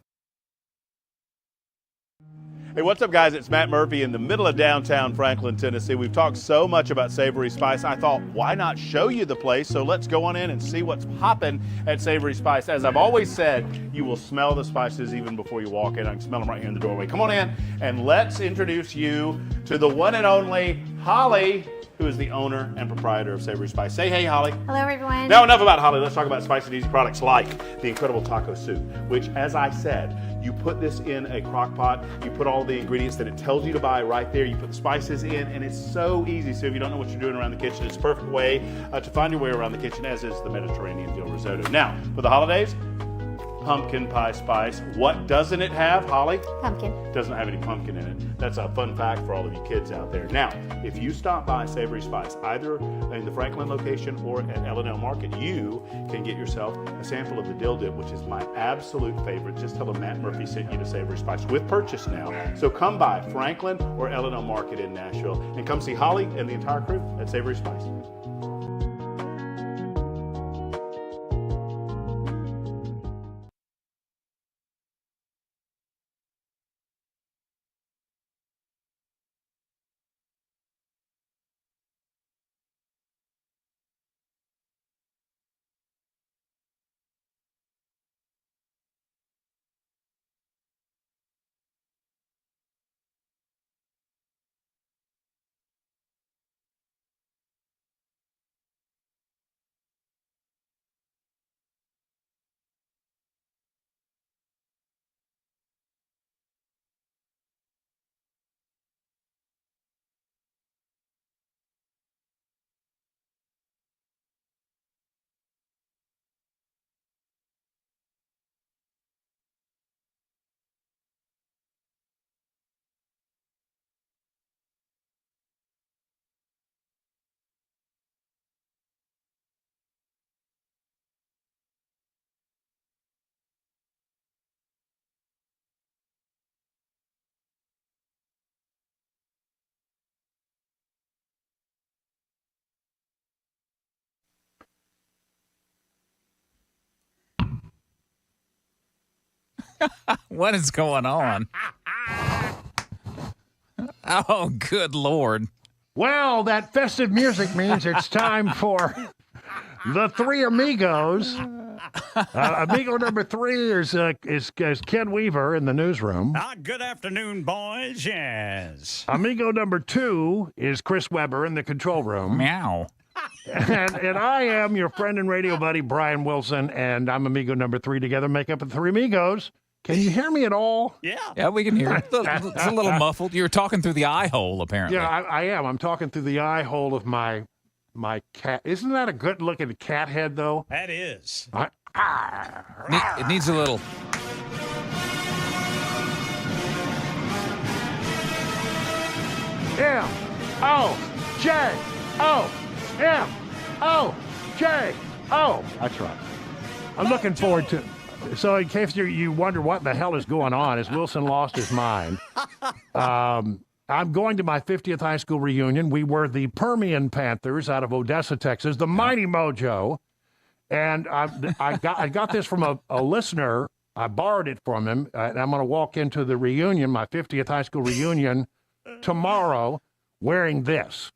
Hey, what's up, guys? It's Matt Murphy in the middle of downtown Franklin, Tennessee. We've talked so much about Savory Spice. I thought, why not show you the place? So let's go on in and see what's popping at Savory Spice. As I've always said, you will smell the spices even before you walk in. I can smell them right here in the doorway. Come on in and let's introduce you to the one and only Holly, who is the owner and proprietor of Savory Spice. Say hey, Holly. Hello, everyone. Now, enough about Holly. Let's talk about spicy and easy products like the incredible taco soup, which, as I said, you put this in a crock pot, you put all the ingredients that it tells you to buy right there, you put the spices in, and it's so easy. So if you don't know what you're doing around the kitchen, it's a perfect way to find your way around the kitchen, as is the Mediterranean dill risotto. Now, for the holidays, pumpkin pie spice. What doesn't it have, Holly? Pumpkin. Doesn't have any pumpkin in it. That's a fun fact for all of you kids out there. Now, if you stop by Savory Spice, either in the Franklin location or at L&L Market, you can get yourself a sample of the dill dip, which is my absolute favorite. Just tell them Matt Murphy sent you to Savory Spice with purchase now. So come by Franklin or L&L Market in Nashville and come see Holly and the entire crew at Savory Spice. What is going on? Oh, good Lord. Well, that festive music means it's time for the Three Amigos. Amigo number 3 is Ken Weaver in the newsroom. Good afternoon, boys. Yes. Amigo number 2 is Chris Weber in the control room. Meow. And I am your friend and radio buddy, Brian Wilson, and I'm Amigo number 3. Together make up the Three Amigos. Can you hear me at all? Yeah. Yeah, we can hear it. It's a little muffled. You were talking through the eye hole, apparently. Yeah, I am. I'm talking through the eye hole of my cat. Isn't that a good-looking cat head, though? That is. It needs a little... M-O-J-O-M-O-J-O. That's right. I'm looking forward to... So in case you wonder what the hell is going on, as Wilson lost his mind, I'm going to my 50th high school reunion. We were the Permian Panthers out of Odessa, Texas, the Mighty Mojo. And I got this from a listener. I borrowed it from him. And I'm going to walk into the reunion, my 50th high school reunion, tomorrow wearing this.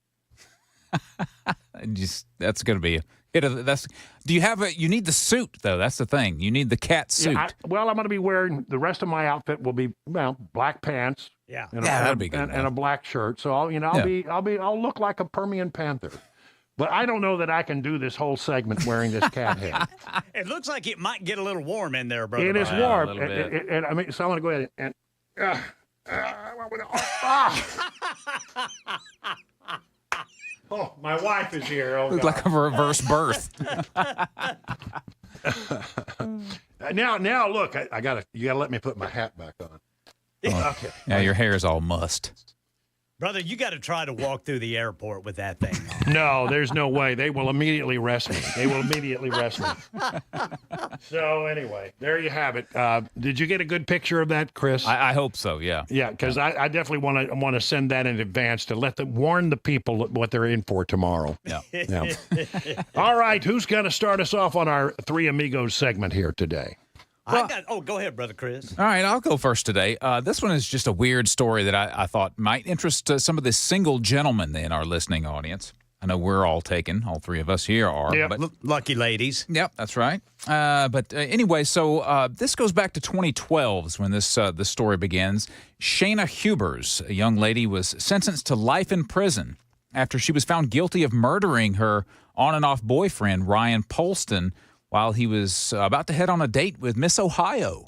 That's going to be... Do you have you need the suit, though. That's the thing. You need the cat suit. Yeah, I'm going to be wearing, the rest of my outfit will be, black pants. Yeah. That'll be good. And a black shirt. So I'll look like a Permian Panther. But I don't know that I can do this whole segment wearing this cat head. It looks like it might get a little warm in there, brother. It is warm. A little bit. I mean, so I want to go ahead and oh, my wife is here. Oh, looks like a reverse birth. Now look, you gotta let me put my hat back on. Okay. Yeah, your hair is all mussed. Brother, you got to try to walk through the airport with that thing on. No, there's no way. They will immediately arrest me. So anyway, there you have it. Did you get a good picture of that, Chris? I hope so, yeah. Yeah, because I definitely want to send that in advance to warn the people what they're in for tomorrow. Yeah. All right, who's going to start us off on our Three Amigos segment here today? Go ahead, Brother Chris. All right, I'll go first today. This one is just a weird story that I thought might interest some of the single gentlemen in our listening audience. I know we're all taken. All three of us here are. Yep. But, lucky ladies. Yep, that's right. Anyway, so this goes back to 2012 is when this story begins. Shayna Hubers, a young lady, was sentenced to life in prison after she was found guilty of murdering her on and off boyfriend, Ryan Polston, while he was about to head on a date with Miss Ohio.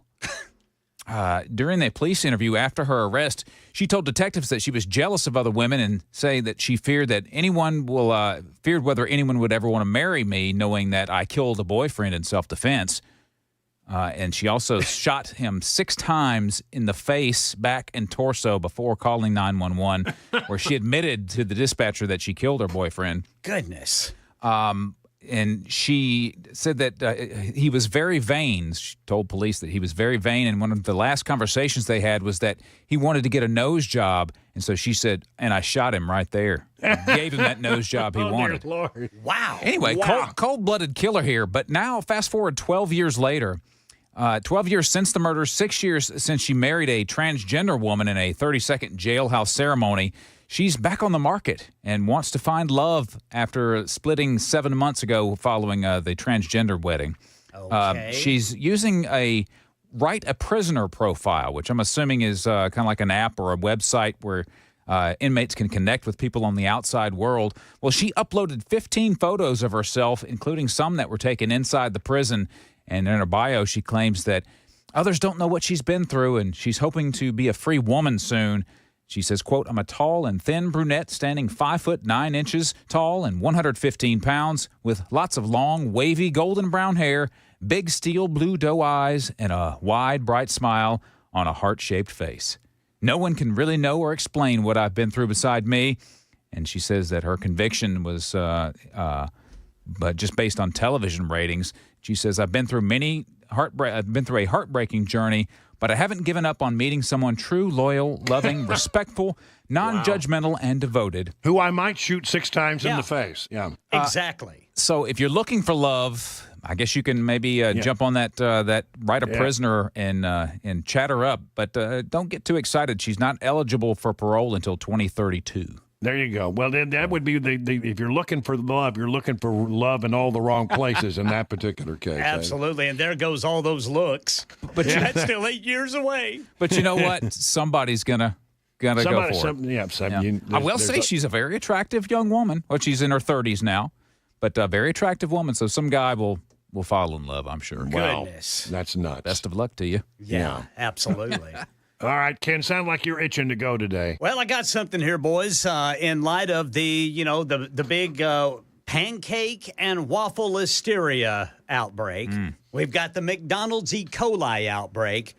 During a police interview after her arrest, she told detectives that she was jealous of other women and say that she feared whether anyone would ever want to marry me, knowing that I killed a boyfriend in self-defense. And she also shot him 6 times in the face, back, and torso before calling 911, where she admitted to the dispatcher that she killed her boyfriend. Goodness. And she said that he was very vain. She told police that he was very vain, and one of the last conversations they had was that he wanted to get a nose job, and so she said, and I shot him right there. Gave him that nose job he wanted. Dear Lord. Wow. Anyway, cold-blooded killer here, but now fast forward 12 years later, 12 years since the murder, 6 years since she married a transgender woman in a 30-second jailhouse ceremony. She's back on the market and wants to find love after splitting 7 months ago following the transgender wedding. Okay. She's using a Write a Prisoner profile, which I'm assuming is kind of like an app or a website where inmates can connect with people on the outside world. Well, she uploaded 15 photos of herself, including some that were taken inside the prison. And in her bio, she claims that others don't know what she's been through, and she's hoping to be a free woman soon. She says, quote, I'm a tall and thin brunette standing 5 foot 9 inches tall and 115 pounds with lots of long, wavy, golden brown hair, big steel blue doe eyes, and a wide, bright smile on a heart-shaped face. No one can really know or explain what I've been through beside me. And she says that her conviction was but just based on television ratings. She says, I've been through a heartbreaking journey, but I haven't given up on meeting someone true, loyal, loving, respectful, non-judgmental, and devoted. Who I might shoot 6 times in the face. Yeah. Exactly. So if you're looking for love, I guess you can maybe jump on that Write a Prisoner and chat her up. But don't get too excited. She's not eligible for parole until 2032. There you go. Well, then that would be if you're looking for love, you're looking for love in all the wrong places in that particular case. Absolutely. And there goes all those looks. But that's still 8 years away. But you know what? Somebody's gonna go for it. I will say she's a very attractive young woman. Well, she's in her 30s now, but a very attractive woman. So some guy will fall in love, I'm sure. Goodness. Wow. That's nuts. Best of luck to you. Yeah. Absolutely. All right, Ken, sound like you're itching to go today. Well, I got something here, boys. In light of the big pancake and waffle listeria outbreak, we've got the McDonald's E. coli outbreak.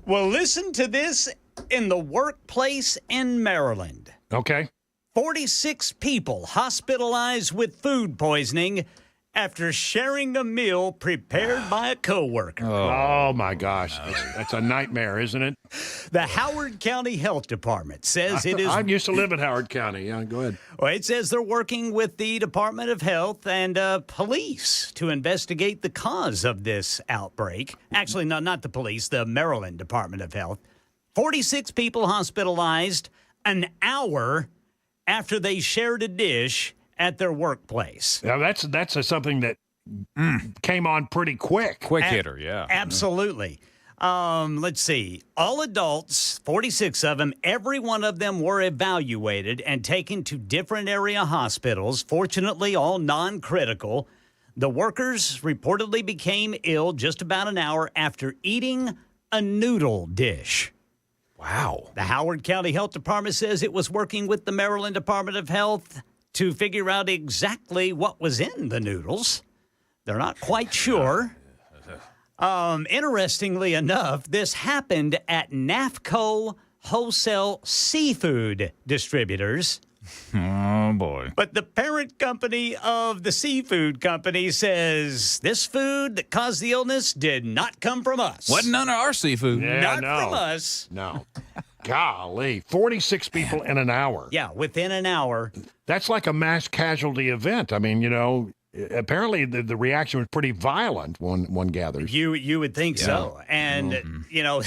Well, listen to this in the workplace in Maryland. Okay. 46 people hospitalized with food poisoning after sharing a meal prepared by a coworker. Oh my gosh. That's a nightmare, isn't it? The Howard County Health Department says it is... I used to live in Howard County. Yeah, go ahead. Well, it says they're working with the Department of Health and police to investigate the cause of this outbreak. Actually, no, not the police, the Maryland Department of Health. 46 people hospitalized an hour after they shared a dish at their workplace. Now, that's something that came on pretty quick. Quick hitter, yeah. Absolutely. Let's see. All adults, 46 of them, every one of them were evaluated and taken to different area hospitals, fortunately all non-critical. The workers reportedly became ill just about an hour after eating a noodle dish. Wow. The Howard County Health Department says it was working with the Maryland Department of Health to figure out exactly what was in the noodles. They're not quite sure. Interestingly enough, this happened at NAFCO Wholesale Seafood Distributors. Oh, boy. But the parent company of the seafood company says this food that caused the illness did not come from us. Wasn't none of our seafood. Not from us. No. Golly, 46 people in an hour. Yeah, within an hour. That's like a mass casualty event. I mean, apparently the reaction was pretty violent. One gathers. You would think so, and you know.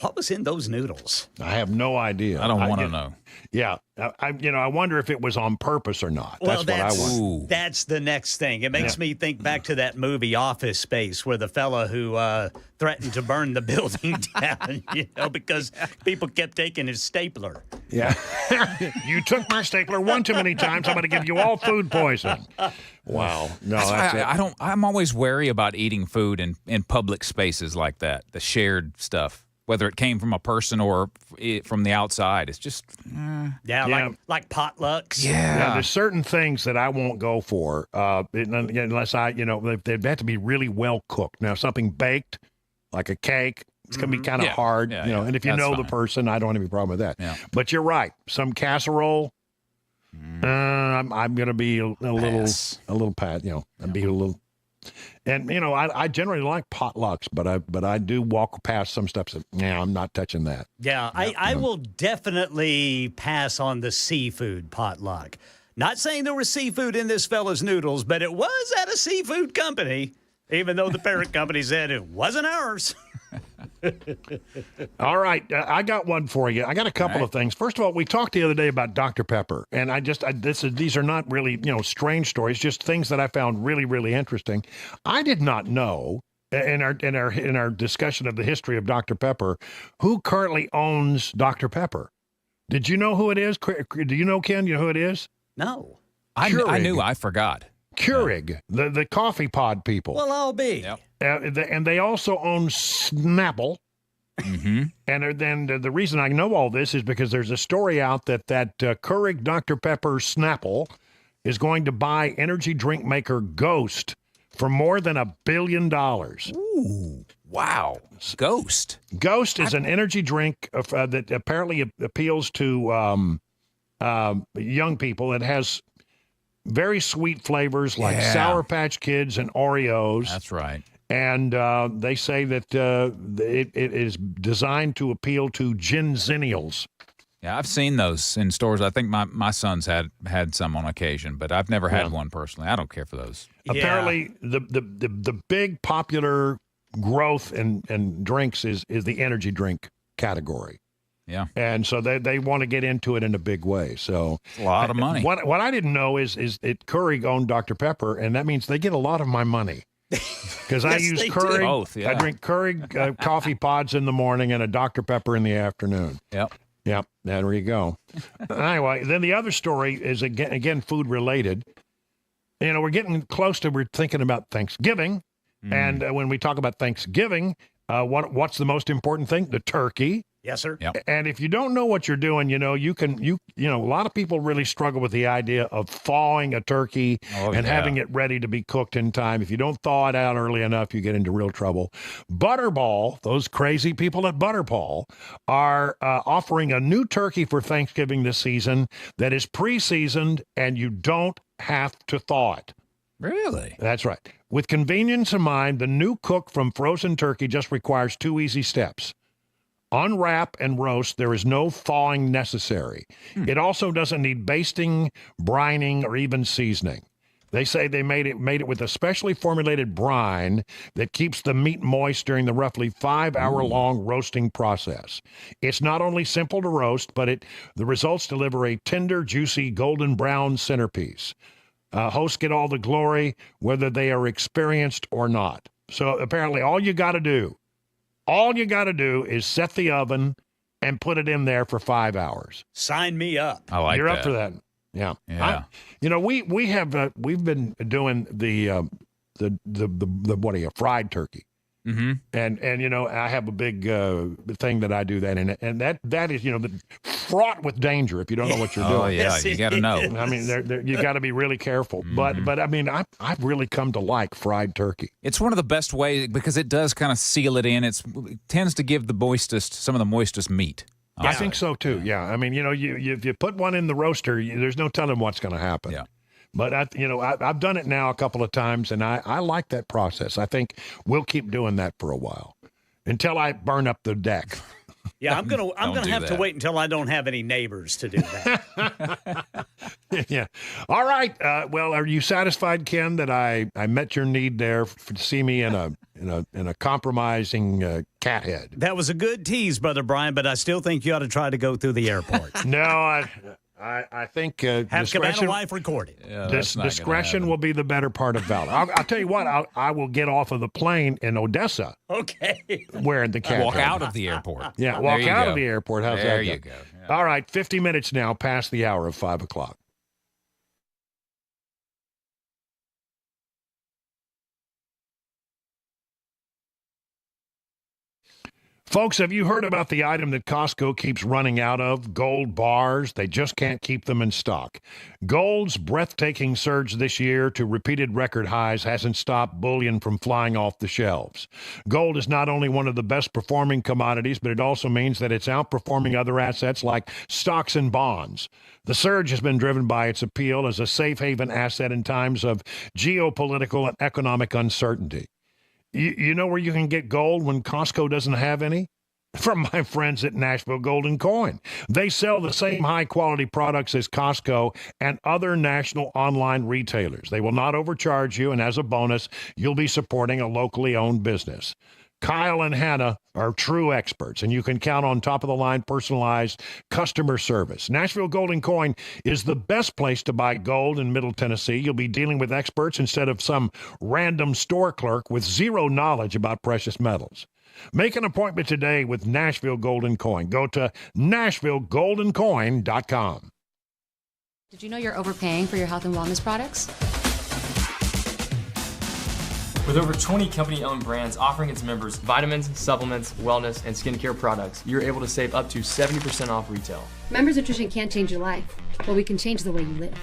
What was in those noodles? I have no idea. I don't want to know. Yeah, I wonder if it was on purpose or not. Well, that's what I wonder. That's the next thing. It makes me think back to that movie Office Space, where the fella who threatened to burn the building down, because people kept taking his stapler. Yeah, you took my stapler one too many times. I'm going to give you all food poisoning. Wow, no, that's it. I don't. I'm always wary about eating food in public spaces like that. The shared stuff. Whether it came from a person or from the outside, it's just like potlucks. Yeah, there's certain things that I won't go for unless they'd have to be really well cooked. Now, something baked, like a cake, it's going to be kind of hard, And if you know the person, I don't have any problem with that. Yeah. But you're right. Some casserole, I'm going to be a little pat. I'd be a little. And I generally like potlucks, but I do walk past some stuff. I'm not touching that. Yeah, I will definitely pass on the seafood potluck. Not saying there was seafood in this fella's noodles, but it was at a seafood company, even though the parent company said it wasn't ours. All right, I got one for you. I got a couple of things. First of all, we talked the other day about Dr. Pepper, and these are not really strange stories, just things that I found really, really interesting. I did not know in our discussion of the history of Dr. Pepper who currently owns Dr. Pepper. Did you know who it is? Do you know, Ken? You know who it is? No, I knew. I forgot. Keurig, the coffee pod people. Well, I'll be. Yep. And they also own Snapple. Mm-hmm. And then the reason I know all this is because there's a story out that Keurig Dr. Pepper Snapple is going to buy energy drink maker Ghost for more than $1 billion. Ooh, wow. Ghost. Ghost is an energy drink that apparently appeals to young people. It has very sweet flavors like Sour Patch Kids and Oreos. That's right. And they say that it is designed to appeal to Gen Zennials. Yeah, I've seen those in stores. I think my son's had some on occasion, but I've never had one personally. I don't care for those. Apparently, the big popular growth in drinks is the energy drink category. Yeah. And so they want to get into it in a big way. So it's a lot of money. What I didn't know is that Keurig owned Dr. Pepper, and that means they get a lot of my money. Because I use Keurig. Both, yeah. I drink Keurig coffee pods in the morning and a Dr. Pepper in the afternoon. Yep. There you go. Anyway, then the other story is again food related. We're getting close to, we're thinking about Thanksgiving. And when we talk about Thanksgiving, what's the most important thing? The turkey. Yes, sir. Yep. And if you don't know what you're doing, a lot of people really struggle with the idea of thawing a turkey and having it ready to be cooked in time. If you don't thaw it out early enough, you get into real trouble. Butterball, those crazy people at Butterball, are offering a new turkey for Thanksgiving this season that is pre-seasoned, and you don't have to thaw it. Really? That's right. With convenience in mind, the new cook from frozen turkey just requires 2 easy steps. Unwrap and roast. There is no thawing necessary. It also doesn't need basting, brining, or even seasoning. They say they made it with a specially formulated brine that keeps the meat moist during the roughly 5-hour-long roasting process. It's not only simple to roast, but the results deliver a tender, juicy, golden brown centerpiece. Hosts get all the glory, whether they are experienced or not. So apparently all you got to do is set the oven and put it in there for 5 hours. Sign me up. I like You're that. up for that. Yeah. Yeah. We've been doing the fried turkey. Mm-hmm. And I have a big thing that I do that in it, and that is fraught with danger if you don't know what you're doing. Oh yeah, you got to know. I mean, you got to be really careful. Mm-hmm. But I mean, I've really come to like fried turkey. It's one of the best ways because it does kind of seal it in. It tends to give some of the moistest meat. I think so too. Yeah, I mean, if you put one in the roaster, there's no telling what's going to happen. Yeah. But I've done it now a couple of times, and I like that process. I think we'll keep doing that for a while until I burn up the deck. Yeah, I'm gonna have to wait until I don't have any neighbors to do that. Yeah. All right. Well, are you satisfied, Ken, that I met your need there to see me in a compromising cat head? That was a good tease, Brother Brian, but I still think you ought to try to go through the airport. No, I think Have discretion. Cabana Life recorded. Yeah, that's not gonna Discretion happen. will be the better part of valor. I'll tell you what. I will get off of the plane in Odessa Okay. wearing the cat Walk head. out of the airport. Yeah, There walk you out go. of the airport. How's There that you go? go. All right, 50 minutes now past the hour of 5 o'clock. Folks, have you heard about the item that Costco keeps running out of? Gold bars. They just can't keep them in stock. Gold's breathtaking surge this year to repeated record highs hasn't stopped bullion from flying off the shelves. Gold is not only one of the best performing commodities, but it also means that it's outperforming other assets like stocks and bonds. The surge has been driven by its appeal as a safe haven asset in times of geopolitical and economic uncertainty. You know where you can get gold when Costco doesn't have any? From my friends at Nashville Gold and Coin. They sell the same high-quality products as Costco and other national online retailers. They will not overcharge you, and as a bonus, you'll be supporting a locally owned business. Kyle and Hannah are true experts, and you can count on top-of-the-line personalized customer service. Nashville Gold and Coin is the best place to buy gold in Middle Tennessee. You'll be dealing with experts instead of some random store clerk with zero knowledge about precious metals. Make an appointment today with Nashville Gold and Coin. Go to NashvilleGoldandCoin.com. Did you know you're overpaying for your health and wellness products? With over 20 company-owned brands offering its members vitamins, supplements, wellness, and skincare products, you're able to save up to 70% off retail. Members Nutrition can't change your life, but we can change the way you live.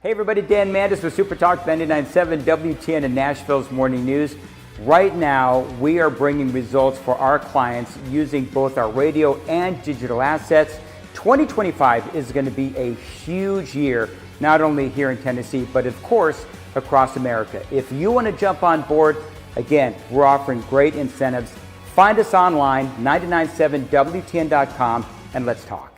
Hey everybody, Dan Mandis with Super Talk 99.7 WTN and Nashville's Morning News. Right now, we are bringing results for our clients using both our radio and digital assets. 2025 is going to be a huge year, not only here in Tennessee, but of course, across America. If you want to jump on board, again, we're offering great incentives. Find us online, 997WTN.com, and let's talk.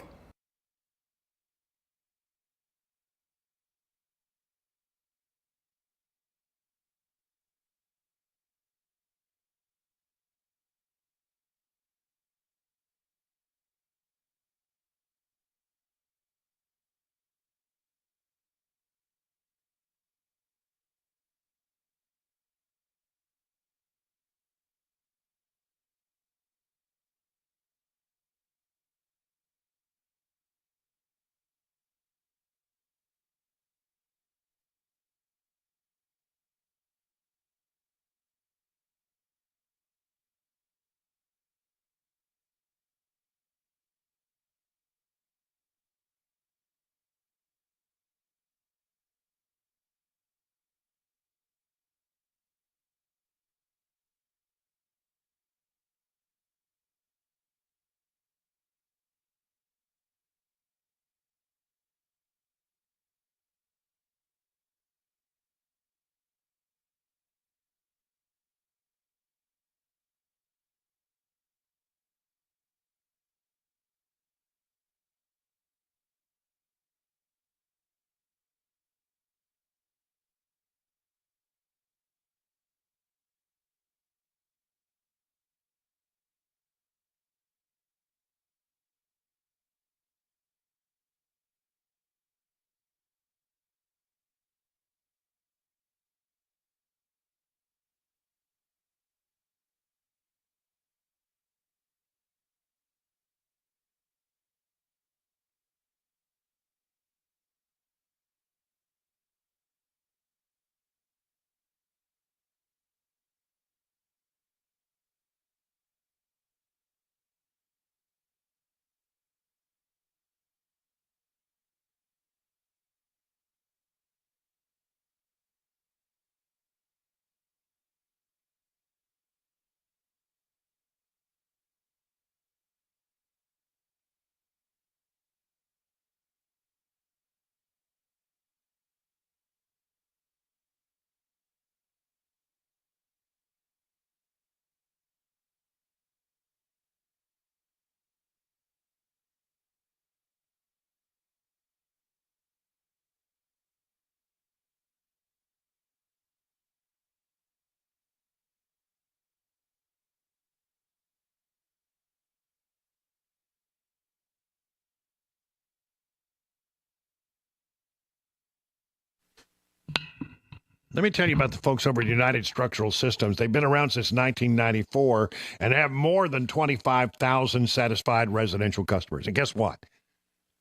Let me tell you about the folks over at United Structural Systems. They've been around since 1994 and have more than 25,000 satisfied residential customers. And guess what?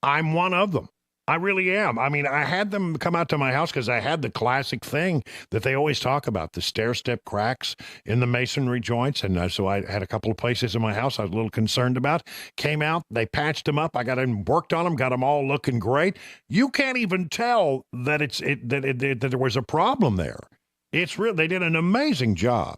I'm one of them. I really am. I mean, I had them come out to my house because I had the classic thing that they always talk about, the stair-step cracks in the masonry joints. And so I had a couple of places in my house I was a little concerned about. Came out, they patched them up. I got in, worked on them, got them all looking great. You can't even tell that that there was a problem there. It's real. They did an amazing job.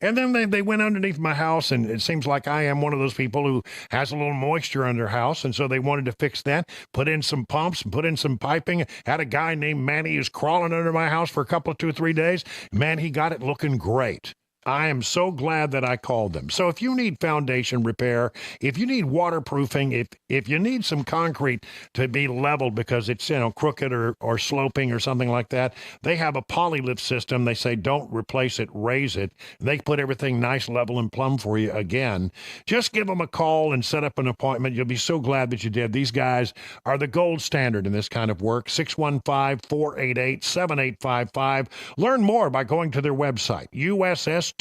And then they went underneath my house, and it seems like I am one of those people who has a little moisture under house, and so they wanted to fix that, put in some pumps, put in some piping. Had a guy named Manny who's crawling under my house for a couple of 2 or 3 days. Man, he got it looking great. I am so glad that I called them. So if you need foundation repair, if you need waterproofing, if you need some concrete to be leveled because it's, crooked or sloping or something like that, they have a polylift system. They say don't replace it, raise it. They put everything nice, level, and plumb for you again. Just give them a call and set up an appointment. You'll be so glad that you did. These guys are the gold standard in this kind of work. 615-488-7855. Learn more by going to their website, USSTN.com.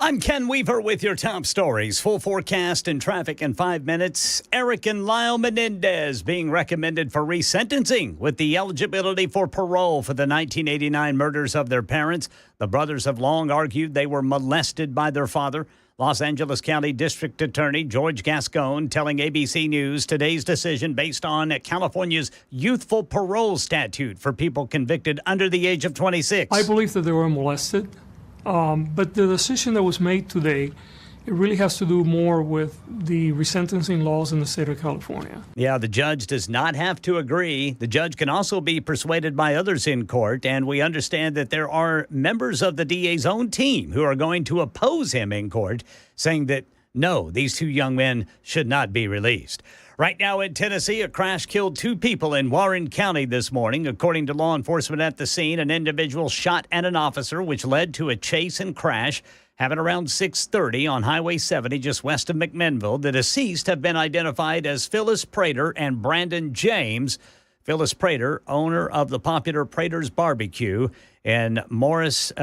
I'm Ken Weaver with your top stories. Full forecast and traffic in 5 minutes. Eric and Lyle Menendez being recommended for resentencing with the eligibility for parole for the 1989 murders of their parents. The brothers have long argued they were molested by their father. Los Angeles County District Attorney George Gascon telling ABC News today's decision based on California's youthful parole statute for people convicted under the age of 26. I believe that they were molested. But the decision that was made today, it really has to do more with the resentencing laws in the state of California. Yeah, the judge does not have to agree. The judge can also be persuaded by others in court, and we understand that there are members of the DA's own team who are going to oppose him in court, saying that, no, these two young men should not be released. Right now in Tennessee, a crash killed 2 people in Warren County this morning. According to law enforcement at the scene, an individual shot at an officer, which led to a chase and crash. Happened around 6:30 on Highway 70, just west of McMinnville. The deceased have been identified as Phyllis Prater and Brandon James. Phyllis Prater, owner of the popular Prater's Barbecue in Morrison,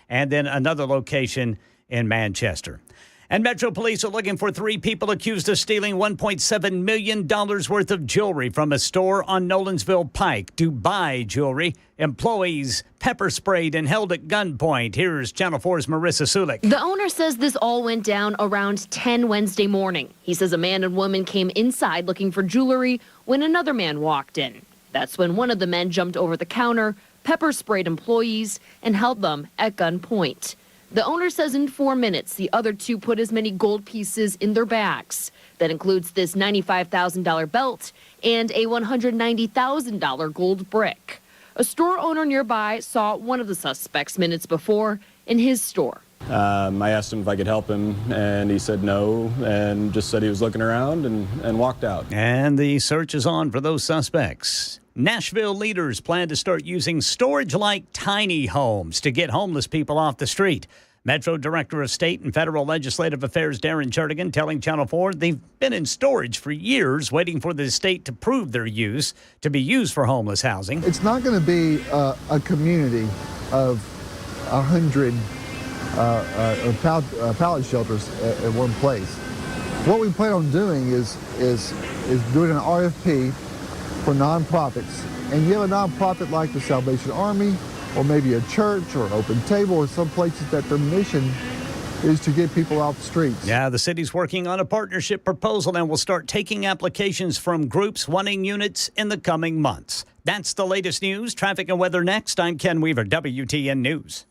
and then another location in Manchester. And Metro Police are looking for 3 people accused of stealing $1.7 million worth of jewelry from a store on Nolensville Pike. Dubai Jewelry. Employees pepper sprayed and held at gunpoint. Here's Channel 4's Marissa Sulik. The owner says this all went down around 10 Wednesday morning. He says a man and woman came inside looking for jewelry when another man walked in. That's when one of the men jumped over the counter, pepper sprayed employees, and held them at gunpoint. The owner says in 4 minutes, the other 2 put as many gold pieces in their bags. That includes this $95,000 belt and a $190,000 gold brick. A store owner nearby saw one of the suspects minutes before in his store. I asked him if I could help him, and he said no, and just said he was looking around and walked out. And the search is on for those suspects. Nashville leaders plan to start using storage-like tiny homes to get homeless people off the street. Metro Director of State and Federal Legislative Affairs Darren Chertigan telling Channel 4 they've been in storage for years, waiting for the state to prove their use to be used for homeless housing. It's not going to be a community of 100 pallet shelters at one place. What we plan on doing is doing an RFP for nonprofits, and you have a nonprofit like the Salvation Army, or maybe a church or Open Table, or some places that their mission is to get people off the streets. Yeah, the city's working on a partnership proposal and will start taking applications from groups wanting units in the coming months. That's the latest news. Traffic and weather next. I'm Ken Weaver, WTN News.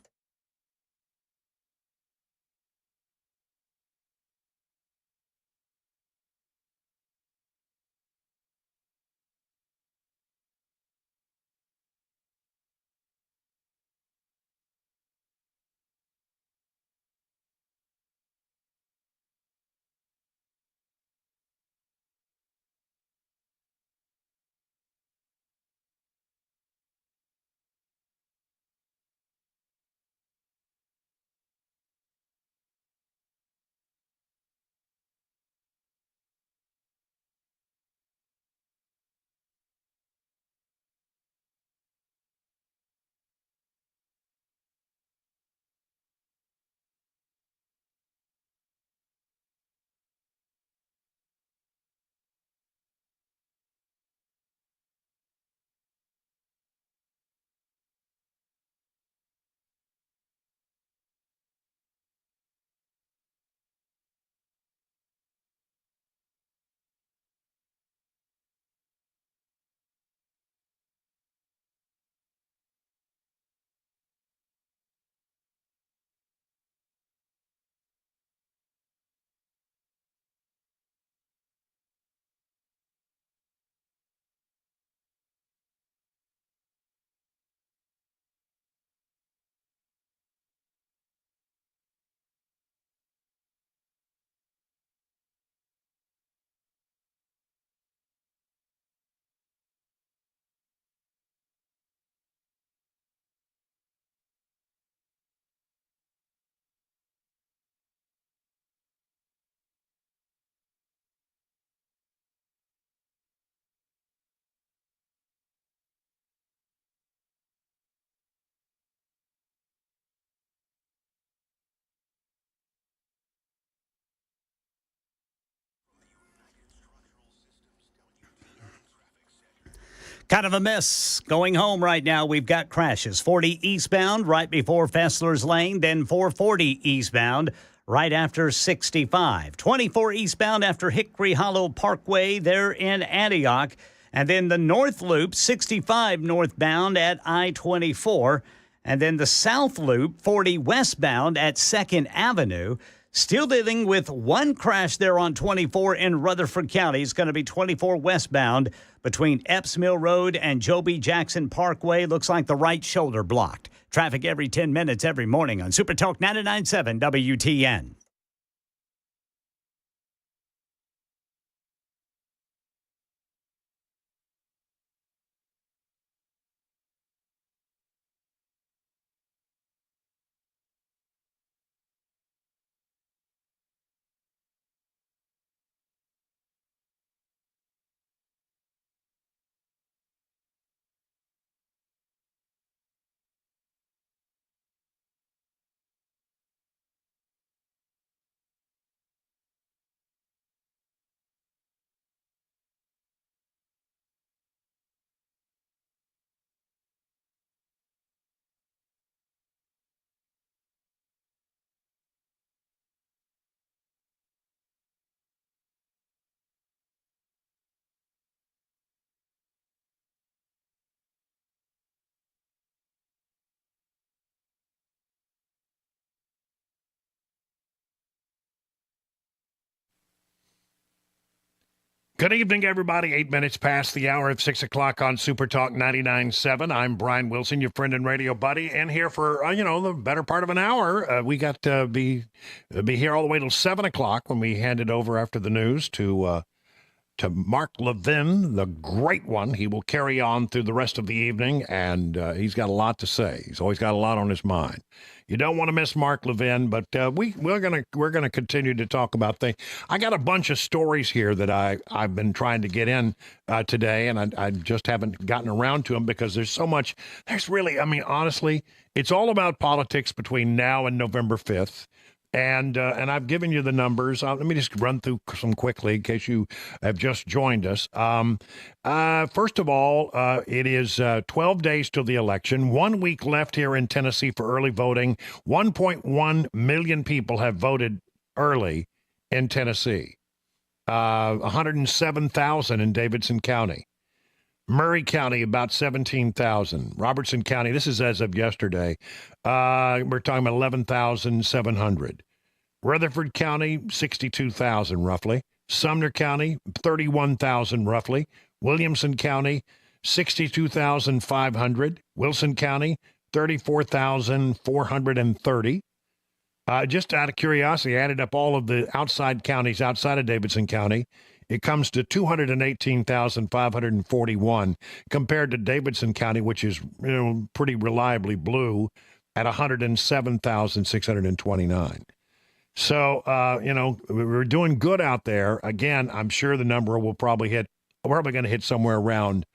Kind of a mess going home right now. We've got crashes. 40 eastbound right before Fessler's Lane, then 440 eastbound right after 65. 24 eastbound after Hickory Hollow Parkway there in Antioch. And then the North Loop, 65 northbound at I-24. And then the South Loop, 40 westbound at 2nd Avenue. Still dealing with one crash there on 24 in Rutherford County. It's going to be 24 westbound between Epps Mill Road and Joe B. Jackson Parkway. Looks like the right shoulder blocked. Traffic every 10 minutes every morning on Super Talk 99.7 WTN. Good evening, everybody. 8 minutes past the hour of 6 o'clock on Super Talk 99.7. I'm Brian Wilson, your friend and radio buddy, and here for, the better part of an hour. We got to be here all the way till 7 o'clock when we hand it over after the news to Mark Levin, the great one. He will carry on through the rest of the evening, and he's got a lot to say. He's always got a lot on his mind. You don't want to miss Mark Levin, but we're gonna continue to talk about things. I got a bunch of stories here that I've been trying to get in today, and I just haven't gotten around to them because there's so much. There's really, honestly, it's all about politics between now and November 5th. And I've given you the numbers. Let me just run through some quickly in case you have just joined us. First of all, it is 12 days till the election. 1 week left here in Tennessee for early voting. 1.1 million people have voted early in Tennessee. 107,000 in Davidson County. Murray County, about 17,000. Robertson County, this is as of yesterday, we're talking about 11,700. Rutherford County, 62,000 roughly. Sumner County, 31,000 roughly. Williamson County, 62,500. Wilson County, 34,430. Just out of curiosity, I added up all of the outside counties outside of Davidson County. It comes to 218,541 compared to Davidson County, which is pretty reliably blue, at 107,629. So, we're doing good out there. Again, I'm sure the number will probably hit, we're probably going to hit somewhere around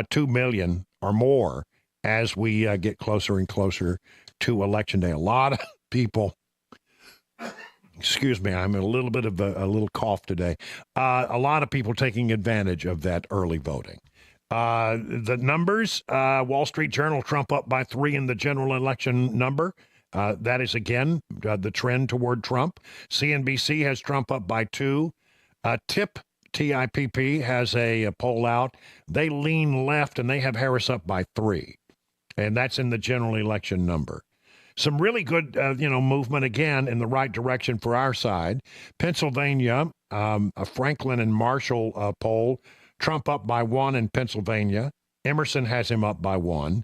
2 million or more as we get closer and closer to Election Day. A lot of people, excuse me, I'm in a little bit of a little cough today. A lot of people taking advantage of that early voting. The numbers, Wall Street Journal, Trump up by 3 in the general election number. That is, again, the trend toward Trump. CNBC has Trump up by 2. TIPP has a poll out. They lean left, and they have Harris up by 3. And that's in the general election number. Some really good, movement, again, in the right direction for our side. Pennsylvania, a Franklin and Marshall poll, Trump up by 1 in Pennsylvania. Emerson has him up by 1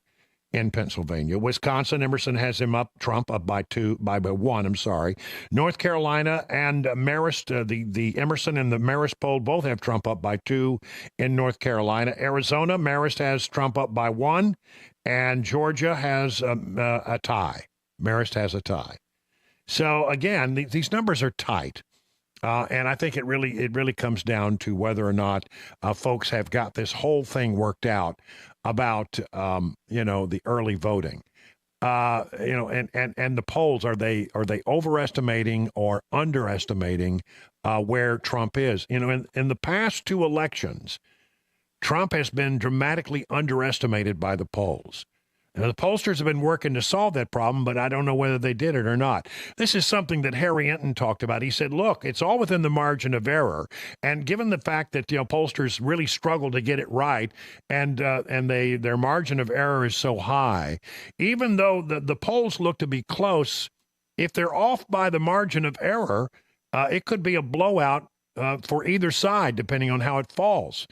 in Pennsylvania. Wisconsin, Emerson has him up, Trump up by 1, I'm sorry. North Carolina and Marist, the Emerson and the Marist poll both have Trump up by 2 in North Carolina. Arizona, Marist has Trump up by 1, and Georgia has a tie. Marist has a tie. So, again, these numbers are tight. And I think it really comes down to whether or not folks have got this whole thing worked out about, the early voting. And the polls, are they overestimating or underestimating where Trump is? In the past 2 elections, Trump has been dramatically underestimated by the polls. Now, the pollsters have been working to solve that problem, but I don't know whether they did it or not. This is something that Harry Enton talked about. He said, look, it's all within the margin of error. And given the fact that, pollsters really struggle to get it right and their margin of error is so high, even though the polls look to be close, if they're off by the margin of error, it could be a blowout for either side, depending on how it falls.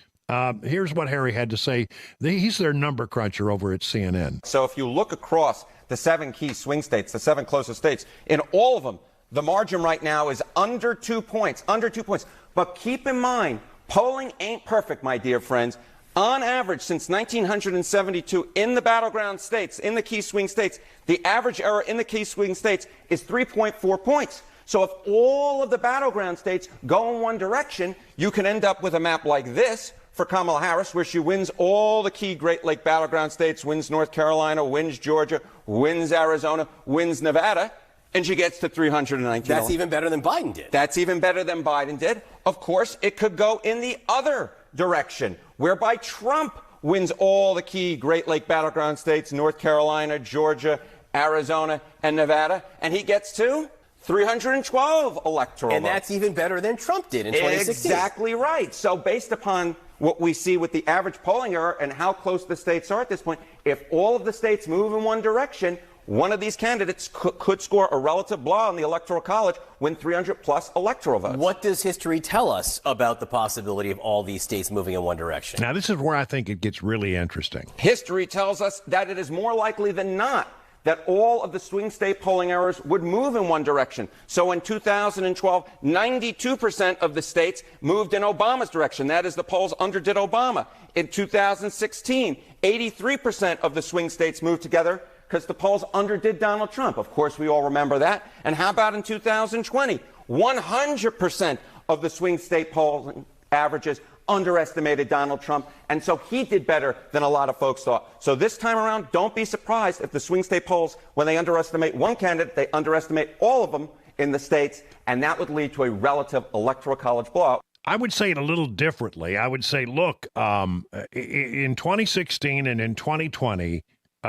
Here's what Harry had to say. He's their number cruncher over at CNN. So if you look across the 7 key swing states, the 7 closest states, in all of them, the margin right now is under 2 points, under 2 points. But keep in mind, polling ain't perfect, my dear friends. On average, since 1972, in the battleground states, in the key swing states, the average error in the key swing states is 3.4 points. So if all of the battleground states go in one direction, you can end up with a map like this for Kamala Harris, where she wins all the key Great Lake battleground states, wins North Carolina, wins Georgia, wins Arizona, wins Nevada, and she gets to 319. That's even better than Biden did. That's even better than Biden did. Of course, it could go in the other direction, whereby Trump wins all the key Great Lake battleground states, North Carolina, Georgia, Arizona, and Nevada, and he gets to 312 electoral And votes. that's even better than Trump did in 2016. Exactly right. So based upon what we see with the average polling error and how close the states are at this point, if all of the states move in one direction, one of these candidates could score a relative blow in the Electoral College, win 300-plus electoral votes. What does history tell us about the possibility of all these states moving in one direction? Now, this is where I think it gets really interesting. History tells us that it is more likely than not that all of the swing state polling errors would move in one direction. So in 2012, 92% of the states moved in Obama's direction. That is, the polls underdid Obama. In 2016, 83% of the swing states moved together because the polls underdid Donald Trump. Of course, we all remember that. And how about in 2020? 100% of the swing state polling averages underestimated Donald Trump, and so he did better than a lot of folks thought. So this time around, don't be surprised if the swing state polls, when they underestimate one candidate, they underestimate all of them in the states, and that would lead to a relative electoral college blowout. I would say it a little differently. I would say, look, in 2016 and in 2020,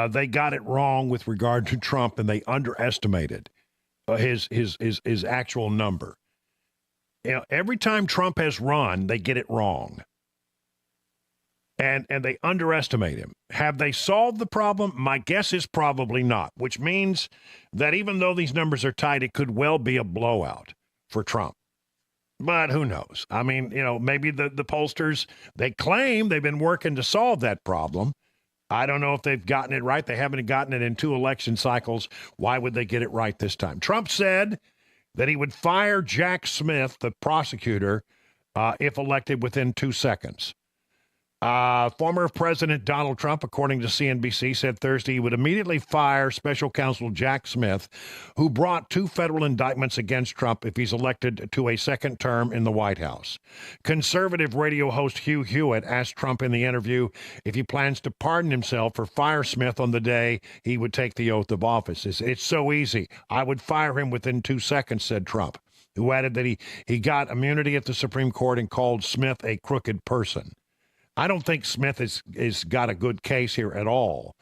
they got it wrong with regard to Trump, and they underestimated his actual number. Every time Trump has run, they get it wrong. And they underestimate him. Have they solved the problem? My guess is probably not, which means that even though these numbers are tight, it could well be a blowout for Trump. But who knows? I mean, maybe the pollsters, they claim they've been working to solve that problem. I don't know if they've gotten it right. They haven't gotten it in 2 election cycles. Why would they get it right this time? Trump said that he would fire Jack Smith, the prosecutor, if elected within 2 seconds. Former President Donald Trump, according to CNBC, said Thursday he would immediately fire Special Counsel Jack Smith, who brought 2 federal indictments against Trump if he's elected to a second term in the White House. Conservative radio host Hugh Hewitt asked Trump in the interview if he plans to pardon himself or fire Smith on the day he would take the oath of office. It's so easy. I would fire him within 2 seconds, said Trump, who added that he got immunity at the Supreme Court and called Smith a crooked person. I don't think Smith is got a good case here at all.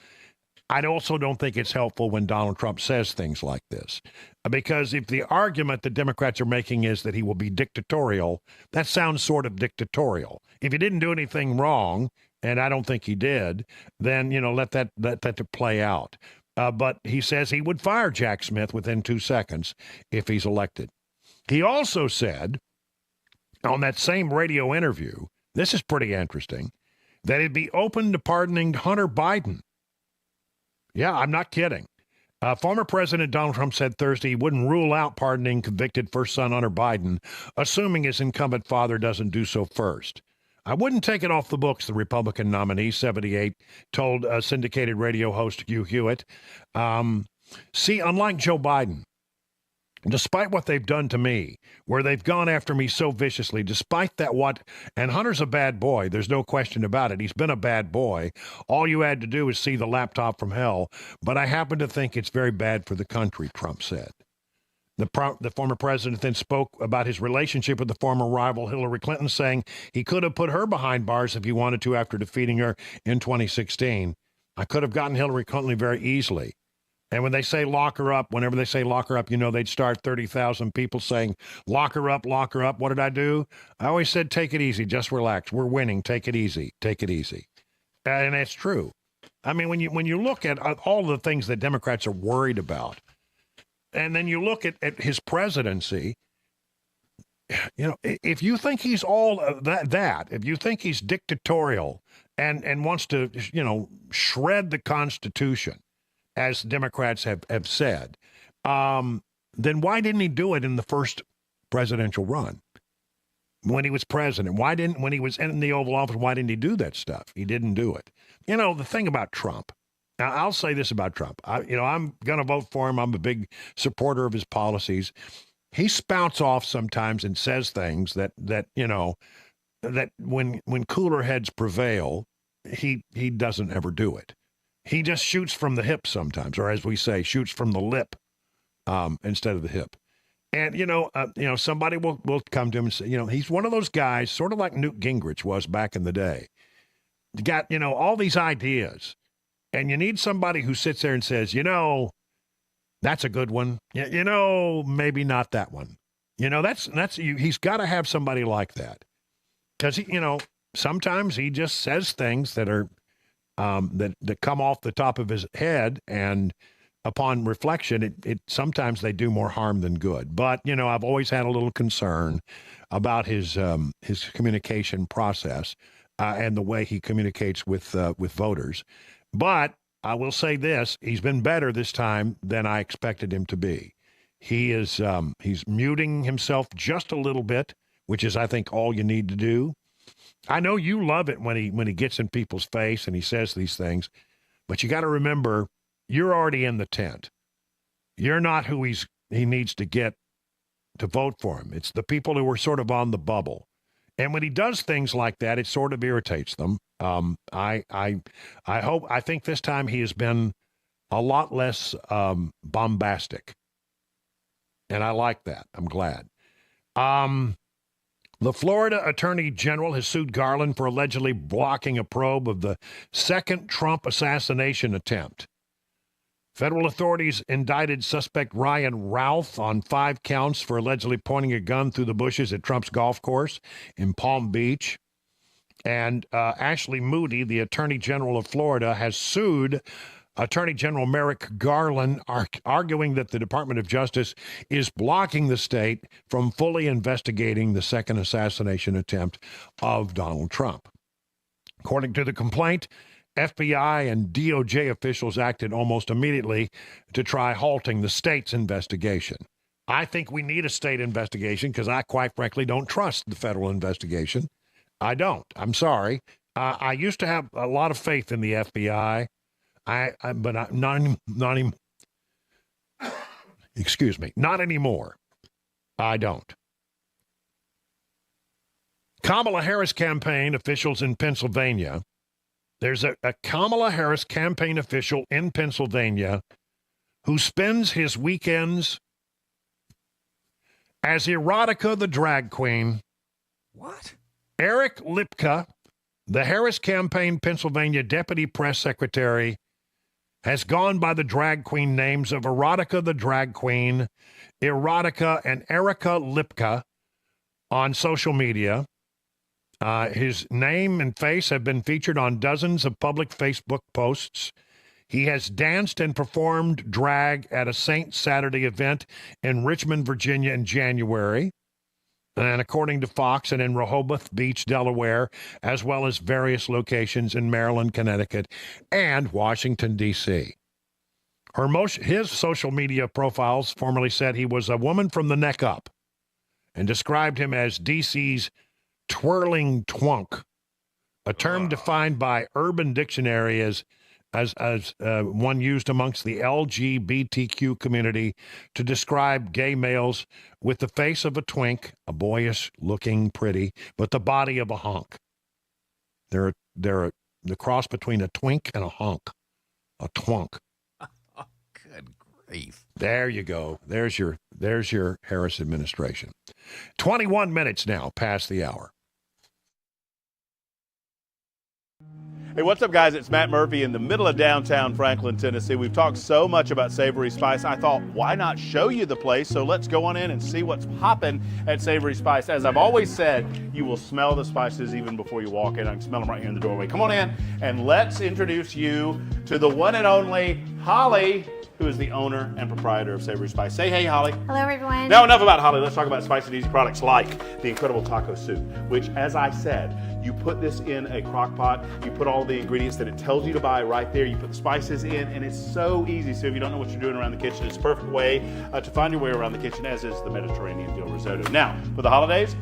I also don't think it's helpful when Donald Trump says things like this, because if the argument the Democrats are making is that he will be dictatorial, that sounds sort of dictatorial. If he didn't do anything wrong, and I don't think he did, then, let that to play out. But he says he would fire Jack Smith within 2 seconds if he's elected. He also said on that same radio interview, this is pretty interesting, that he'd be open to pardoning Hunter Biden. Yeah, I'm not kidding. Former President Donald Trump said Thursday he wouldn't rule out pardoning convicted first son Hunter Biden, assuming his incumbent father doesn't do so first. I wouldn't take it off the books, the Republican nominee, 78, told syndicated radio host Hugh Hewitt. See, unlike Joe Biden, despite what they've done to me, where they've gone after me so viciously, despite that and Hunter's a bad boy, there's no question about it. He's been a bad boy. All you had to do is see the laptop from hell. But I happen to think it's very bad for the country, Trump said. The former president then spoke about his relationship with the former rival Hillary Clinton, saying he could have put her behind bars if he wanted to after defeating her in 2016. I could have gotten Hillary Clinton very easily. And when they say lock her up, whenever they say lock her up, they'd start 30,000 people saying, lock her up, lock her up. What did I do? I always said, take it easy, just relax. We're winning. Take it easy. Take it easy. And that's true. I mean, when you look at all the things that Democrats are worried about, and then you look at his presidency, if you think he's all that, if you think he's dictatorial and wants to, shred the Constitution, as Democrats have said, then why didn't he do it in the first presidential run? When he was president, when he was in the Oval Office, why didn't he do that stuff? He didn't do it. The thing about Trump, now I'll say this about Trump. I'm going to vote for him. I'm a big supporter of his policies. He spouts off sometimes and says things that when cooler heads prevail, he doesn't ever do it. He just shoots from the hip sometimes, or as we say, shoots from the lip instead of the hip. And, somebody will come to him and say, he's one of those guys, sort of like Newt Gingrich was back in the day. You got, all these ideas, and you need somebody who sits there and says, that's a good one. Maybe not that one. He's got to have somebody like that. Because, sometimes he just says things that are, that come off the top of his head, and upon reflection, it sometimes they do more harm than good. But I've always had a little concern about his communication process and the way he communicates with voters. But I will say this: he's been better this time than I expected him to be. He's muting himself just a little bit, which is, I think, all you need to do. I know you love it when he gets in people's face and he says these things, but you got to remember, you're already in the tent. You're not who he needs to get to vote for him. It's the people who are sort of on the bubble. And when he does things like that, it sort of irritates them. I think this time he has been a lot less bombastic. And I like that. I'm glad. The Florida Attorney General has sued Garland for allegedly blocking a probe of the second Trump assassination attempt. Federal authorities indicted suspect Ryan Routh on 5 counts for allegedly pointing a gun through the bushes at Trump's golf course in Palm Beach. And Ashley Moody, the Attorney General of Florida, has sued Attorney General Merrick Garland, arguing that the Department of Justice is blocking the state from fully investigating the second assassination attempt of Donald Trump. According to the complaint, FBI and DOJ officials acted almost immediately to try halting the state's investigation. I think we need a state investigation because I, quite frankly, don't trust the federal investigation. I don't. I'm sorry. I used to have a lot of faith in the FBI. But not anymore. Excuse me. Not anymore. I don't. Kamala Harris campaign officials in Pennsylvania. There's a Kamala Harris campaign official in Pennsylvania who spends his weekends as Erotica the drag queen. What? Eric Lipka, the Harris campaign Pennsylvania deputy press secretary, has gone by the drag queen names of Erotica the drag queen, Erotica, and Erica Lipka on social media. His name and face have been featured on dozens of public Facebook posts. He has danced and performed drag at a St. Saturday event in Richmond, Virginia in January. And according to Fox, and in Rehoboth Beach, Delaware, as well as various locations in Maryland, Connecticut, and Washington, D.C. His social media profiles formerly said he was a woman from the neck up and described him as D.C.'s twirling twunk, a term defined by Urban Dictionary as one used amongst the LGBTQ community to describe gay males with the face of a twink, a boyish-looking pretty, but the body of a hunk. They're the cross between a twink and a hunk, a twunk. Good Beef. There you go. There's your Harris administration. 21 minutes now past the hour. Hey, what's up, guys? It's Matt Murphy in the middle of downtown Franklin, Tennessee. We've talked so much about Savory Spice. I thought, why not show you the place? So let's go on in and see what's popping at Savory Spice. As I've always said, you will smell the spices even before you walk in. I can smell them right here in the doorway. Come on in, and let's introduce you to the one and only Holly, who is the owner and proprietor of Savory Spice. Say hey, Holly. Hello, everyone. Now, enough about Holly. Let's talk about spicy and easy products like the incredible taco soup, which, as I said, you put this in a crock pot, you put all the ingredients that it tells you to buy right there, you put the spices in, and it's so easy. So if you don't know what you're doing around the kitchen, it's a perfect way to find your way around the kitchen, as is the Mediterranean dill risotto. Now, for the holidays,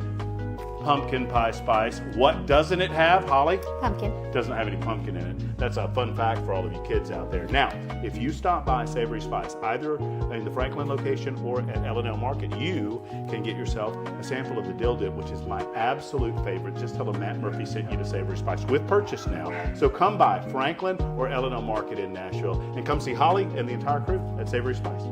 pumpkin pie spice. What doesn't it have, Holly? Pumpkin. It doesn't have any pumpkin in it. That's a fun fact for all of you kids out there. Now, if you stop by Savory Spice, either in the Franklin location or at L&L Market, you can get yourself a sample of the dill dip, which is my absolute favorite. Just tell them Matt Murphy sent you to Savory Spice with purchase now. So come by Franklin or L&L Market in Nashville and come see Holly and the entire crew at Savory Spice.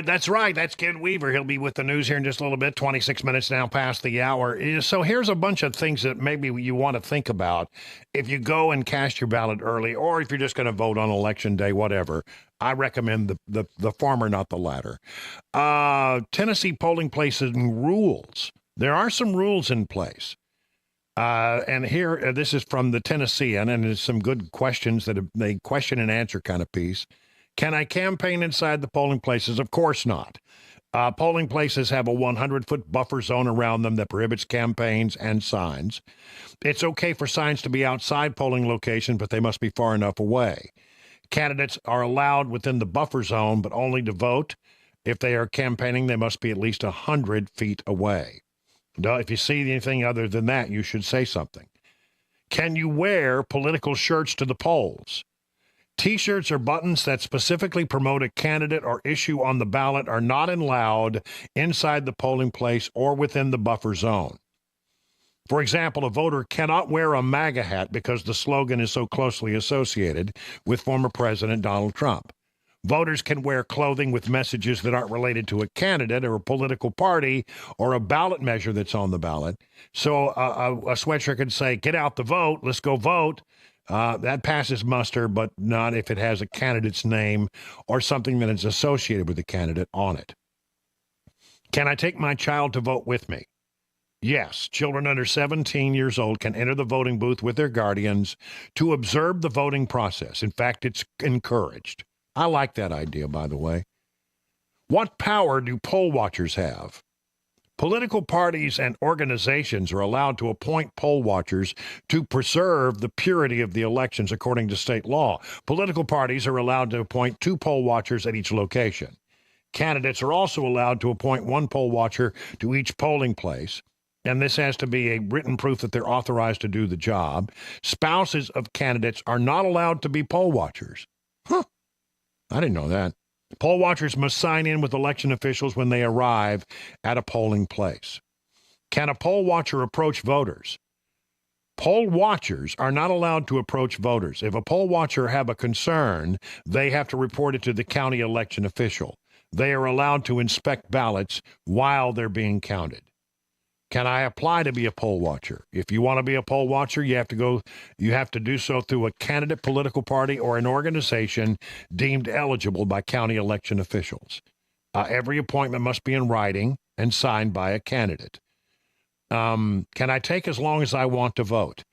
That's right. That's Ken Weaver. He'll be with the news here in just a little bit. 26 minutes now past the hour. So here's a bunch of things that maybe you want to think about if you go and cast your ballot early, or if you're just going to vote on election day, whatever. I recommend the former, not the latter. Tennessee polling places and rules. There are some rules in place. And here, this is from the Tennessean, and there's some good questions that they question and answer kind of piece. Can I campaign inside the polling places? Of course not. Polling places have a 100-foot buffer zone around them that prohibits campaigns and signs. It's okay for signs to be outside polling locations, but they must be far enough away. Candidates are allowed within the buffer zone, but only to vote. If they are campaigning, they must be at least 100 feet away. If you see anything other than that, you should say something. Can you wear political shirts to the polls? T-shirts or buttons that specifically promote a candidate or issue on the ballot are not allowed inside the polling place or within the buffer zone. For example, a voter cannot wear a MAGA hat because the slogan is so closely associated with former President Donald Trump. Voters can wear clothing with messages that aren't related to a candidate or a political party or a ballot measure that's on the ballot. So a sweatshirt can say, "Get out the vote, let's go vote." That passes muster, but not if it has a candidate's name or something that is associated with the candidate on it. Can I take my child to vote with me? Yes, children under 17 years old can enter the voting booth with their guardians to observe the voting process. In fact, it's encouraged. I like that idea, by the way. What power do poll watchers have? Political parties and organizations are allowed to appoint poll watchers to preserve the purity of the elections according to state law. Political parties are allowed to appoint 2 poll watchers at each location. Candidates are also allowed to appoint 1 poll watcher to each polling place, and this has to be a written proof that they're authorized to do the job. Spouses of candidates are not allowed to be poll watchers. Huh. I didn't know that. Poll watchers must sign in with election officials when they arrive at a polling place. Can a poll watcher approach voters? Poll watchers are not allowed to approach voters. If a poll watcher have a concern, they have to report it to the county election official. They are allowed to inspect ballots while they're being counted. Can I apply to be a poll watcher? If you want to be a poll watcher, you have to do so through a candidate, political party, or an organization deemed eligible by county election officials. Every appointment must be in writing and signed by a candidate. Can I take as long as I want to vote?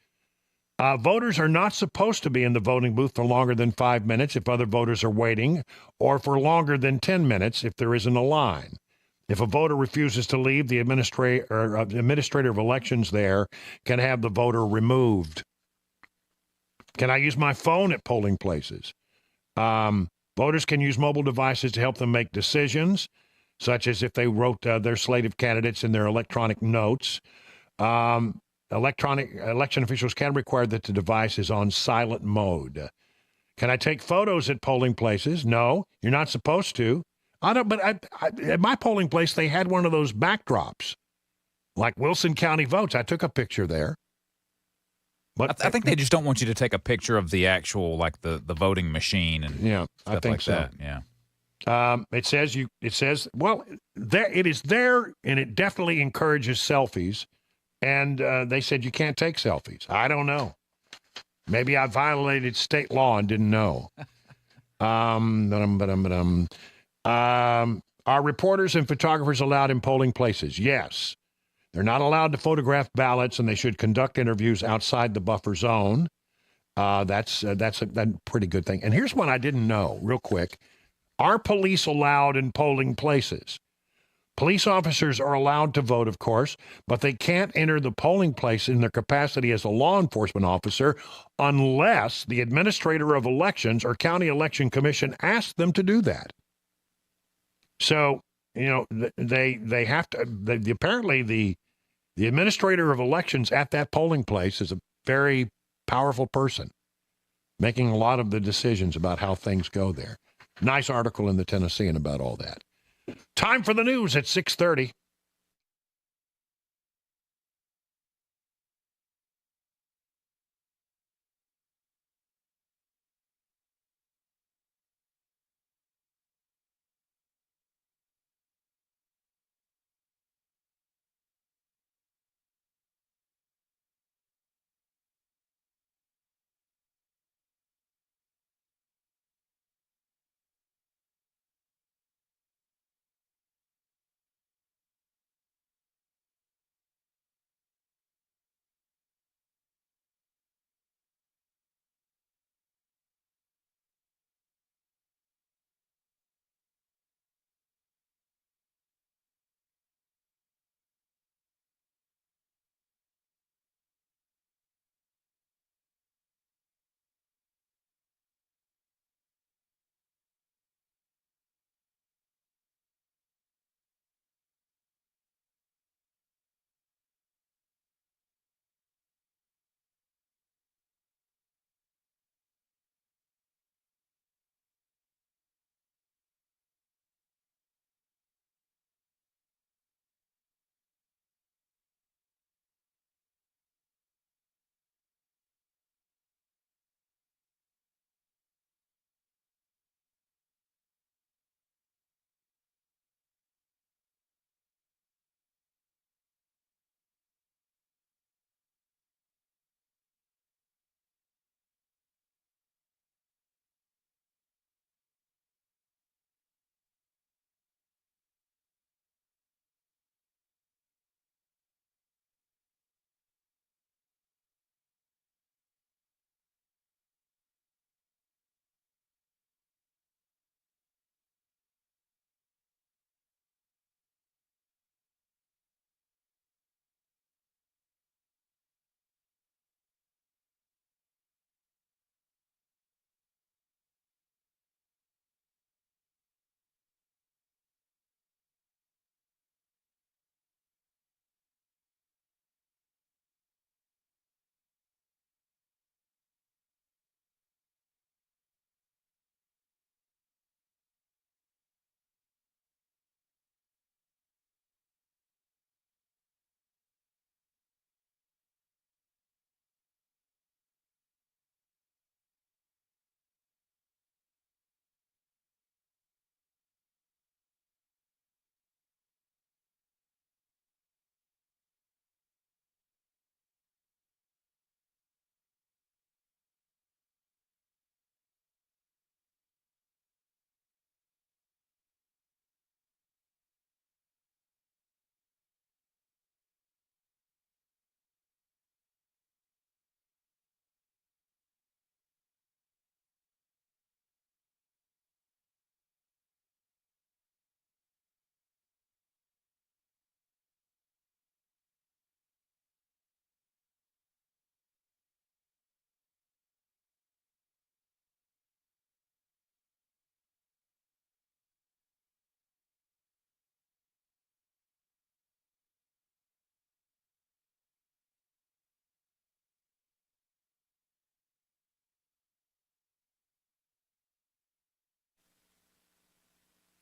Voters are not supposed to be in the voting booth for longer than 5 minutes if other voters are waiting, or for longer than 10 minutes if there isn't a line. If a voter refuses to leave, the administrator of elections there can have the voter removed. Can I use my phone at polling places? Voters can use mobile devices to help them make decisions, such as if they wrote their slate of candidates in their electronic notes. Electronic election officials can require that the device is on silent mode. Can I take photos at polling places? No, you're not supposed to. But at my polling place, they had one of those backdrops, like Wilson County votes. I took a picture there. But I think they just don't want you to take a picture of the actual, like the voting machine and yeah, stuff I think like so. that. Yeah. It is there, and it definitely encourages selfies. And they said you can't take selfies. I don't know. Maybe I violated state law and didn't know. Are reporters and photographers allowed in polling places? Yes. They're not allowed to photograph ballots, and they should conduct interviews outside the buffer zone. That's a pretty good thing. And here's one I didn't know, real quick. Are police allowed in polling places? Police officers are allowed to vote, of course, but they can't enter the polling place in their capacity as a law enforcement officer unless the administrator of elections or county election commission asks them to do that. So, they have to. Apparently, the administrator of elections at that polling place is a very powerful person, making a lot of the decisions about how things go there. Nice article in the Tennessean about all that. Time for the news at 6:30.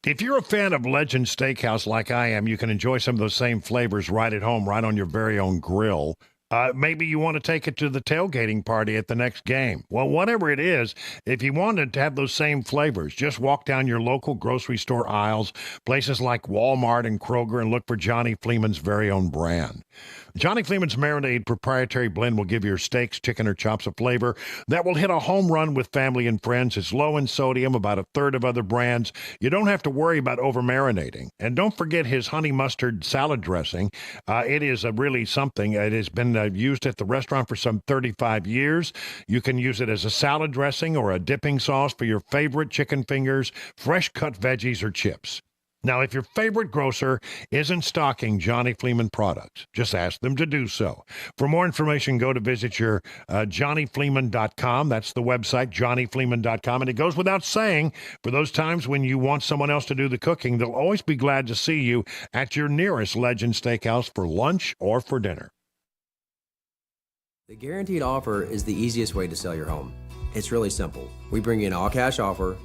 If you're a fan of Legend Steakhouse like I am, you can enjoy some of those same flavors right at home, right on your very own grill. Maybe you want to take it to the tailgating party at the next game. Well, whatever it is, if you wanted to have those same flavors, just walk down your local grocery store aisles, places like Walmart and Kroger, and look for Johnny Fleeman's very own brand. Johnny Fleeman's Marinade proprietary blend will give your steaks, chicken, or chops a flavor that will hit a home run with family and friends. It's low in sodium, about a third of other brands. You don't have to worry about over-marinating. And don't forget his honey mustard salad dressing. It is really something. It has been used at the restaurant for some 35 years. You can use it as a salad dressing or a dipping sauce for your favorite chicken fingers, fresh cut veggies, or chips. Now, if your favorite grocer isn't stocking Johnny Fleeman products, just ask them to do so. For more information, go to visit your johnnyfleeman.com. That's the website, johnnyfleeman.com. And it goes without saying, for those times when you want someone else to do the cooking, they'll always be glad to see you at your nearest Legend Steakhouse for lunch or for dinner. The guaranteed offer is the easiest way to sell your home. It's really simple. We bring you an all-cash offer.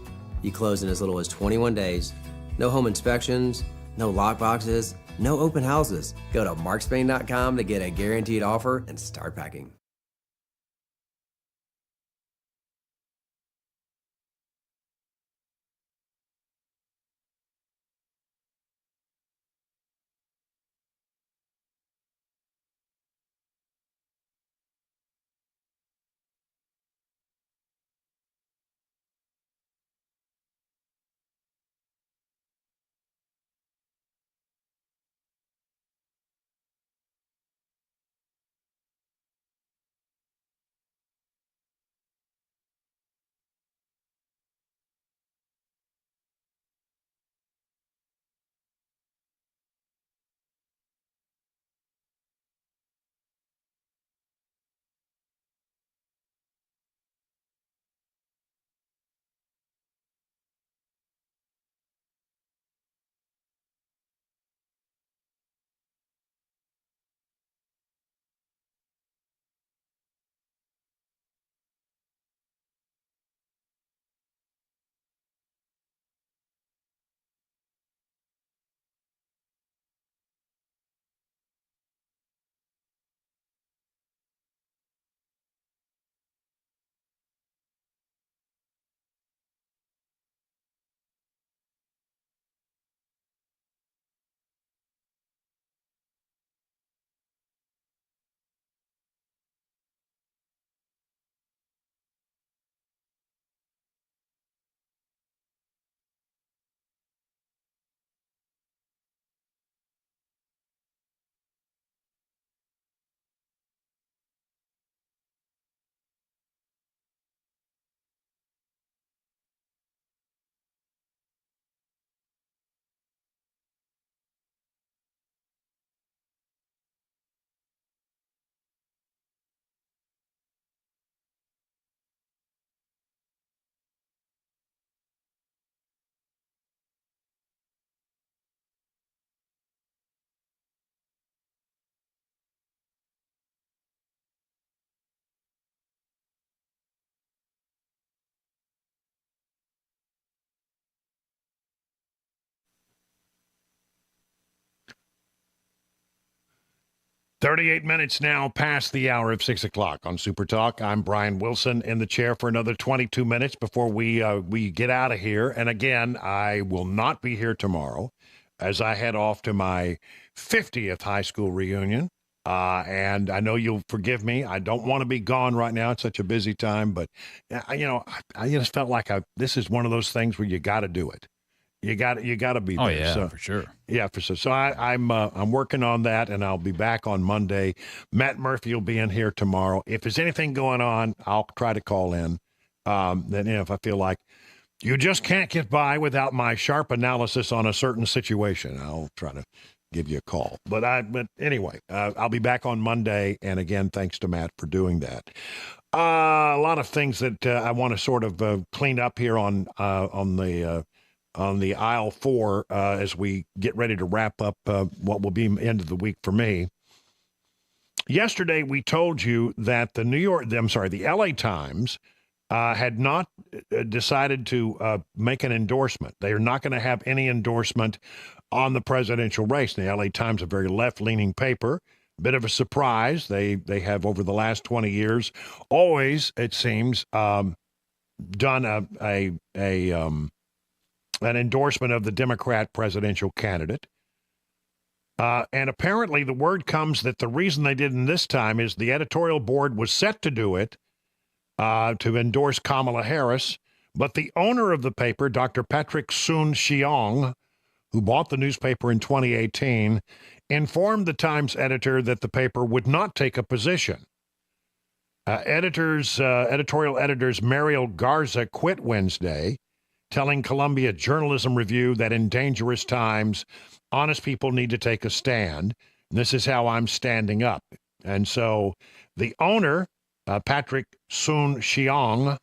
You close in as little as 21 days. No home inspections, no lock boxes, no open houses. Go to markspain.com to get a guaranteed offer and start packing. "38 minutes now past the hour of 6 o'clock on Super Talk. I'm Brian Wilson in the chair for another 22 minutes before we get out of here. And again, I will not be here tomorrow as I head off to my 50th high school reunion. And I know you'll forgive me. I don't want to be gone right now. It's such a busy time. But, I just felt like this is one of those things where you got to do it. You got to be there. Oh, yeah, so, for sure. Yeah, for sure. So I'm working on that, and I'll be back on Monday. Matt Murphy will be in here tomorrow. If there's anything going on, I'll try to call in. Then if I feel like you just can't get by without my sharp analysis on a certain situation, I'll try to give you a call. But anyway, I'll be back on Monday, and again, thanks to Matt for doing that. A lot of things that I want to sort of clean up here on the aisle 4 as we get ready to wrap up what will be end of the week for me. Yesterday, we told you that the LA Times had not decided to make an endorsement. They are not going to have any endorsement on the presidential race. The LA Times, a very left-leaning paper, bit of a surprise. They have, over the last 20 years, always, it seems, done an endorsement of the Democrat presidential candidate. And apparently the word comes that the reason they didn't this time is the editorial board was set to do it, to endorse Kamala Harris, but the owner of the paper, Dr. Patrick Soon-Shiong, who bought the newspaper in 2018, informed the Times editor that the paper would not take a position. Editorial editors Mariel Garza quit Wednesday, telling Columbia Journalism Review that in dangerous times, honest people need to take a stand. This is how I'm standing up. And so the owner, Patrick Soon-Shiong,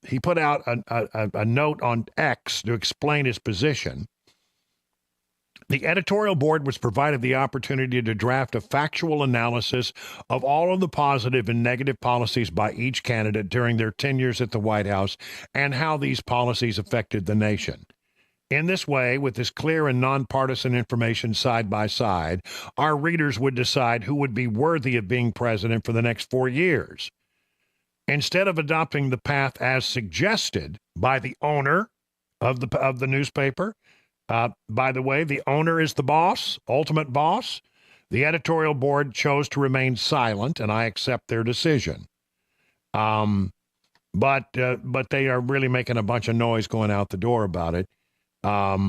he put out a note on X to explain his position. The editorial board was provided the opportunity to draft a factual analysis of all of the positive and negative policies by each candidate during their tenures at the White House and how these policies affected the nation. In this way, with this clear and nonpartisan information side by side, our readers would decide who would be worthy of being president for the next 4 years. Instead of adopting the path as suggested by the owner of the newspaper, by the way, the owner is the boss, ultimate boss. The editorial board chose to remain silent, and I accept their decision. But they are really making a bunch of noise going out the door about it. I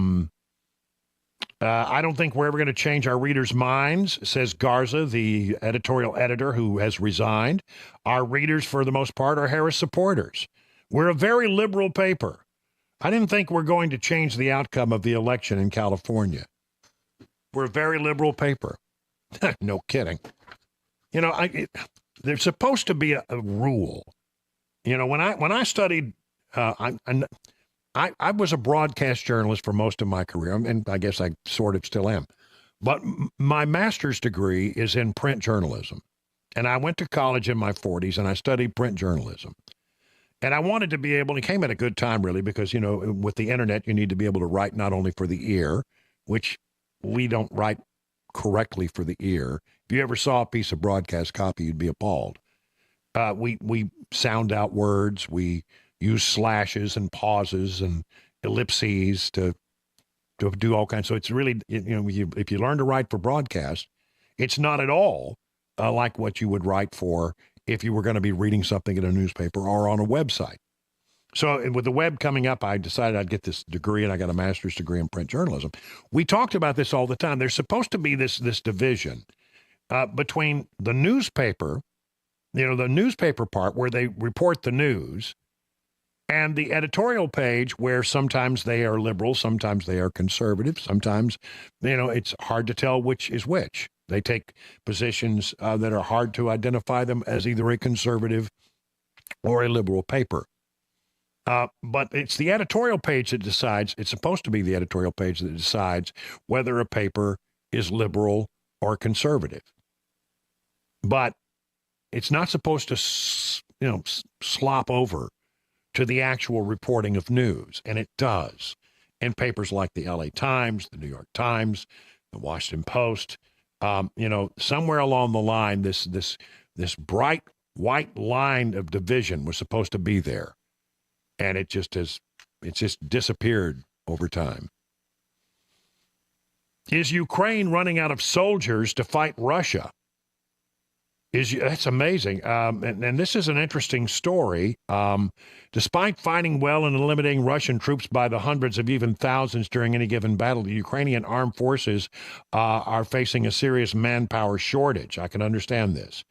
don't think we're ever going to change our readers' minds, says Garza, the editorial editor who has resigned. Our readers, for the most part, are Harris supporters. We're a very liberal paper. I didn't think we're going to change the outcome of the election in California. We're a very liberal paper. No kidding. You know, there's supposed to be a rule. You know, when I studied, I was a broadcast journalist for most of my career, and I guess I sort of still am. But my master's degree is in print journalism. And I went to college in my 40s, and I studied print journalism. And I wanted to be able, it came at a good time, really, because, you know, with the internet, you need to be able to write not only for the ear, which we don't write correctly for the ear. If you ever saw a piece of broadcast copy, you'd be appalled. We sound out words. We use slashes and pauses and ellipses to do all kinds. So it's really, you know, if you learn to write for broadcast, it's not at all like what you would write for if you were going to be reading something in a newspaper or on a website. So with the web coming up, I decided I'd get this degree, and I got a master's degree in print journalism. We talked about this all the time. There's supposed to be this division between the newspaper, you know, the newspaper part where they report the news, and the editorial page where sometimes they are liberal, sometimes they are conservative, sometimes, you know, it's hard to tell which is which. They take positions that are hard to identify them as either a conservative or a liberal paper. But it's the editorial page that decides, it's supposed to be the editorial page that decides whether a paper is liberal or conservative. But it's not supposed to, you know, slop over to the actual reporting of news, and it does. In papers like the LA Times, the New York Times, the Washington Post, you know, somewhere along the line, this bright white line of division was supposed to be there, and it's just disappeared over time. Is Ukraine running out of soldiers to fight Russia? That's amazing. And this is an interesting story. Despite fighting well and eliminating Russian troops by the hundreds of even thousands during any given battle, the Ukrainian armed forces are facing a serious manpower shortage. I can understand this.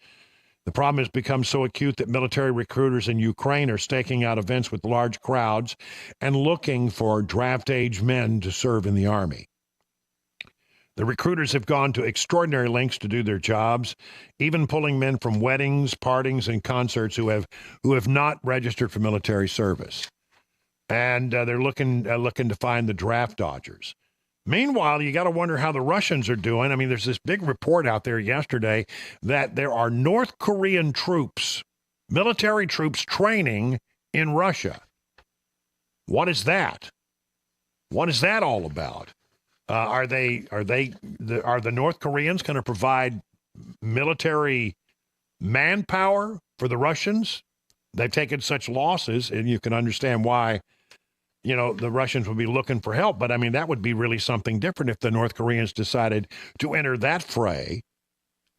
The problem has become so acute that military recruiters in Ukraine are staking out events with large crowds and looking for draft-age men to serve in the army. The recruiters have gone to extraordinary lengths to do their jobs, even pulling men from weddings, partings, and concerts who have not registered for military service. And they're looking to find the draft dodgers. Meanwhile, you got to wonder how the Russians are doing. I mean, there's this big report out there yesterday that there are North Korean troops Military troops training in Russia. What is that? What is that all about? Are the North Koreans going to provide military manpower for the Russians? They've taken such losses, and you can understand why, the Russians would be looking for help. But, I mean, that would be really something different if the North Koreans decided to enter that fray.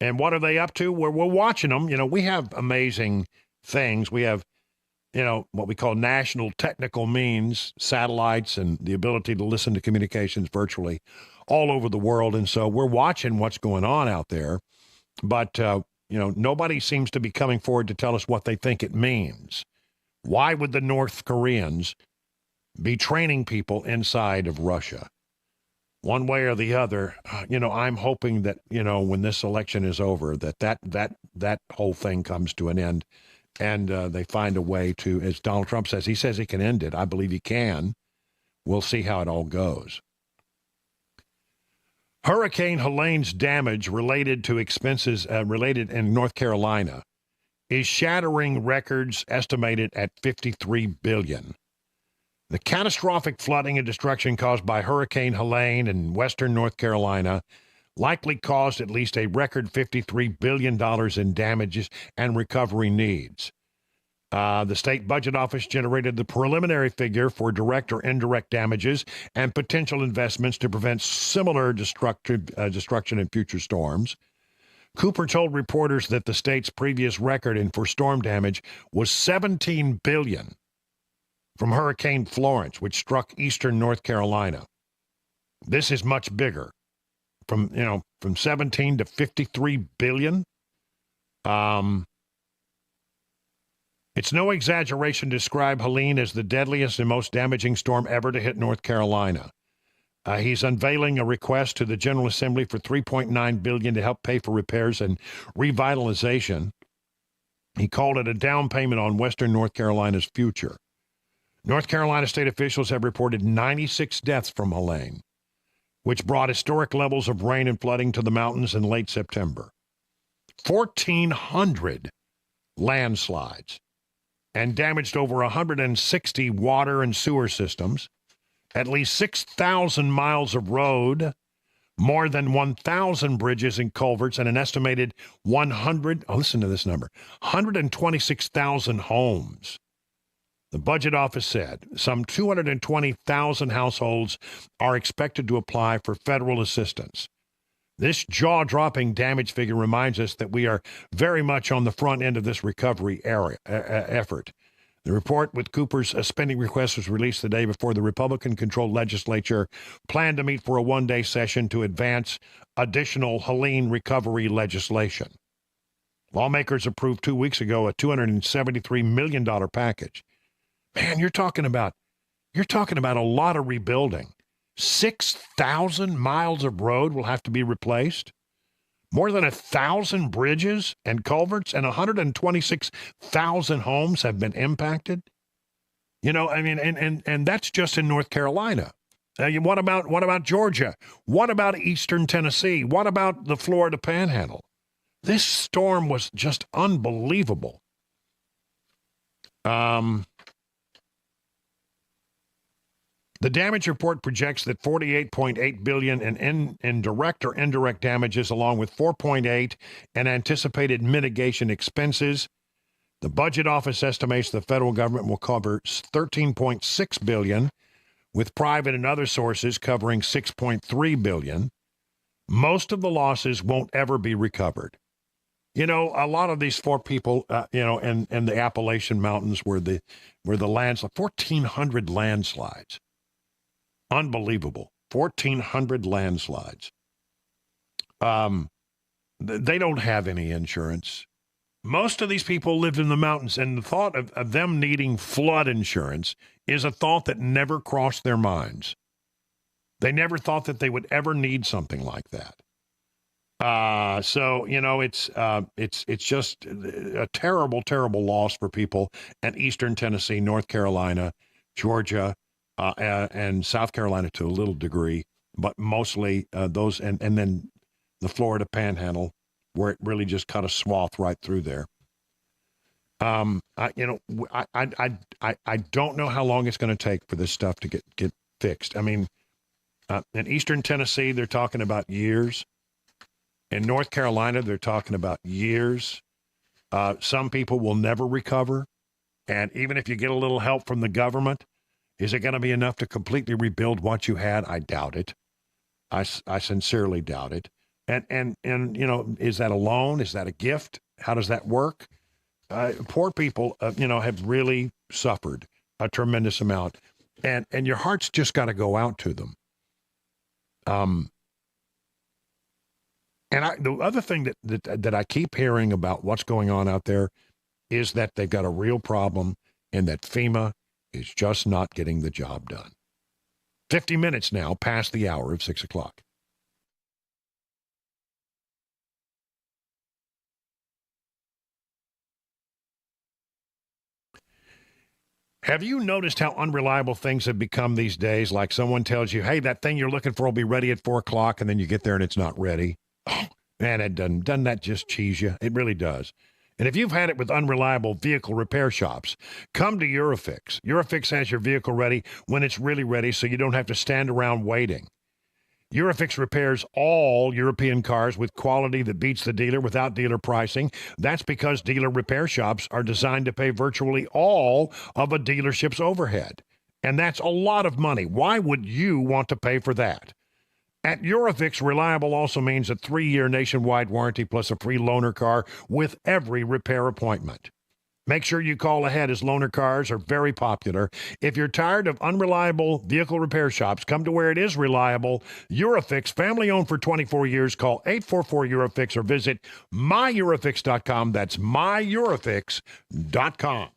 And what are they up to? We're watching them. We have amazing things. We have, what we call national technical means, satellites, and the ability to listen to communications virtually all over the world. And so we're watching what's going on out there. But, nobody seems to be coming forward to tell us what they think it means. Why would the North Koreans be training people inside of Russia? One way or the other, I'm hoping that, when this election is over, that whole thing comes to an end and they find a way to, as Donald Trump says, he says he can end it. I believe he can. We'll see how it all goes. Hurricane Helene's damage related to expenses related in North Carolina is shattering records estimated at $53 billion. The catastrophic flooding and destruction caused by Hurricane Helene in western North Carolina likely caused at least a record $53 billion in damages and recovery needs. The state budget office generated the preliminary figure for direct or indirect damages and potential investments to prevent similar destruction in future storms. Cooper told reporters that the state's previous record for storm damage was $17 billion from Hurricane Florence, which struck eastern North Carolina. This is much bigger, from 17 to 53 billion. It's no exaggeration to describe Helene as the deadliest and most damaging storm ever to hit North Carolina. He's unveiling a request to the General Assembly for $3.9 billion to help pay for repairs and revitalization. He called it a down payment on western North Carolina's future. North Carolina state officials have reported 96 deaths from Helene, which brought historic levels of rain and flooding to the mountains in late September. 1,400 landslides and damaged over 160 water and sewer systems, at least 6,000 miles of road, more than 1,000 bridges and culverts, and an estimated 126,000 homes. The budget office said some 220,000 households are expected to apply for federal assistance. This jaw-dropping damage figure reminds us that we are very much on the front end of this recovery effort. The report with Cooper's spending request was released the day before the Republican-controlled legislature planned to meet for a one-day session to advance additional Helene recovery legislation. Lawmakers approved 2 weeks ago a $273 million package. Man, you're talking about a lot of rebuilding. 6,000 miles of road will have to be replaced. More than 1,000 bridges and culverts and 126,000 homes have been impacted. And that's just in North Carolina. What about Georgia? What about eastern Tennessee? What about the Florida Panhandle? This storm was just unbelievable. The damage report projects that $48.8 billion in direct or indirect damages, along with $4.8 in anticipated mitigation expenses. The budget office estimates the federal government will cover $13.6 billion, with private and other sources covering $6.3 billion. Most of the losses won't ever be recovered. A lot of these poor people, in the Appalachian Mountains where the landslides, 1,400 landslides. Unbelievable. 1,400 landslides. They don't have any insurance. Most of these people lived in the mountains, and the thought of them needing flood insurance is a thought that never crossed their minds. They never thought that they would ever need something like that. It's just a terrible, terrible loss for people in eastern Tennessee, North Carolina, Georgia, and South Carolina to a little degree, but mostly those, and then the Florida Panhandle, where it really just cut a swath right through there. I don't know how long it's going to take for this stuff to get fixed. I mean, in Eastern Tennessee, they're talking about years. In North Carolina, they're talking about years. Some people will never recover. And even if you get a little help from the government, is it going to be enough to completely rebuild what you had? I doubt it. I sincerely doubt it. And is that a loan? Is that a gift? How does that work? Poor people, have really suffered a tremendous amount. And your heart's just got to go out to them. The other thing that I keep hearing about what's going on out there is that they've got a real problem and that FEMA is just not getting the job done. 50 minutes now past the hour of 6 o'clock. Have you noticed how unreliable things have become these days? Like someone tells you, hey, that thing you're looking for will be ready at 4 o'clock, and then you get there and it's not ready. Oh, man, doesn't that just cheese you? It really does. And if you've had it with unreliable vehicle repair shops, come to URFARB. URFARB has your vehicle ready when it's really ready, so you don't have to stand around waiting. URFARB repairs all European cars with quality that beats the dealer without dealer pricing. That's because dealer repair shops are designed to pay virtually all of a dealership's overhead. And that's a lot of money. Why would you want to pay for that? At URFARB, reliable also means a 3-year nationwide warranty plus a free loaner car with every repair appointment. Make sure you call ahead as loaner cars are very popular. If you're tired of unreliable vehicle repair shops, come to where it is reliable. URFARB, family owned for 24 years. Call 844-URFARB or visit myurafix.com. That's myurafix.com.